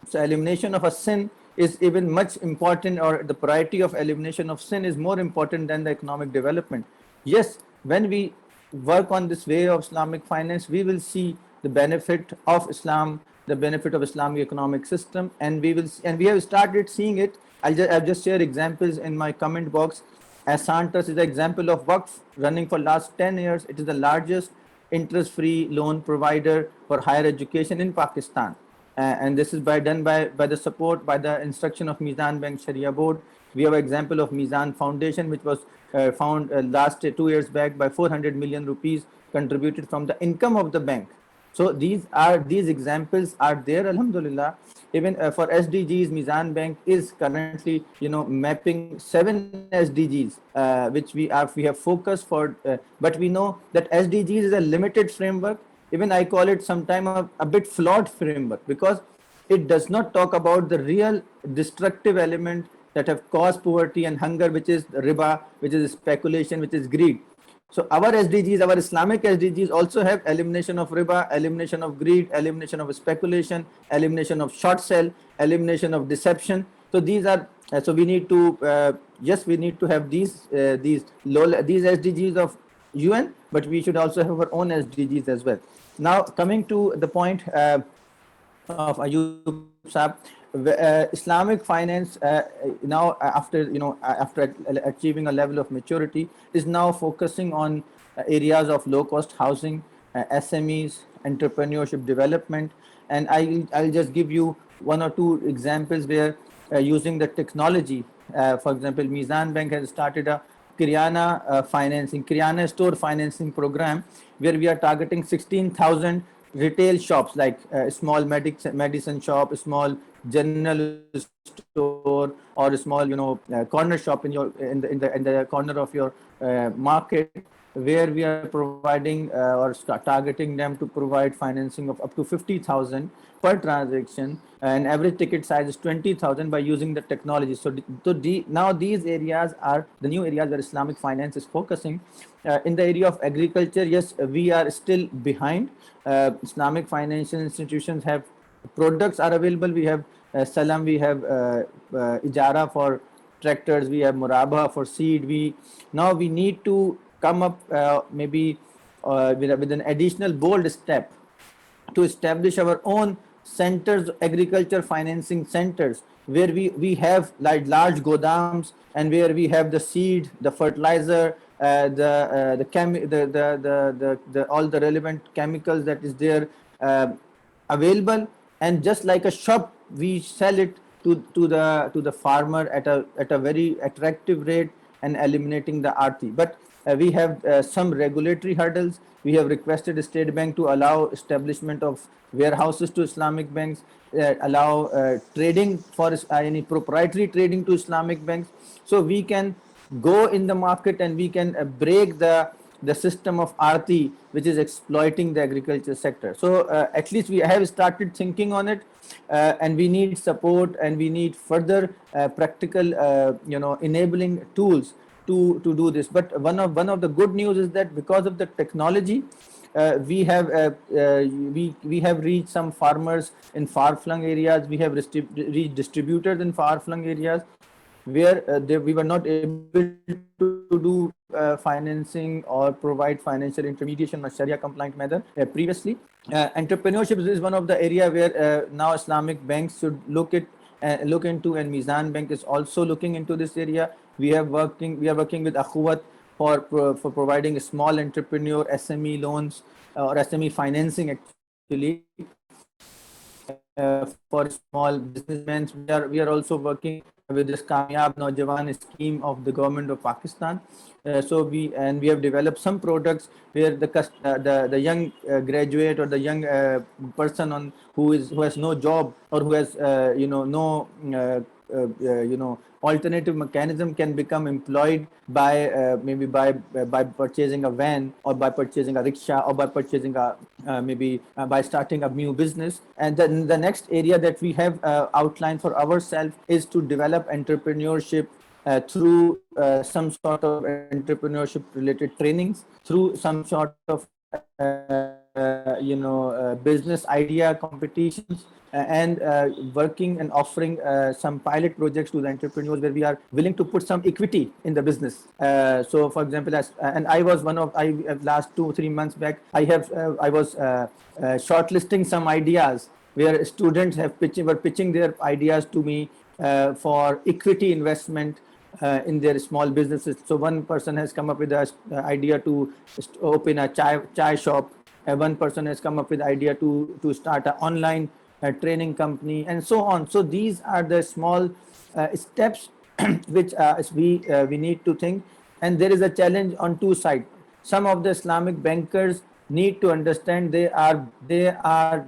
I: So elimination of a sin is even much important, or the priority of elimination of sin is more important than the economic development. Yes, when we work on this way of Islamic finance, we will see the benefit of Islam, the benefit of Islamic economic system, and we have started seeing it. I'll just share examples in my comment box. Asantas is an example of Waqf running for last 10 years. It is the largest interest-free loan provider for higher education in Pakistan. And this is by the support, by the instruction of Mizan Bank Sharia Board. We have an example of Mizan Foundation, which was found last 2 years back by 400 million rupees contributed from the income of the bank. So these examples are there, alhamdulillah. Even for SDGs, Mizan Bank is currently mapping 7 SDGs, which we have focused for. But we know that SDGs is a limited framework. Even I call it sometime a bit flawed framework, because it does not talk about the real destructive element that have caused poverty and hunger, which is riba, which is speculation, which is greed. So our SDGs, our Islamic SDGs also have elimination of riba, elimination of greed, elimination of speculation, elimination of short sell, elimination of deception. So these are, so we need to, yes, we need to have these SDGs of UN, but we should also have our own SDGs as well. Now coming to the point of Ayub Saab, Islamic finance now after achieving a level of maturity is now focusing on areas of low cost housing, SMEs, entrepreneurship development. And I'll just give you one or two examples where using the technology, for example, Mizan Bank has started a Kiryana store financing program, where we are targeting 16,000 retail shops, like a small medicine shop, a small general store, or a small corner shop in the corner of your market, where we are providing or targeting them to provide financing of up to 50,000 per transaction, and average ticket size is 20,000 by using the technology. So now these areas are the new areas where Islamic finance is focusing. In the area of agriculture, yes, we are still behind. Islamic financial institutions have products are available. We have Salam, we have Ijara for tractors, we have Muraba for seed. We need to come up maybe with an additional bold step to establish our own centers, agriculture financing centers, where we have like large godams, and where we have the seed, the fertilizer, the all the relevant chemicals that is there available. And just like a shop, we sell it to the farmer at a very attractive rate and eliminating the arti. But we have some regulatory hurdles. We have requested State Bank to allow establishment of warehouses to Islamic banks, allow trading for any proprietary trading to Islamic banks, so we can go in the market and we can break the system of arti which is exploiting the agriculture sector. So at least we have started thinking on it, and we need support and we need further practical enabling tools to do this. But one of the good news is that because of the technology, we have reached some farmers in far-flung areas. We have reached distributors in far-flung areas where we were not able to do financing or provide financial intermediation in a Sharia compliant manner previously. Entrepreneurship is one of the area where now Islamic banks should look into, and Mizan Bank is also looking into this area. We are working with Akhuwat for providing small entrepreneur SME loans or SME financing actually for small businessmen. We are also working with this Kamyab Naujawan scheme of the government of Pakistan. So we have developed some products where the young graduate or the young person who has no job or who has no alternative mechanism can become employed by maybe by purchasing a van, or by purchasing a rickshaw, or by purchasing a by starting a new business. And then the next area that we have outlined for ourselves is to develop entrepreneurship through some sort of entrepreneurship related trainings, through some sort of business idea competitions, and working and offering some pilot projects to the entrepreneurs where we are willing to put some equity in the business. So for example, I was last 2-3 months back, I was shortlisting some ideas where students were pitching their ideas to me for equity investment in their small businesses. So one person has come up with the idea to open a chai shop. One person has come up with the idea to start an online training company, and so on. So these are the small steps which we need to think. And there is a challenge on two sides. Some of the Islamic bankers need to understand they are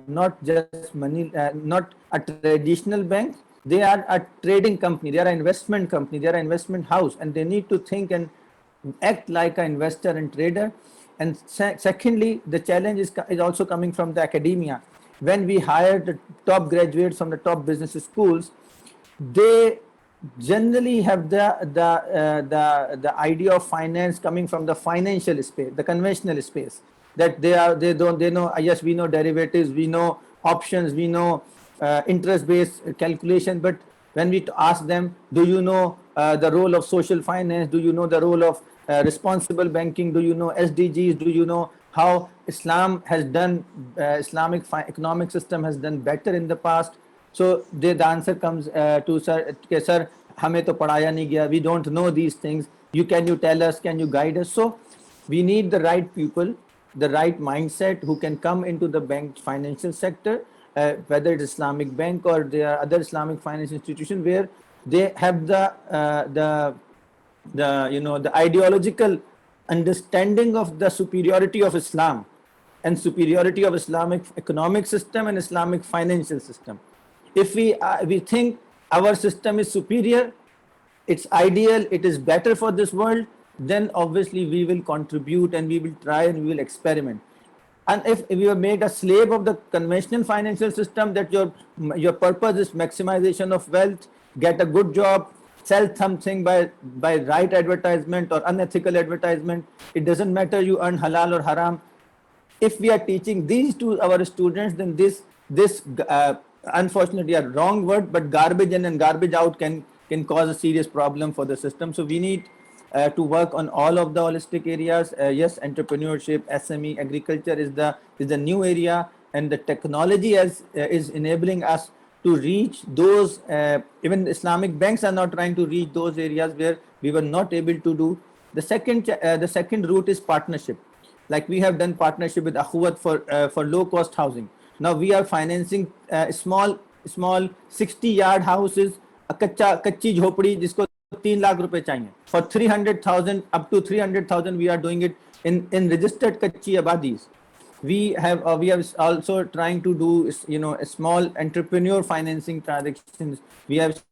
I: not just money, not a traditional bank. They are a trading company, they are an investment company, they are an investment house, and they need to think and act like an investor and trader. And secondly, the challenge is also coming from the academia. When we hire the top graduates from the top business schools, they generally have the idea of finance coming from the financial space, the conventional space, that they know, yes, we know derivatives, we know options, we know interest-based calculation. But when we ask them, do you know the role of social finance? Do you know the role of responsible banking? Do you know SDGs? Do you know how Islam has done, Islamic economic system has done better in the past? So the answer comes to sir, okay, sir, hame to padhaya nahi gaya. We don't know these things. Can you tell us? Can you guide us? So we need the right people, the right mindset who can come into the bank financial sector, whether it's Islamic bank or there are other Islamic financial institutions where they have the ideological understanding of the superiority of Islam and superiority of Islamic economic system and Islamic financial system. If we think our system is superior, it's ideal, it is better for this world, then obviously we will contribute and we will try and we will experiment. And if we are made a slave of the conventional financial system, that your purpose is maximization of wealth, get a good job, sell something by right advertisement or unethical advertisement, it doesn't matter you earn halal or haram. If we are teaching these to our students, then this unfortunately a wrong word, but garbage in and garbage out can cause a serious problem for the system. So we need to work on all of the holistic areas. Yes, entrepreneurship, SME, agriculture is the new area, and the technology is enabling us to reach those. Even Islamic banks are now trying to reach those areas where we were not able to do. The second route is partnership. Like we have done partnership with Akhuwat for low cost housing. Now we are financing small small 60-yard houses, कच्ची झोपड़ी जिसको 3 लाख रुपए चाहिए. For 300,000 up to 300,000 we are doing it in registered कच्ची आबादीज. We have also trying to do a small entrepreneur financing transactions. We have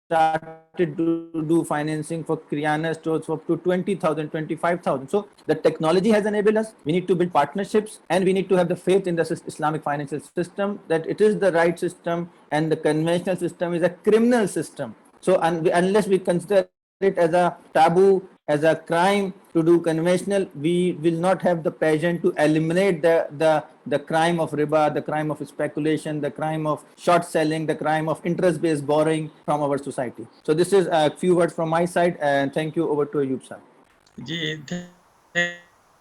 I: started to do financing for Kriana stores for up to 20,000, 25,000. So the technology has enabled us. We need to build partnerships, and we need to have the faith in the Islamic financial system that it is the right system, and the conventional system is a criminal system. So unless we consider it as a taboo, as a crime to do conventional, we will not have the passion to eliminate the crime of riba, the crime of speculation, the crime of short selling, the crime of interest-based borrowing from our society. So this is a few words from my side, and thank you. Over to Ayub sir.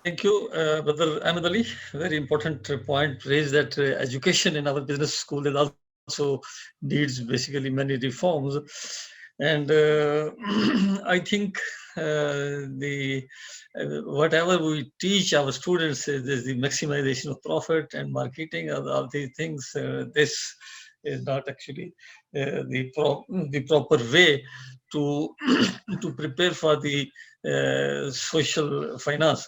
E: Thank you, Brother Ahmed Ali. Very important point raised that education in our business school is also needs basically many reforms. And I think whatever we teach our students is the maximization of profit and marketing of all these things. This is not actually the proper way to to prepare for the social finance.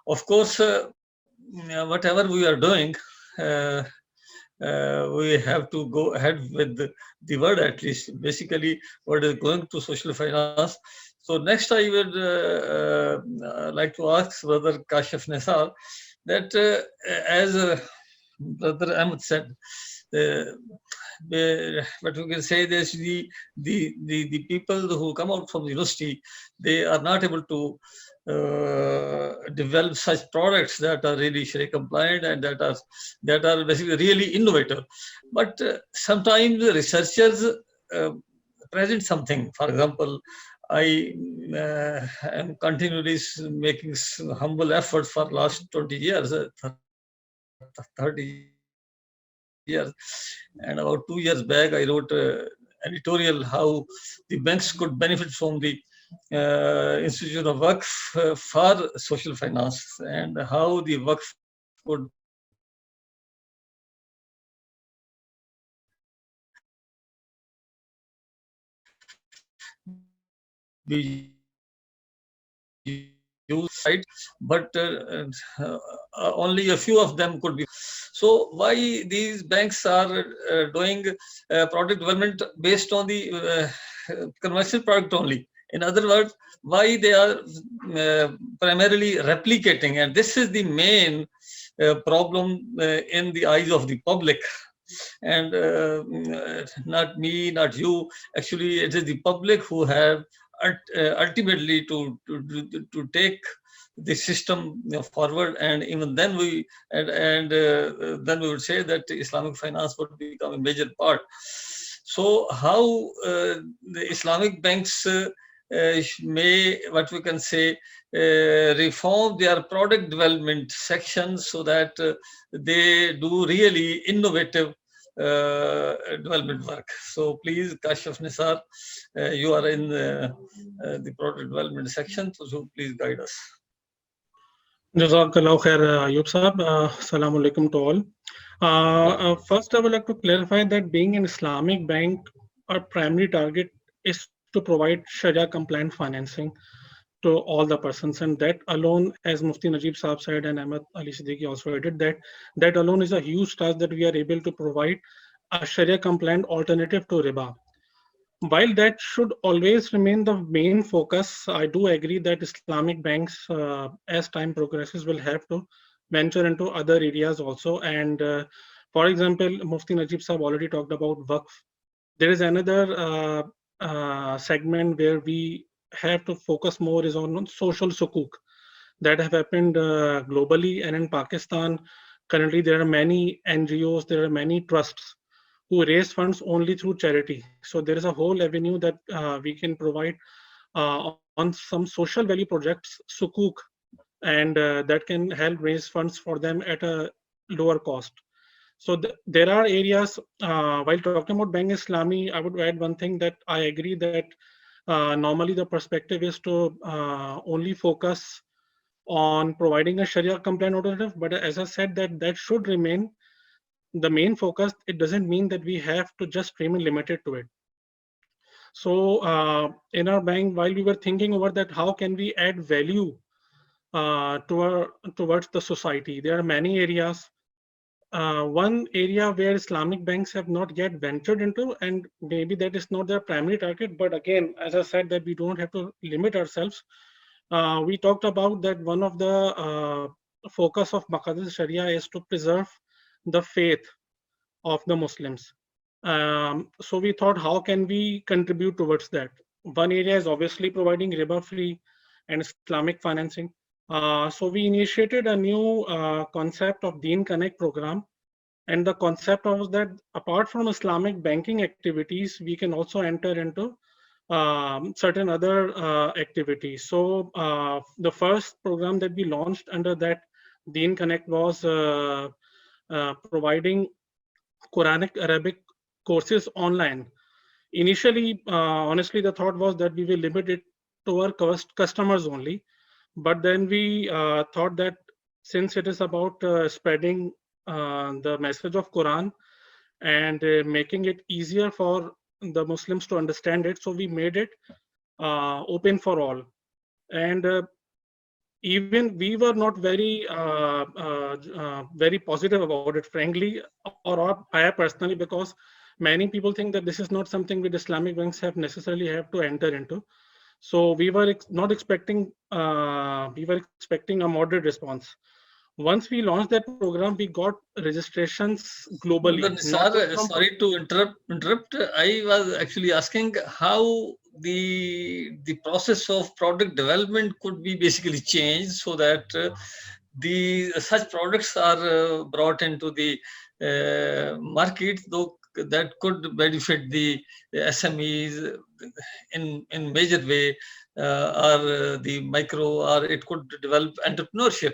E: Of course, whatever we are doing, we have to go ahead with the word at least. Basically, what is going to social finance. So next, I would like to ask Brother Kashif Nisar that as Brother Ahmed said, what we can say is the people who come out from the university, they are not able to develop such products that are really Sharia compliant and that are basically really innovative. But sometimes the researchers present something. For example, I am continually making humble efforts for last 20 years, 30 years. And about 2 years back, I wrote an editorial how the banks could benefit from the institution of Waqf for social finance, and how the Waqf could be used, right? But only a few of them could be. So why these banks are doing product development based on the commercial product only? In other words, why they are primarily replicating, and this is the main problem in the eyes of the public. And not me, not you. Actually, it is the public who have ultimately to take the system forward, and even then then we would say that Islamic finance would become a major part. So how the Islamic banks may, what we can say, reform their product development sections so that they do really innovative development work. So please, Kashif Nisar, you are in the product development section, so please guide us.
J: Jazakallah khair, Ayub Sahab. Assalamu alaikum to all. First, I would like to clarify that being an Islamic bank, our primary target is to provide Sharia compliant financing to all the persons, and that alone, as Mufti Najib Sahab said and Ahmed Ali Siddiqui also added, that alone is a huge task, that we are able to provide a Sharia compliant alternative to riba. While that should always remain the main focus, I do agree that Islamic banks, as time progresses, will have to venture into other areas also. And for example, Mufti Najib Sahab already talked about Waqf. There is another segment where we have to focus more is on social sukuk that have happened globally, and in Pakistan. Currently, there are many NGOs, there are many trusts who raise funds only through charity. So there is a whole avenue that we can provide on some social value projects, sukuk, and that can help raise funds for them at a lower cost. So there are areas, while talking about Bank Islami, I would add one thing, that I agree that normally the perspective is to only focus on providing a Sharia compliant alternative, but as I said, that should remain the main focus, it doesn't mean that we have to just remain limited to it. So in our bank, while we were thinking over that, how can we add value towards the society? There are many areas. One area where Islamic banks have not yet ventured into, and maybe that is not their primary target, but again, as I said, that we don't have to limit ourselves. We talked about that one of the focus of Maqasid Sharia is to preserve the faith of the Muslims. So we thought, how can we contribute towards that? One area is obviously providing riba-free and Islamic financing. So we initiated a new concept of Deen Connect program. And the concept was that apart from Islamic banking activities, we can also enter into certain other activities. So the first program that we launched under that Deen Connect was providing Quranic Arabic courses online. Initially, honestly, the thought was that we will limit it to our customers only. But then we thought that since it is about spreading the message of Quran and making it easier for the Muslims to understand it, so we made it open for all. And even we were not very very positive about it, frankly, or I personally, because many people think that this is not something that Islamic banks necessarily have to enter into. So we were not expecting a moderate response. Once we launched that program, we got registrations globally.
E: Sorry to interrupt. I was actually asking how the process of product development could be basically changed so that such products are brought into the market, though that could benefit the SMEs in major way, or the micro, or it could develop entrepreneurship,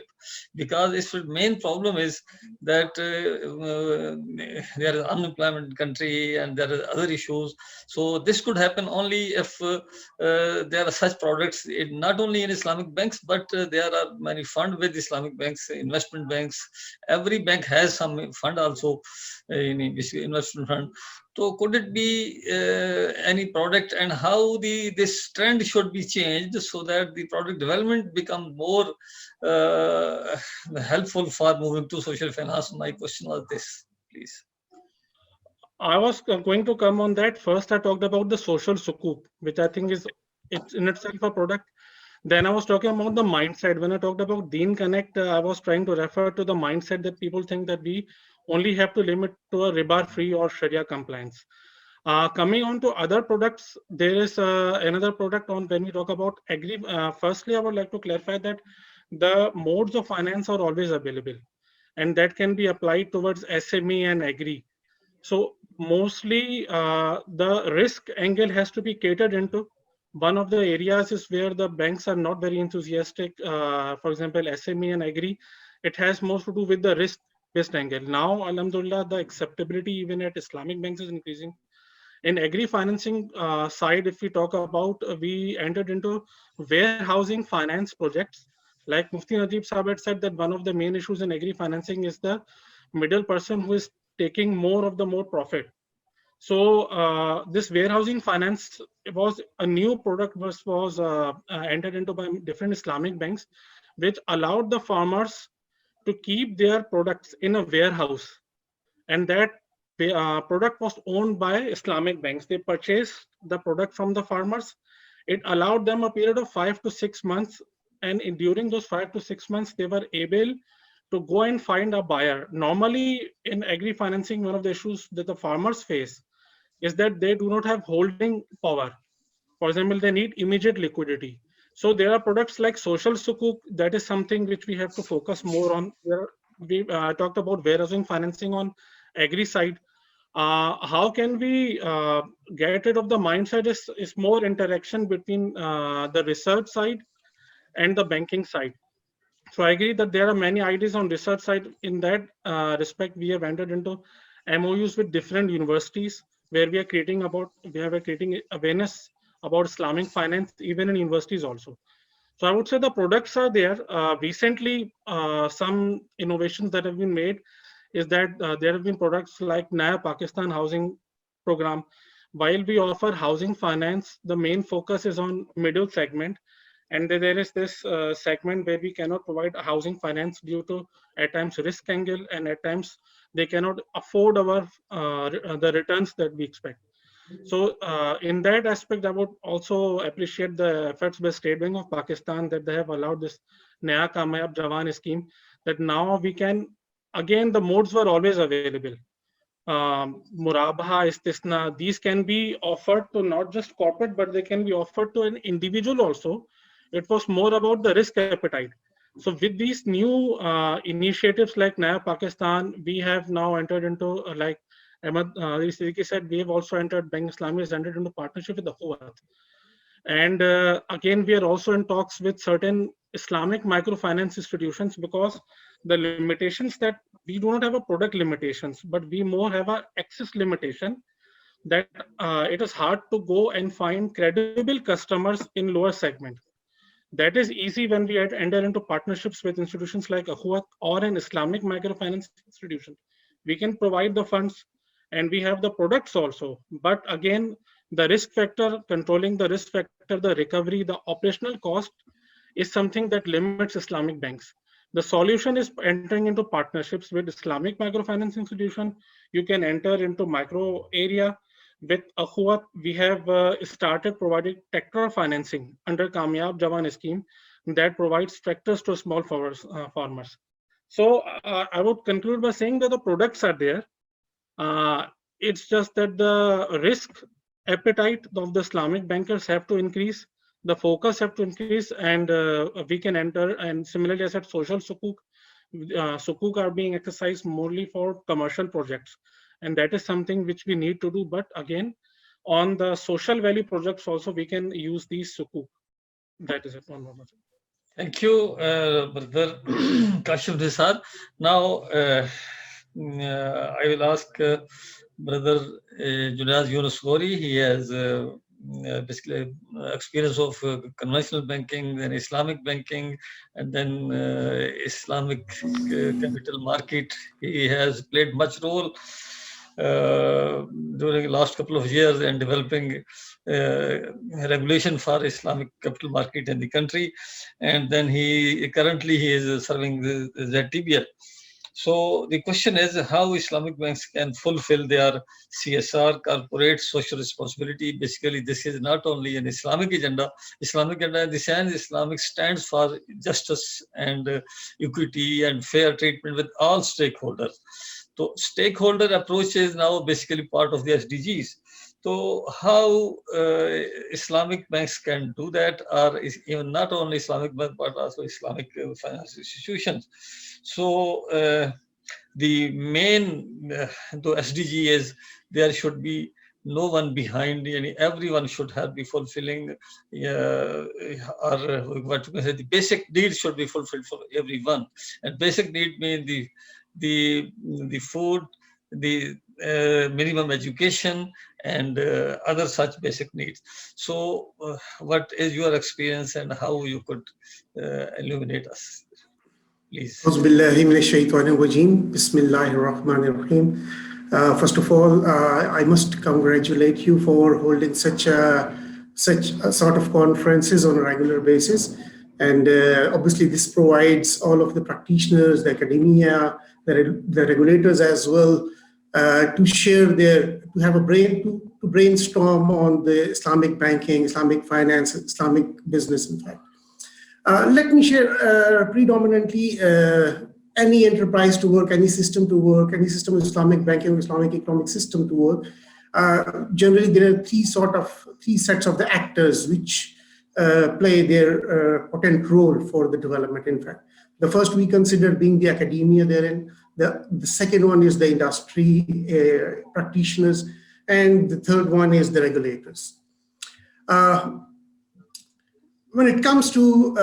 E: because its main problem is that there is unemployment in the country and there are other issues. So this could happen only if there are such products, not only in Islamic banks, but there are many funds with Islamic banks, investment banks. Every bank has some fund also, in investment fund. So could it be any product, and how this trend should be changed so that the product development become more helpful for moving to social finance? My question was this, please.
J: I was going to come on that. First, I talked about the social sukuk, which I think is it's in itself a product. Then I was talking about the mindset. When I talked about Deen Connect, I was trying to refer to the mindset that people think that we only have to limit to a riba-free or Sharia compliance. Coming on to other products, there is another product on when we talk about agri. Firstly, I would like to clarify that the modes of finance are always available, and that can be applied towards SME and agri. So mostly the risk angle has to be catered into. One of the areas is where the banks are not very enthusiastic. For example, SME and agri, it has more to do with the risk-based angle. Now, alhamdulillah, the acceptability even at Islamic banks is increasing. In agri financing side, if we talk about, we entered into warehousing finance projects. Like Mufti Najib Sahab had said that one of the main issues in agri financing is the middle person who is taking more of the profit. So this warehousing finance was a new product was entered into by different Islamic banks, which allowed the farmers to keep their products in a warehouse, and that product was owned by Islamic banks. They purchased the product from the farmers. It allowed them a period of 5 to 6 months, and during those 5 to 6 months, they were able to go and find a buyer. Normally, in agri financing, one of the issues that the farmers face is that they do not have holding power. For example, they need immediate liquidity. So there are products like social sukuk. That is something which we have to focus more on. We talked about warehousing financing on agri side. How can we get rid of the mindset is more interaction between the research side and the banking side. So I agree that there are many ideas on research side. In that respect, we have entered into MOUs with different universities where we are creating awareness about Islamic finance, even in universities also. So I would say the products are there. Recently, some innovations that have been made is that there have been products like Naya Pakistan Housing Program. While we offer housing finance, the main focus is on middle segment. And there is this segment where we cannot provide housing finance due to at times risk angle, and at times they cannot afford our the returns that we expect. So in that aspect, I would also appreciate the efforts by State Bank of Pakistan that they have allowed this Naya Kamayab Jawan scheme, that now we can, again, the modes were always available. Murabaha, Istisna, these can be offered to not just corporate, but they can be offered to an individual also. It was more about the risk appetite. So with these new initiatives like Naya Pakistan, we have now entered into, like Ahmad Siddiqui said, we have also entered, Bank Islami has entered into partnership with the Huat. And again, we are also in talks with certain Islamic microfinance institutions, because the limitations that we do not have a product limitations, but we more have a access limitation, that it is hard to go and find credible customers in lower segment. That is easy when we enter into partnerships with institutions like Ahuat or an Islamic microfinance institution. We can provide the funds and we have the products also. But again, the risk factor, controlling the risk factor, the recovery, the operational cost is something that limits Islamic banks. The solution is entering into partnerships with Islamic microfinance institution. You can enter into micro area. With Ahuat, we have started providing tractor financing under Kamyab Jawan scheme that provides tractors to small farmers. So I would conclude by saying that the products are there. It's just that the risk appetite of the Islamic bankers have to increase, the focus have to increase, and we can enter. And similarly, as I said, social sukuk, sukuk are being exercised morely for commercial projects. And that is something which we need to do. But again, on the social value projects also, we can use these sukuk. That is it. One more.
E: Thank you, Brother Kashif Nisar. Now, I will ask Brother Junaz Yunus Gori. He has basically experience of conventional banking, then Islamic banking, and then Islamic capital market. He has played much role during the last couple of years in developing regulation for Islamic capital market in the country. And then currently he is serving the ZTBL. So the question is how Islamic banks can fulfill their CSR, corporate social responsibility. Basically, this is not only an Islamic agenda. Islamic agenda in the sense Islamic stands for justice and equity and fair treatment with all stakeholders. So stakeholder approach is now basically part of the SDGs. So how Islamic banks can do that, or even not only Islamic banks, but also Islamic finance institutions. So the main the SDG is there should be no one behind, everyone should have be fulfilling or what we say, the basic needs should be fulfilled for everyone. And basic need mean the food, the minimum education, and other such basic needs. So what is your experience and how you could illuminate us, please?
K: First of all, I must congratulate you for holding such a sort of conferences on a regular basis. And obviously this provides all of the practitioners, the academia, the regulators as well, to share to have a to brainstorm on the Islamic banking, Islamic finance, Islamic business, in fact. Let me share predominantly any enterprise to work, any system to work, any system of Islamic banking, Islamic economic system to work. Generally, there are three sets of the actors which play their potent role for the development. In fact, the first we consider being the academia therein. The second one is the industry practitioners, and the third one is the regulators. When it comes to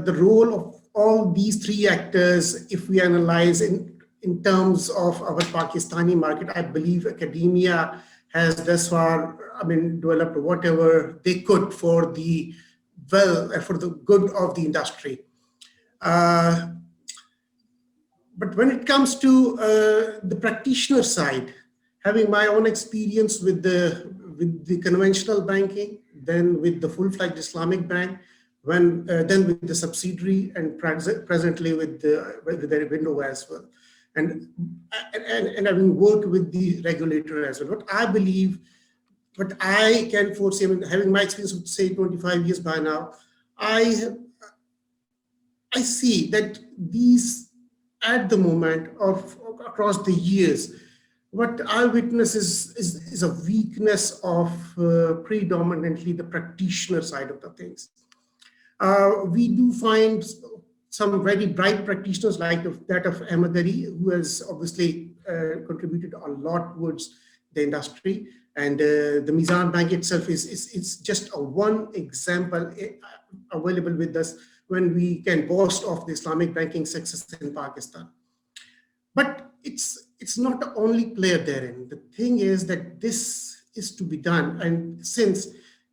K: the role of all these three actors, if we analyze in terms of our Pakistani market, I believe academia has thus far, developed whatever they could for the good of the industry. but when it comes to the practitioner side, having my own experience with the conventional banking, then with the full-fledged Islamic bank, then with the subsidiary, and presently with the window as well, and having worked with the regulator as well. What I can foresee, I mean, having my experience with say 25 years by now, I see that these at the moment of across the years, what I witness is a weakness of predominantly the practitioner side of the things. We do find some very bright practitioners like that of Ahmed Ali, who has obviously contributed a lot towards the industry. And the Mizan Bank itself is just a one example available with us when we can boast of the Islamic banking success in Pakistan. But it's not the only player therein. The thing is that this is to be done. And since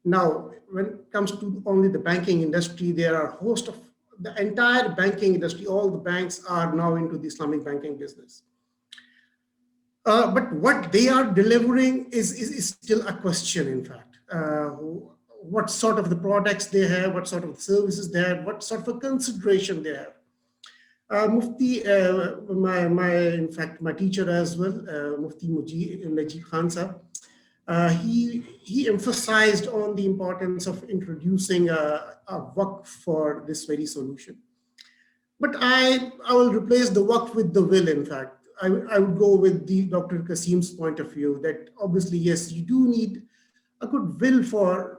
K: now, when it comes to only the banking industry, there are a host of the entire banking industry, all the banks are now into the Islamic banking business. But what they are delivering is still a question, in fact. What sort of the products they have, what sort of services they have, what sort of a consideration they have. Mufti, in fact, my teacher as well, Mufti Najib Khan Sahab, he emphasized on the importance of introducing a waqf for this very solution. But I will replace the waqf with the will, in fact. I would go with the Dr. Kasim's point of view that obviously, yes, you do need a good will from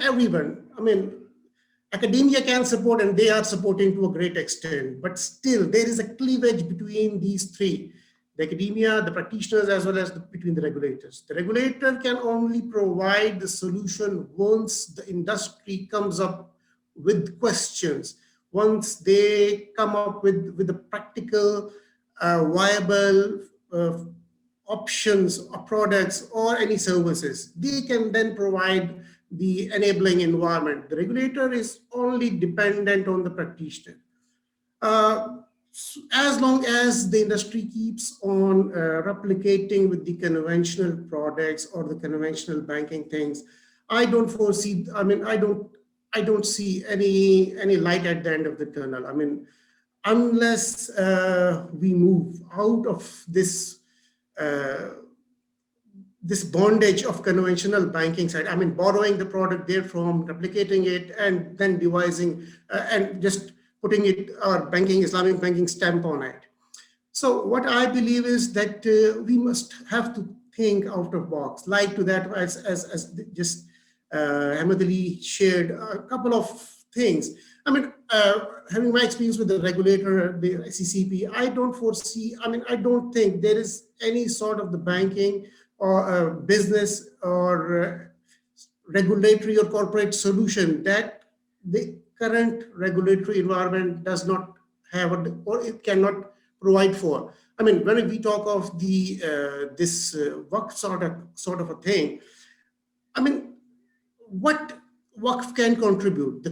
K: everyone. I mean, academia can support, and they are supporting to a great extent, but still there is a cleavage between these three, the academia, the practitioners, as well as between the regulators. The regulator can only provide the solution once the industry comes up with questions, once they come up with the practical, viable options or products or any services. They can then provide the enabling environment. The regulator is only dependent on the practitioner. As long as the industry keeps on replicating with the conventional products or the conventional banking things, I don't foresee, I mean, I don't see any light at the end of the tunnel. I mean, unless we move out of this this bondage of conventional banking side, I mean, borrowing the product there from, replicating it, and then devising and just putting it, our banking, Islamic banking stamp on it. So what I believe is that we must have to think out of box, like to that, as just Ahmed Ali shared a couple of things. I mean, having my experience with the regulator, the ICIB, I don't foresee, I mean, I don't think there is any sort of the banking or business or regulatory or corporate solution that the current regulatory environment does not have or it cannot provide for. I mean, when we talk of the this waqf sort of a thing, I mean, what waqf can contribute?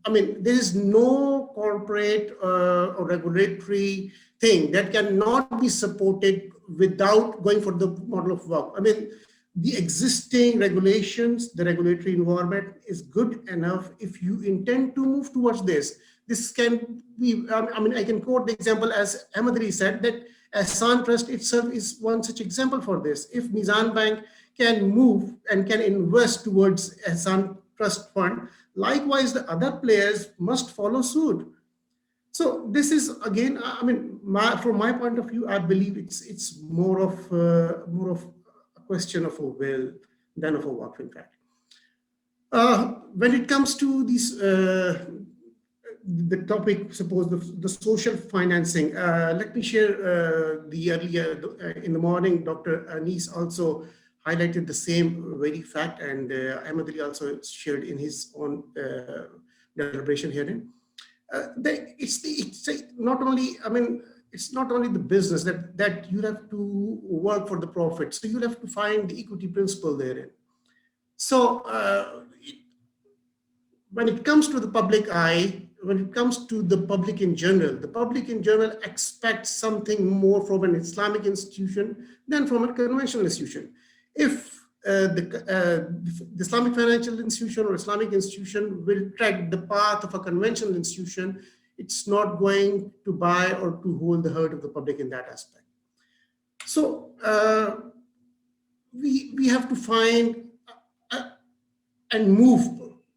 K: I mean, there is no corporate or regulatory thing that cannot be supported without going for the model of waqf. I mean, the existing regulations, the regulatory environment is good enough. If you intend to move towards this, this can be, I mean, I can quote the example as Ahmed Ali said, that Ahsan Trust itself is one such example for this. If Mizan Bank can move and can invest towards Ahsan Trust Fund, likewise, the other players must follow suit. So this is, again, I mean, from my point of view, I believe it's more of a question of a will than of a waqf, in fact. When it comes to these, the topic, suppose the social financing, let me share the earlier in the morning, Dr. Anis also highlighted the same very fact, and Ahmed Ali also shared in his own deliberation hearing. It's not only, I mean, it's not only the business that you have to work for the profit. So you have to find the equity principle therein. So when it comes to the public eye, when it comes to the public in general, the public in general expects something more from an Islamic institution than from a conventional institution. If the Islamic financial institution or Islamic institution will tread the path of a conventional institution, it's not going to buy or to hold the heart of the public in that aspect. So we have to find and move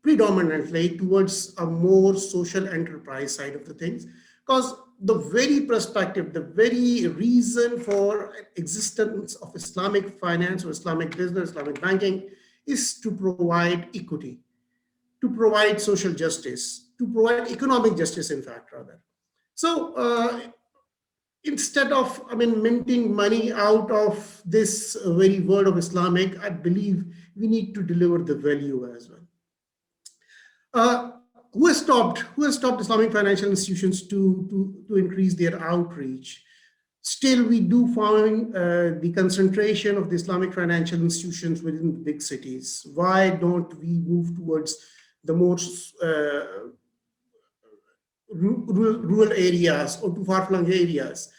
K: predominantly towards a more social enterprise side of the things, because the very perspective, the very reason for existence of Islamic finance or Islamic business, Islamic banking is to provide equity, to provide social justice, to provide economic justice, in fact, rather. So instead of, minting money out of this very word of Islamic, I believe we need to deliver the value as well. Who has stopped Islamic financial institutions to increase their outreach? Still, we do find the concentration of the Islamic financial institutions within the big cities. Why don't we move towards the more rural areas or to far-flung areas?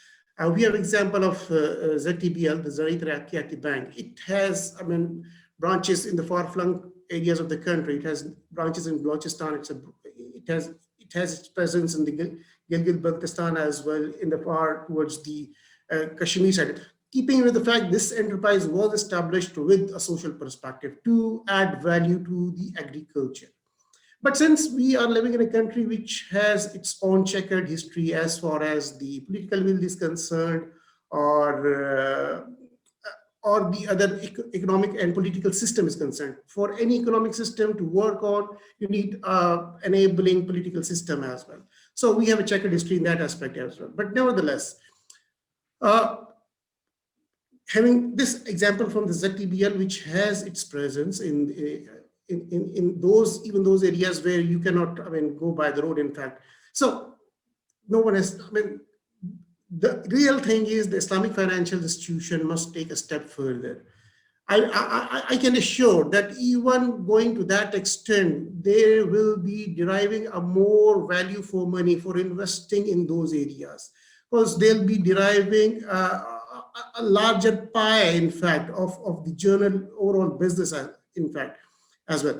K: We have example of ZTBL, the Zarait Rakyati Bank. It has, branches in the far-flung areas of the country. It has branches in Balochistan. It has its presence in the Gilgit-Baltistan as well, in the far towards the Kashmir side. Keeping with the fact this enterprise was established with a social perspective to add value to the agriculture. But since we are living in a country which has its own checkered history as far as the political will is concerned, or the other economic and political system is concerned, for any economic system to work on, you need enabling political system as well. So we have a checkered history in that aspect as well. But nevertheless, having this example from the ZTBL, which has its presence in those areas where you cannot go by the road, in fact. So no one has, the real thing is the Islamic financial institution must take a step further. I can assure that even going to that extent, they will be deriving a more value for money for investing in those areas, because they'll be deriving a larger pie, in fact, of the journal overall business, in fact, as well.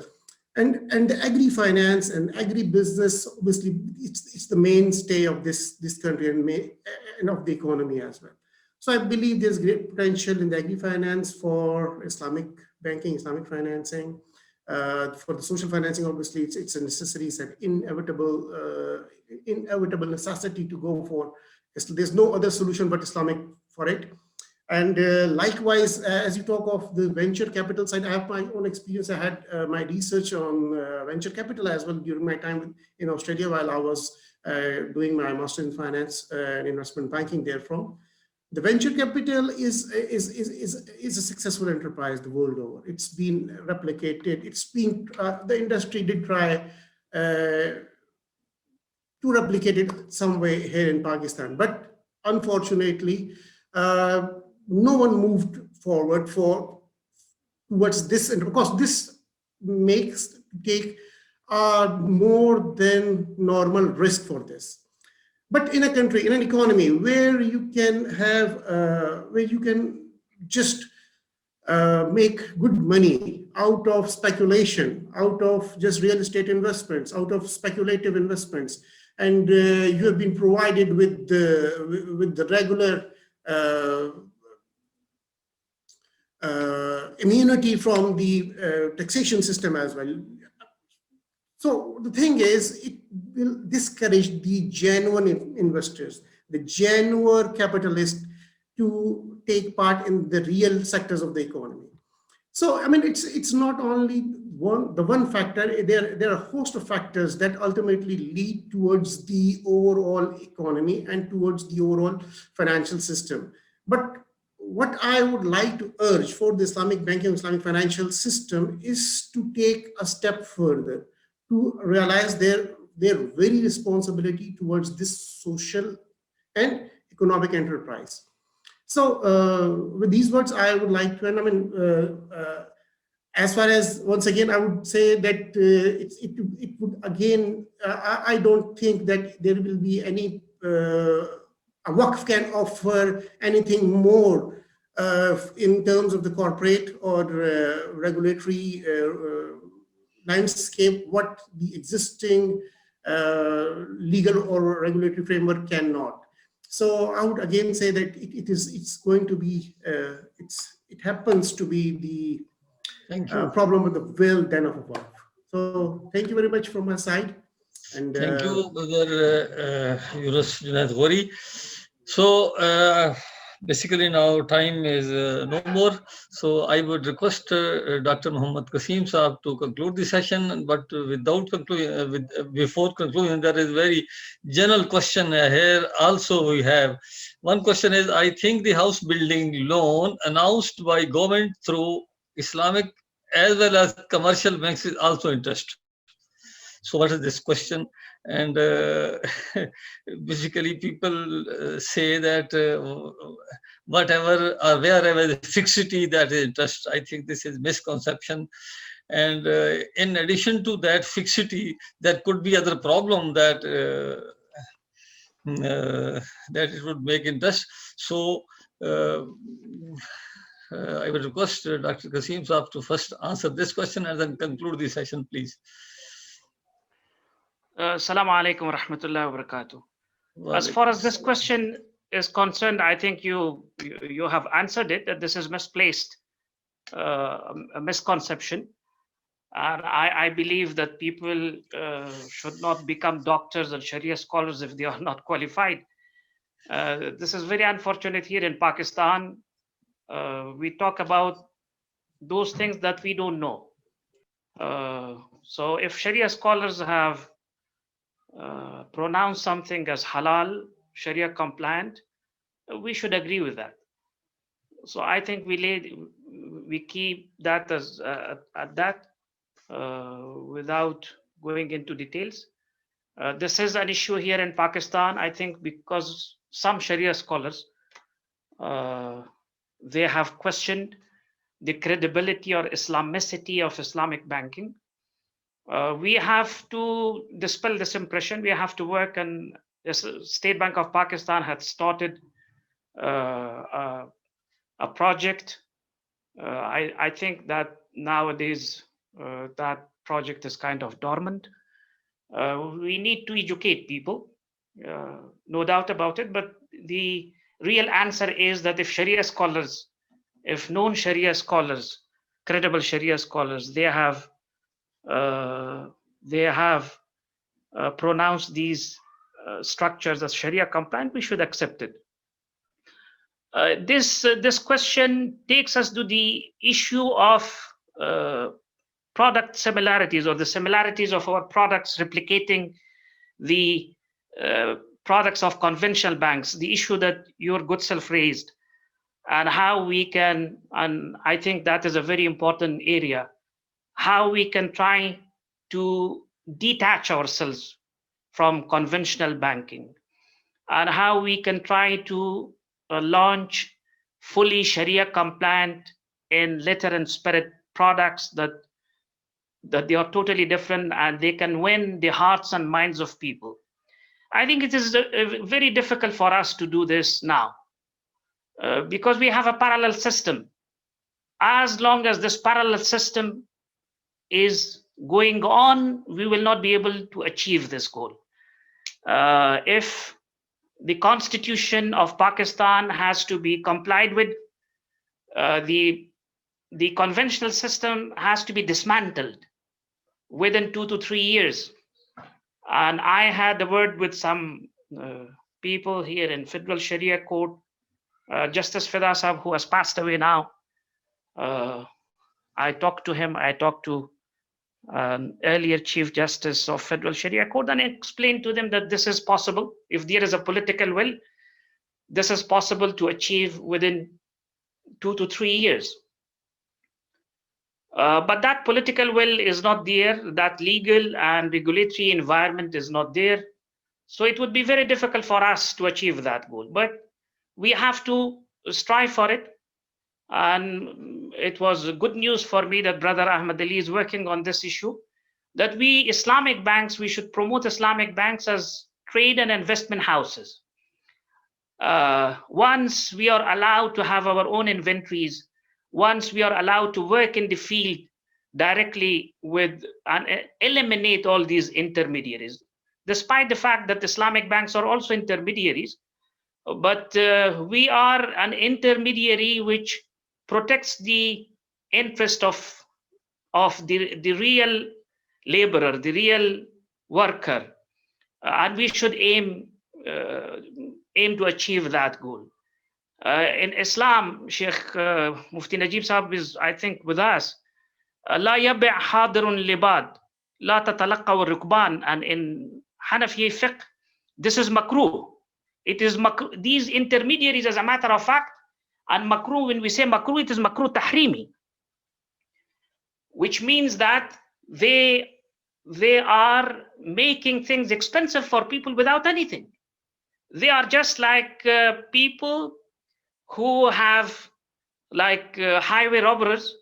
K: And the agri-finance and agri-business, obviously, it's the mainstay of this country and of the economy as well. So I believe there's great potential in the agri-finance for Islamic banking, Islamic financing. For the social financing, obviously, it's a necessary, it's an inevitable necessity to go for. There's no other solution but Islamic for it. And likewise, as you talk of the venture capital side, I have my own experience. I had my research on venture capital as well during my time in Australia while I was doing my master in finance and investment banking therefrom. The venture capital is a successful enterprise the world over. It's been replicated. It's been the industry did try to replicate it some way here in Pakistan, but unfortunately, no one moved forward towards this, and because this makes take more than normal risk for this. But in a country, in an economy where you can have, where you can just make good money out of speculation, out of just real estate investments, out of speculative investments, and you have been provided with the regular immunity from the taxation system as well. So the thing is, it will discourage the genuine investors, the genuine capitalists to take part in the real sectors of the economy. So, it's not only the one factor, there are a host of factors that ultimately lead towards the overall economy and towards the overall financial system. But what I would like to urge for the Islamic banking, Islamic financial system is to take a step further, to realize their very responsibility towards this social and economic enterprise. So with these words, I would like to end. as far as, once again, I would say that it would again, I don't think that there will be any, a Waqf can offer anything more in terms of the corporate or regulatory landscape, what the existing legal or regulatory framework cannot. So I would again say that it's going to be, it happens to be the problem with the will then of a Waqf. So thank you very much from my side. And
E: thank you, Brother Yunus Junaid Ghori. So basically now time is no more. So I would request Dr. Muhammad Qasim Saab to conclude the session, but without concluding, before concluding, there is very general question here. Also we have one question is, I think the house building loan announced by government through Islamic as well as commercial banks is also interest. So what is this question? And basically people say that whatever or wherever the fixity, that is interest. I think this is misconception. And in addition to that fixity, there could be other problem that that it would make interest. So I would request Dr. Qasim Saab to first answer this question and then conclude the session, please.
F: Assalamu alaikum wa rahmatullahi wa barakatuh. As far as this question is concerned, I think you have answered it, that this is misplaced, a misconception. And I believe that people should not become doctors and Sharia scholars if they are not qualified. This is very unfortunate here in Pakistan. We talk about those things that we don't know. So if Sharia scholars have pronounced something as halal, Sharia compliant, we should agree with that. So I think we keep that as at that without going into details. This is an issue here in Pakistan, I think, because some Sharia scholars they have questioned the credibility or Islamicity of Islamic banking. We have to dispel this impression. We have to work, and the State Bank of Pakistan had started a project. I think that nowadays that project is kind of dormant. We need to educate people, no doubt about it. But the real answer is that if Sharia scholars, if known Sharia scholars, credible Sharia scholars, they have pronounced these structures as Sharia compliant, we should accept it. This question takes us to the issue of product similarities, or the similarities of our products replicating the products of conventional banks, the issue that your good self raised, and how we can, and I think that is a very important area, how we can try to detach ourselves from conventional banking, and how we can try to launch fully Sharia compliant in letter and spirit products that they are totally different and they can win the hearts and minds of people. I think it is very difficult for us to do this now because we have a parallel system. As long as this parallel system is going on, we will not be able to achieve this goal. If the Constitution of Pakistan has to be complied with, the conventional system has to be dismantled within 2 to 3 years. And I had a word with some people here in Federal Sharia Court, Justice Fida Sahab, who has passed away now. I talked to him, I talked to earlier Chief Justice of Federal Sharia Court, and I explained to them that this is possible. If there is a political will, this is possible to achieve within 2 to 3 years. But that political will is not there, that legal and regulatory environment is not there. So it would be very difficult for us to achieve that goal. But we have to strive for it. And it was good news for me that Brother Ahmad Ali is working on this issue, that we Islamic banks, we should promote Islamic banks as trade and investment houses. Once we are allowed to have our own inventories, once we are allowed to work in the field directly with and eliminate all these intermediaries, despite the fact that Islamic banks are also intermediaries, but we are an intermediary which protects the interest of the real laborer, the real worker, and we should aim to achieve that goal. In Islam, Sheikh Mufti Najib Sahab is, I think, with us. لا يبع حاضر لباد لا تتلقى الركبان, and in Hanafi fiqh, this is makruh. It is makruh. These intermediaries, as a matter of fact, and makruh, when we say makruh, it is makruh tahrimi, which means that they are making things expensive for people without anything. They are just like people who have like highway robbers.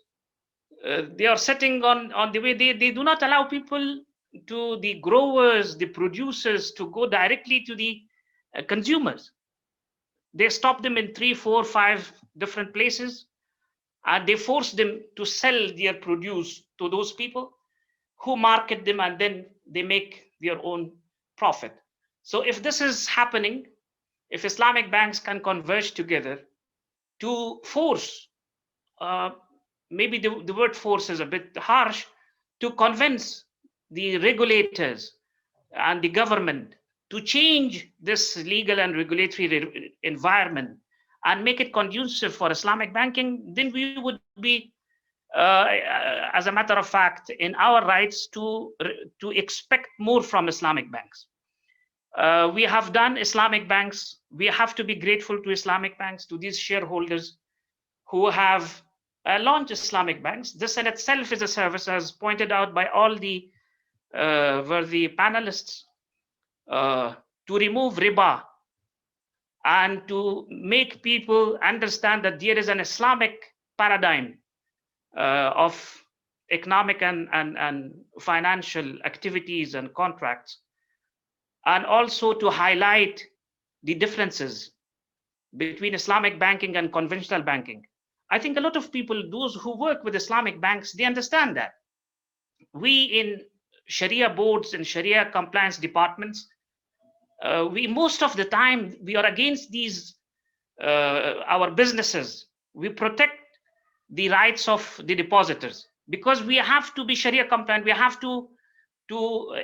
F: They are sitting on the way. They do not allow people, to the growers, the producers, to go directly to the consumers. They stop them in 3, 4, 5 different places, and they force them to sell their produce to those people who market them, and then they make their own profit. So if this is happening, if Islamic banks can converge together to force, maybe the word force is a bit harsh, to convince the regulators and the government to change this legal and regulatory environment and make it conducive for Islamic banking, then we would be, as a matter of fact, in our rights to expect more from Islamic banks. We have done Islamic banks. We have to be grateful to Islamic banks, to these shareholders who have launched Islamic banks. This in itself is a service, as pointed out by all the worthy panelists, to remove riba and to make people understand that there is an Islamic paradigm of economic and financial activities and contracts, and also to highlight the differences between Islamic banking and conventional banking. I think a lot of people, those who work with Islamic banks, they understand that. We in Sharia boards and Sharia compliance departments, we most of the time, we are against these, our businesses. We protect the rights of the depositors because we have to be Sharia compliant. We have to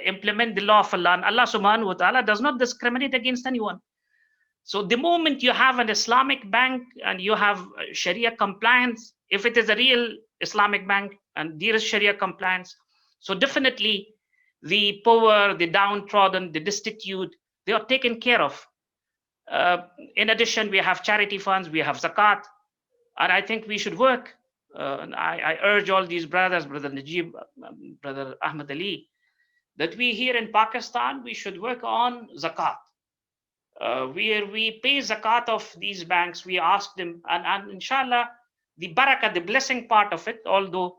F: implement the law of Allah. And Allah subhanahu wa ta'ala does not discriminate against anyone. So the moment you have an Islamic bank and you have Sharia compliance, if it is a real Islamic bank and there is Sharia compliance, so definitely the poor, the downtrodden, the destitute, they are taken care of. In addition, we have charity funds, we have zakat, and I think we should work. And I urge all these brothers, Brother Najib, Brother Ahmad Ali, that we here in Pakistan, we should work on zakat. Where we pay zakat of these banks, we ask them, and inshallah, the barakah, the blessing part of it, although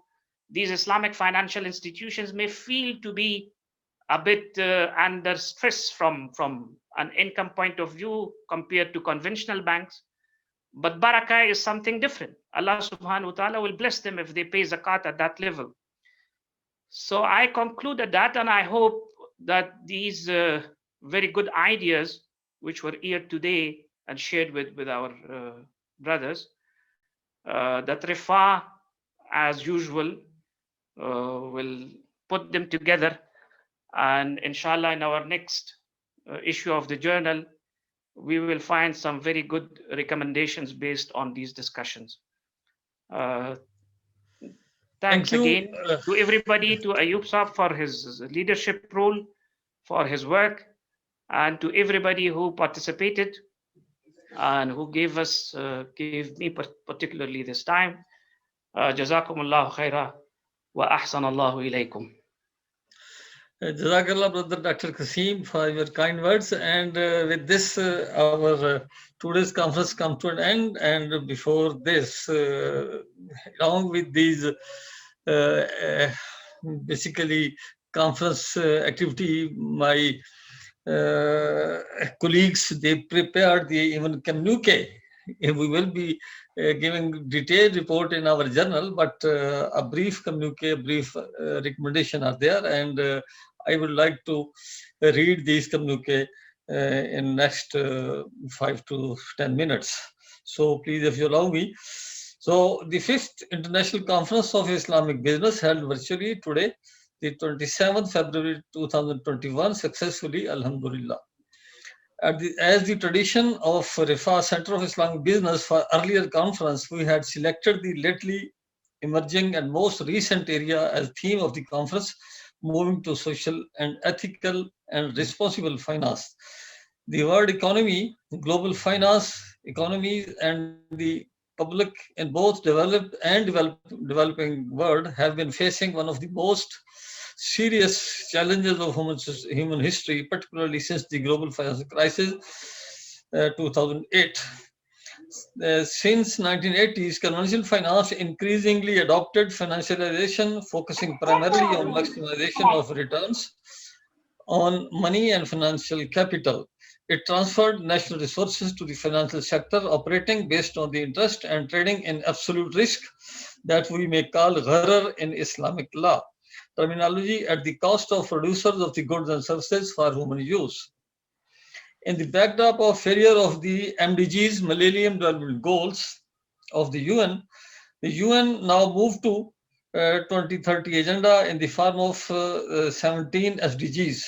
F: these Islamic financial institutions may feel to be a bit under stress from an income point of view compared to conventional banks, but barakah is something different. Allah subhanahu wa ta'ala will bless them if they pay zakat at that level. So I concluded that, and I hope that these very good ideas which were here today and shared with our brothers, that Rifa, as usual, will put them together, and inshallah in our next issue of the journal, we will find some very good recommendations based on these discussions. Thanks again to everybody, to Ayub Saab for his leadership role, for his work, and to everybody who participated and who gave me particularly this time. Jazakumullahu khaira wa ahsanallahu ilaykum.
E: Jazakallah, Brother Dr. Qasim, for your kind words. And with this, our today's conference come to an end. And before this, along with these basically conference activity, my colleagues, they prepared the even communique. We will be giving detailed report in our journal, but a brief communique, brief recommendation are there, and I would like to read these communique in next 5 to 10 minutes. So please, if you allow me. So the 5th International Conference of Islamic Business held virtually today, the 27th February 2021, successfully, Alhamdulillah. As the tradition of Rifa Center of Islamic Business for earlier conference, we had selected the lately emerging and most recent area as theme of the conference, moving to social and ethical and responsible finance. The world economy, global finance, economies, and the public in both developed and developing world have been facing one of the most serious challenges of human history, particularly since the global financial crisis 2008. Since 1980s, conventional finance increasingly adopted financialization, focusing primarily on maximization of returns on money and financial capital. It transferred national resources to the financial sector, operating based on the interest and trading in absolute risk that we may call gharar in Islamic law. Terminology at the cost of producers of the goods and services for human use. In the backdrop of failure of the MDGs, Millennium Development Goals of the UN now moved to 2030 agenda in the form of 17 SDGs.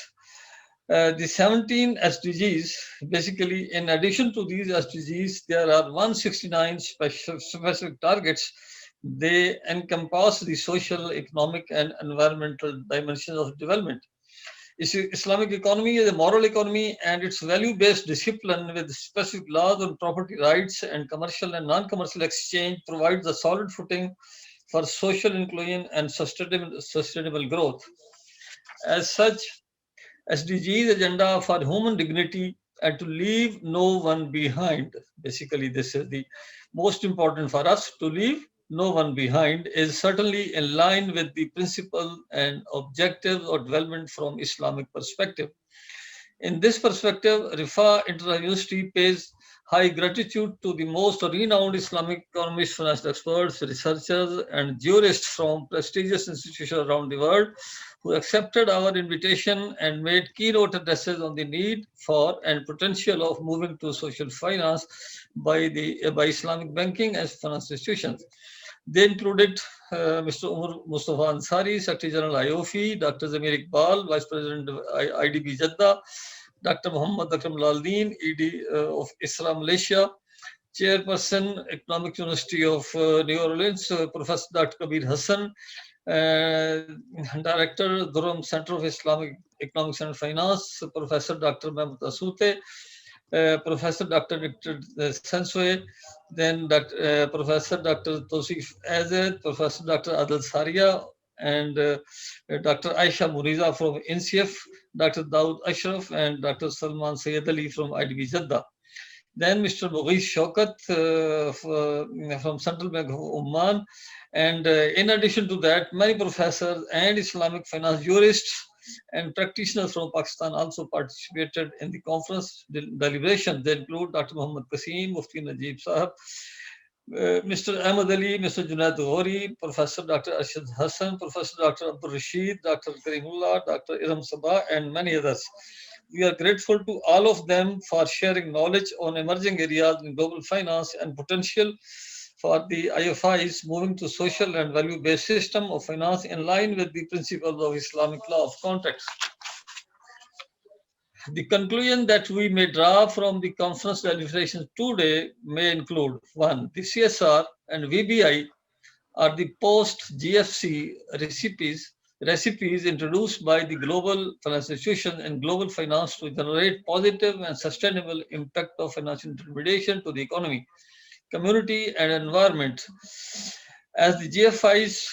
E: The 17 SDGs, basically, in addition to these SDGs, there are 169 specific targets. They encompass the social, economic, and environmental dimensions of development. Islamic economy is a moral economy, and its value-based discipline with specific laws on property rights and commercial and non-commercial exchange provides a solid footing for social inclusion and sustainable growth. As such, SDGs agenda for human dignity and to leave no one behind. Basically, this is the most important for us, to leave no one behind is certainly in line with the principle and objectives of development from Islamic perspective. In this perspective, Rifa Inter-University pays high gratitude to the most renowned Islamic economists, financial experts, researchers, and jurists from prestigious institutions around the world who accepted our invitation and made keynote addresses on the need for and potential of moving to social finance by Islamic banking and financial institutions. They included Mr. Umar Mustafa Ansari, Secretary General IOFI, Dr. Zamir Iqbal, Vice President of IDB Jeddah, Dr. Muhammad Akram Laldeen, ED of ISRA Malaysia, Chairperson, Economic University of New Orleans, Professor Dr. Kabir Hassan, Director, Durham Center of Islamic Economics and Finance, Professor Dr. Mehmet Asute, Professor Dr. Victor Sensue, then Professor Dr. Tosif Azad, Professor Dr. Adil Saria, and Dr. Aisha Muriza from NCF, Dr. Dawood Ashraf, and Dr. Salman Sayyid Ali from IDB Jeddah. Then Mr. Mughis Shaukat from Central Bank of Oman. And in addition to that, many professors and Islamic finance jurists and practitioners from Pakistan also participated in the conference deliberations. They include Dr. Muhammad Qasim, Mufti Najib Sahab, Mr. Ahmad Ali, Mr. Junaid Ghori, Professor Dr. Arshad Hassan, Professor Dr. Abdul Rashid, Dr. Karimullah, Dr. Iram Sabah, and many others. We are grateful to all of them for sharing knowledge on emerging areas in global finance and potential for the IFIs moving to social and value-based system of finance in line with the principles of Islamic law of contracts. The conclusion that we may draw from the conference deliberations today may include: 1. The CSR and VBI are the post-GFC recipes introduced by the global financial institutions and global finance to generate positive and sustainable impact of financial intermediation to the economy, community, and environment. As the GFIs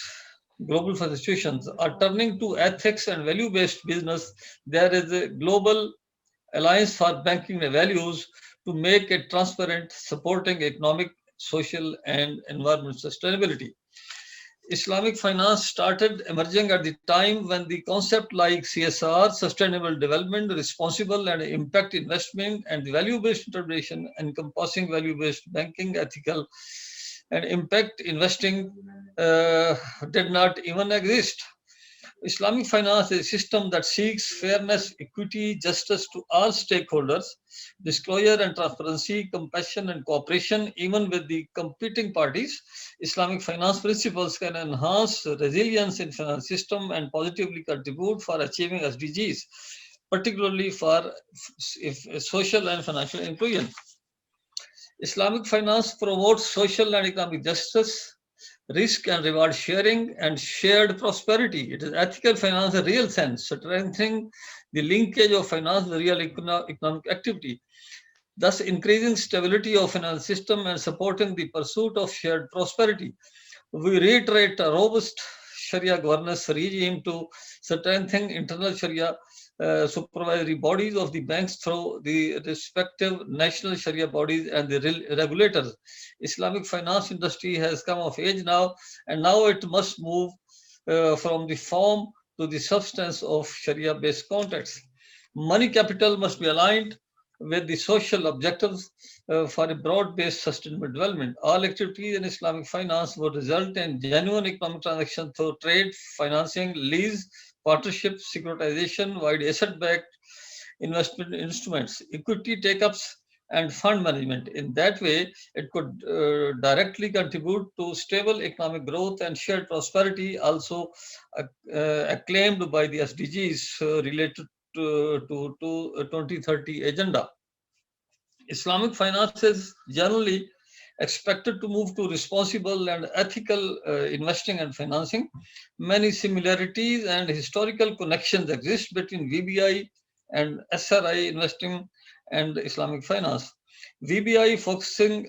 E: global institutions are turning to ethics and value-based business. There is a global alliance for banking values to make it transparent, supporting economic, social, and environmental sustainability. Islamic finance started emerging at the time when the concept like CSR, sustainable development, responsible and impact investment, and the value-based interpretation encompassing value-based banking, ethical and impact investing did not even exist. Islamic finance is a system that seeks fairness, equity, justice to all stakeholders, disclosure and transparency, compassion and cooperation, even with the competing parties. Islamic finance principles can enhance resilience in finance system and positively contribute for achieving SDGs, particularly for social and financial inclusion. Islamic finance promotes social and economic justice, risk and reward sharing, and shared prosperity. It is ethical finance in a real sense, strengthening the linkage of finance with real economic activity, thus increasing stability of finance system and supporting the pursuit of shared prosperity. We reiterate a robust Sharia governance regime to strengthen internal Sharia supervisory bodies of the banks through the respective national Sharia bodies and the regulators. Islamic finance industry has come of age now, and now it must move from the form to the substance of Sharia-based contracts. Money capital must be aligned with the social objectives for a broad-based sustainable development. All activities in Islamic finance would result in genuine economic transactions through trade, financing, lease, partnership, securitization, wide asset-backed investment instruments, equity take-ups, and fund management. In that way, it could directly contribute to stable economic growth and shared prosperity, also acclaimed by the SDGs related to 2030 agenda. Islamic finance is generally expected to move to responsible and ethical investing and financing. Many similarities and historical connections exist between VBI and SRI investing and Islamic finance. VBI focuses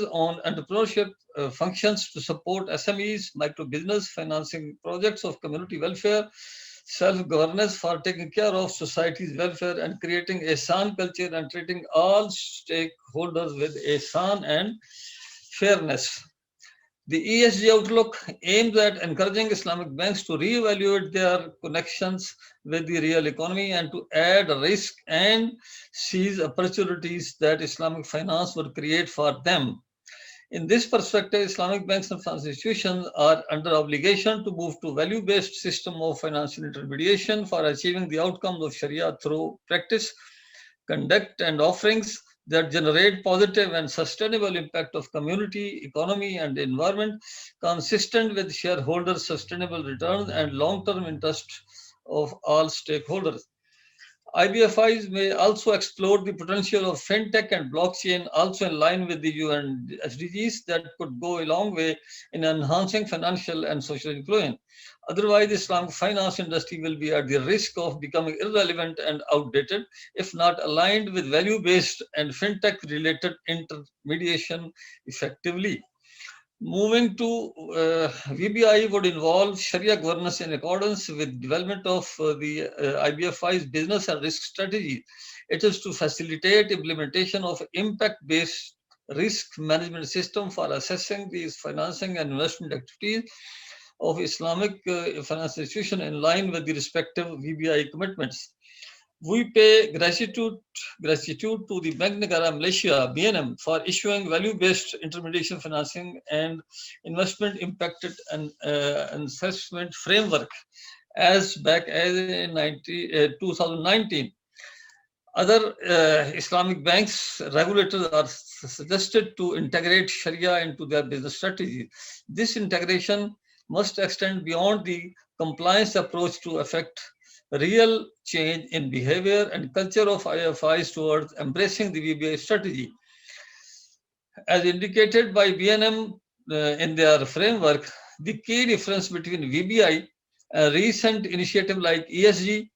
E: on entrepreneurship functions to support SMEs, micro business, financing projects of community welfare, self-governance for taking care of society's welfare and creating a ihsan culture and treating all stakeholders with ihsan and fairness. The ESG outlook aims at encouraging Islamic banks to reevaluate their connections with the real economy and to add risk and seize opportunities that Islamic finance would create for them. In this perspective, Islamic banks and financial institutions are under obligation to move to value-based system of financial intermediation for achieving the outcomes of Sharia through practice, conduct, and offerings that generate positive and sustainable impact of community, economy, and environment, consistent with shareholders' sustainable returns and long-term interest of all stakeholders. IBFIs may also explore the potential of fintech and blockchain, also in line with the UN SDGs, that could go a long way in enhancing financial and social inclusion. Otherwise, the Islamic finance industry will be at the risk of becoming irrelevant and outdated if not aligned with value-based and fintech-related intermediation effectively. Moving to VBI would involve Sharia governance in accordance with development of the IBFI's business and risk strategy. It is to facilitate implementation of impact-based risk management system for assessing these financing and investment activities of Islamic financial institution in line with the respective VBI commitments. We pay gratitude to the Bank Negara Malaysia, BNM, for issuing value-based intermediation financing and investment impacted and assessment framework as back as in 2019. Other Islamic banks regulators are suggested to integrate Sharia into their business strategy. This integration must extend beyond the compliance approach to affect real change in behavior and culture of IFIs towards embracing the VBI strategy. As indicated by BNM in their framework, the key difference between VBI, a recent initiative like ESG,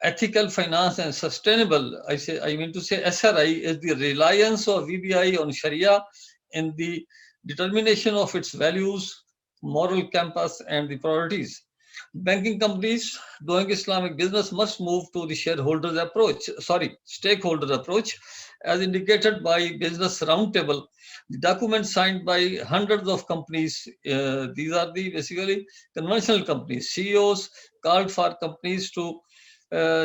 E: ethical finance and sustainable, I mean to say SRI, is the reliance of VBI on Sharia in the determination of its values, moral compass, and the priorities. Banking companies doing Islamic business must move to the stakeholder approach, as indicated by Business Roundtable. The document signed by hundreds of companies, these are the basically conventional companies, CEOs called for companies to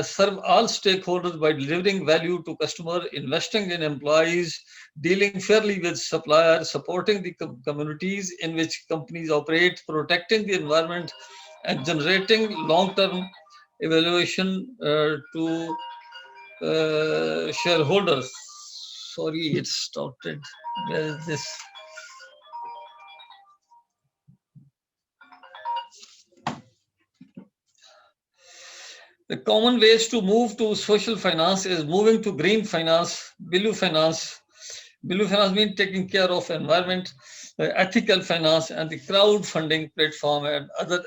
E: serve all stakeholders by delivering value to customer, investing in employees, dealing fairly with suppliers, supporting the communities in which companies operate, protecting the environment, and generating long-term evaluation to shareholders. Sorry, it started. Where is this? The common ways to move to social finance is moving to green finance, blue finance. Blue finance means taking care of environment, ethical finance, and the crowdfunding platform and other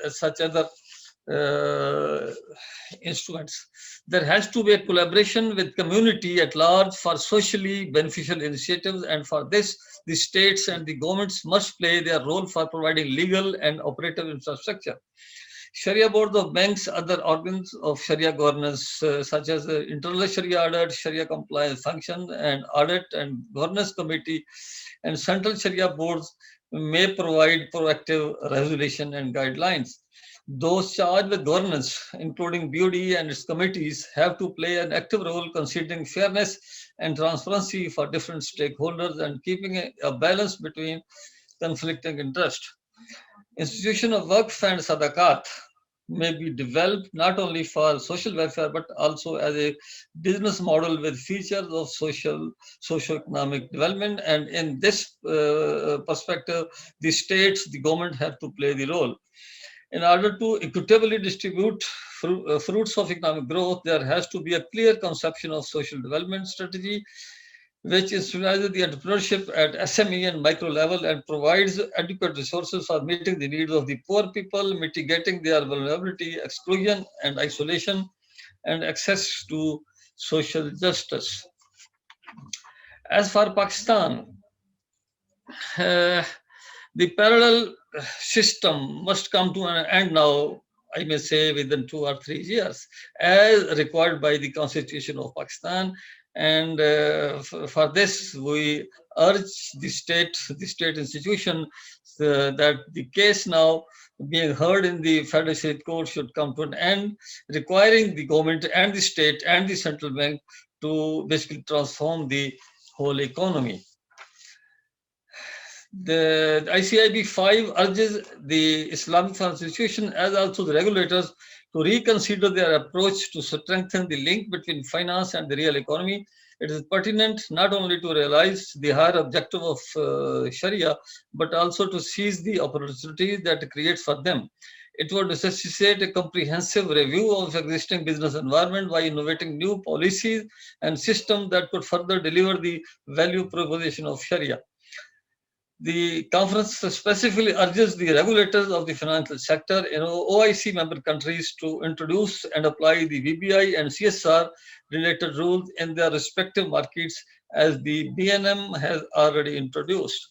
E: instruments. There has to be a collaboration with community at large for socially beneficial initiatives, and for this, the states and the governments must play their role for providing legal and operative infrastructure. Sharia boards of banks, other organs of Sharia governance, such as the Internal Sharia Audit, Sharia Compliance Function, and Audit and Governance Committee, and Central Sharia boards may provide proactive resolution and guidelines. Those charged with governance, including BOD and its committees, have to play an active role considering fairness and transparency for different stakeholders and keeping a balance between conflicting interests. Institution of Waqf and Sadakat may be developed not only for social welfare but also as a business model with features of socio-economic development. And in this perspective, the states, the government have to play the role. In order to equitably distribute fruits of economic growth, there has to be a clear conception of social development strategy, which institutionalizes the entrepreneurship at SME and micro level and provides adequate resources for meeting the needs of the poor people, mitigating their vulnerability, exclusion, and isolation, and access to social justice. As for Pakistan, the parallel system must come to an end now, I may say within 2 or 3 years, as required by the Constitution of Pakistan. And for this, we urge the state institution that the case now being heard in the Federal State Court should come to an end, requiring the government and the state and the central bank to basically transform the whole economy. The ICIB 5 urges the Islamic finance institution as also the regulators to reconsider their approach to strengthen the link between finance and the real economy. It is pertinent not only to realize the higher objective of Sharia, but also to seize the opportunities that it creates for them. It would necessitate a comprehensive review of existing business environment by innovating new policies and systems that could further deliver the value proposition of Sharia. The conference specifically urges the regulators of the financial sector in OIC member countries to introduce and apply the VBI and CSR related rules in their respective markets as the BNM has already introduced.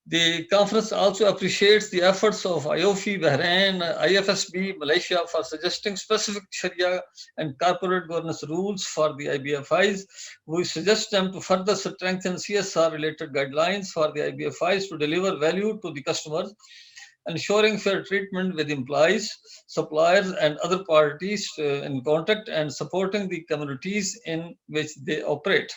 E: The conference also appreciates the efforts of IOFI, Bahrain, IFSB, Malaysia for suggesting specific Sharia and corporate governance rules for the IBFIs. We suggest them to further strengthen CSR related guidelines for the IBFIs to deliver value to the customers, ensuring fair treatment with employees, suppliers, and other parties in contact, and supporting the communities in which they operate.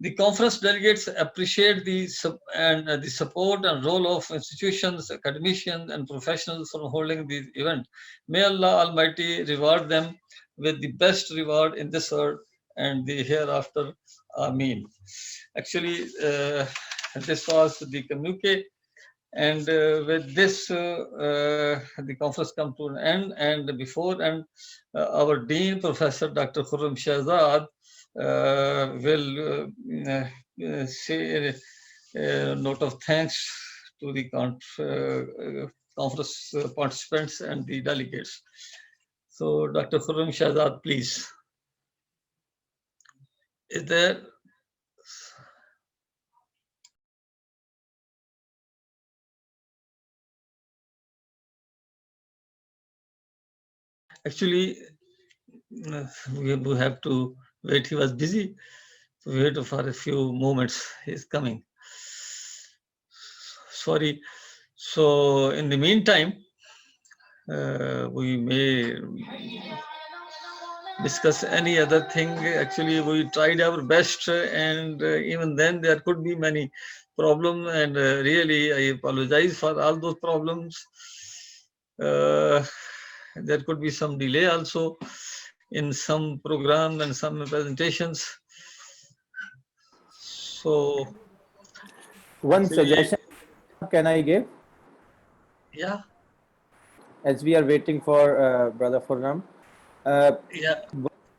E: The conference delegates appreciate the support and role of institutions, academicians, and professionals for holding the event. May Allah Almighty reward them with the best reward in this world and the hereafter. Ameen. Actually, this was the communique. And with this, the conference come to an end. And before and our Dean, Professor Dr. Khurram Shahzad, will say a note of thanks to the conference participants and the delegates. So, Dr. Khurram Shahzad, please. Is there? Actually, we have to wait. He was busy. So we wait for a few moments. He's coming. Sorry. So in the meantime, we may discuss any other thing. Actually, we tried our best, and even then there could be many problems. And really, I apologize for all those problems. There could be some delay also in some program and some presentations. So
I: One
E: actually,
I: suggestion can I give?
E: yeah,
I: As we are waiting for Brother Furram. Uh,
E: yeah,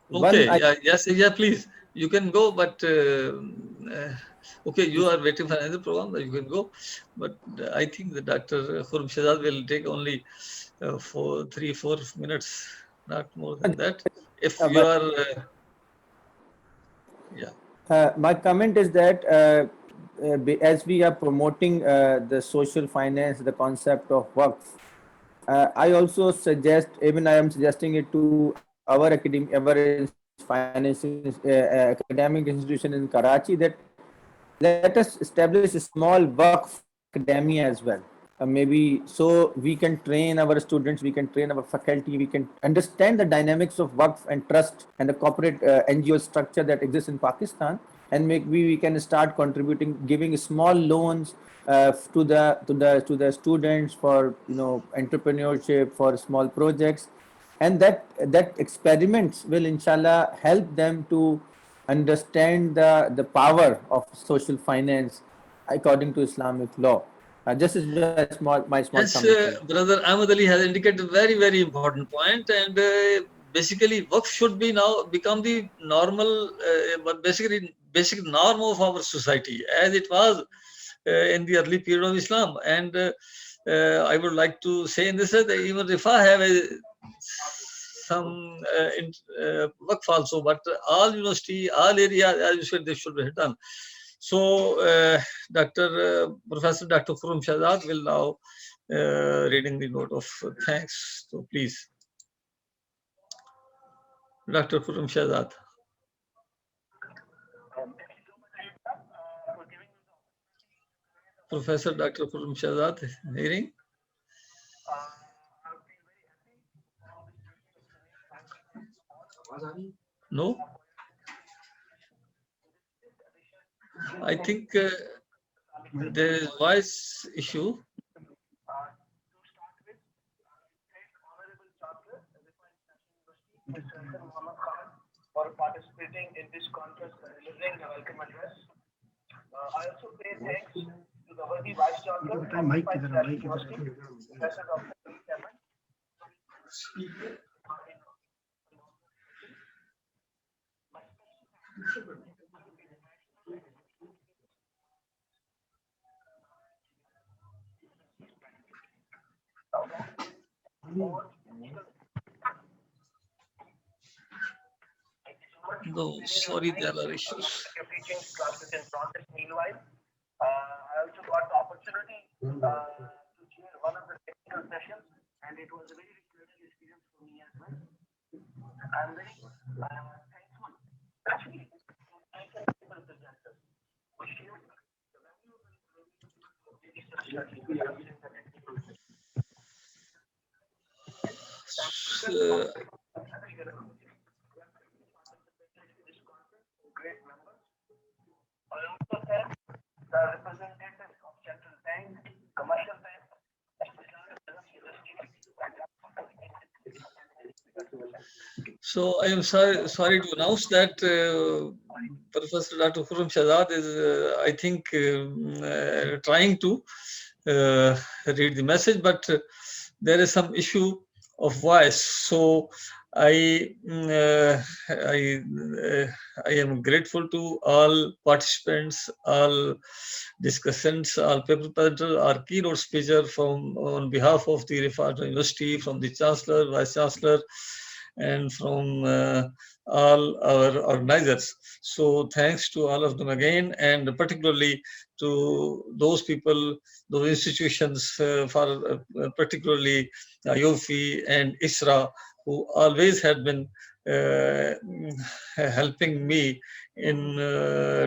I: one,
E: okay, yeah, yes, yeah, please, you can go, but okay, you are waiting for another program, you can go, but I think the Dr. Khurram Shahzad will take only for 3-4 minutes, not more than that. If you are, yeah.
I: My comment is that as we are promoting the social finance, the concept of Waqf, I also suggest, even I am suggesting it to our academic institution in Karachi, that let us establish a small Waqf academia as well. Maybe so we can train our students, we can train our faculty, we can understand the dynamics of Waqf and trust and the corporate NGO structure that exists in Pakistan, and maybe we can start contributing, giving small loans to the students for entrepreneurship, for small projects, and that experiments will inshallah help them to understand the power of social finance according to Islamic law. This is my small comment
E: Yes,
I: for you.
E: Brother Ahmad Ali has indicated a very, very important point, and basically, work should be now become the normal, but basically, basic norm of our society, as it was in the early period of Islam. And I would like to say in this that even Rifa have some work also, but all university, all areas, as you said, they should be done. So, Professor Dr. Khurram Shahzad will now reading the note of thanks. So please, Dr. Khurram Shahzad. Professor Dr. Khurram Shahzad, hearing? No? I think there is voice issue.
L: For participating in this conference and delivering the welcome address. I also pay thanks to the worthy Vice Chancellor of the University, Professor Dr.
E: No, sorry, there are issues.
L: Your teaching classes in progress. Meanwhile, I also got the opportunity to chair one of the technical sessions, and it was a very pleasant experience for me as well. I'm very thankful. Actually, great members. I also thank the representatives of Central Bank, Commercial Bank,
E: So I am sorry to announce that Professor Dr. Khurram Shahzad is, I think, trying to read the message, but there is some issue of voice. So I am grateful to all participants, all discussants, all paper presenters, our keynote speaker from on behalf of the Rifat University, from the Chancellor, Vice Chancellor, and from all our organizers. So thanks to all of them again, and particularly to those people, those institutions, for particularly IOFI and ISRA, who always had been helping me in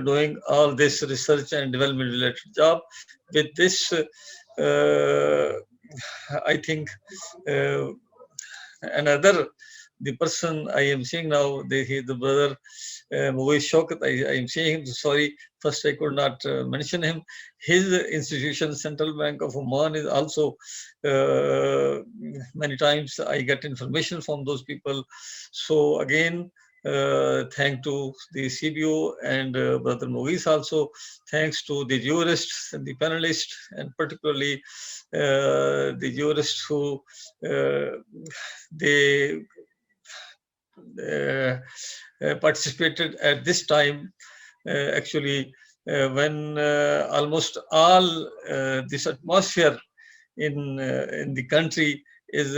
E: doing all this research and development related job. With this, I think another, the person I am seeing now, the brother Moiz Shaukat, I am seeing him. Sorry, first I could not mention him. His institution, Central Bank of Oman, is also many times I get information from those people. So again, thank to the CBO and brother Moiz also. Thanks to the jurists and the panelists, and particularly the jurists who they participated at this time. Actually, when almost all this atmosphere in the country is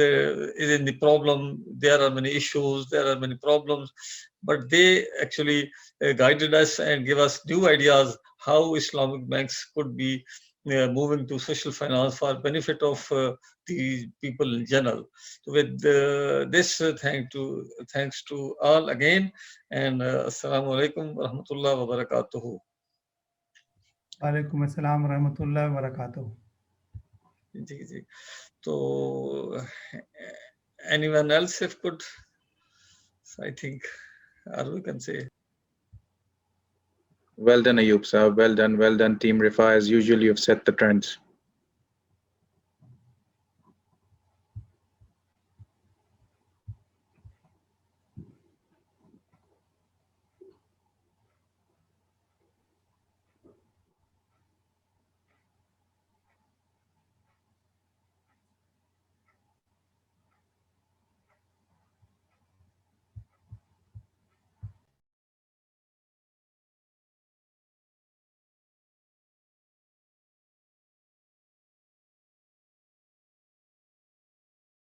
E: in the problem, there are many issues, there are many problems, but they actually guided us and gave us new ideas how Islamic banks could be moving to social finance for benefit of the people in general. So with this, thanks to all again, and assalamu alaikum wa rahmatullahi wa barakatuhu.
M: Alaikum assalam wa rahmatullahi wa barakatuh.
E: So anyone else if could, I think, or we can say.
N: Well done, Ayub sir. Well done, team Rifa. As usual, you've set the trends.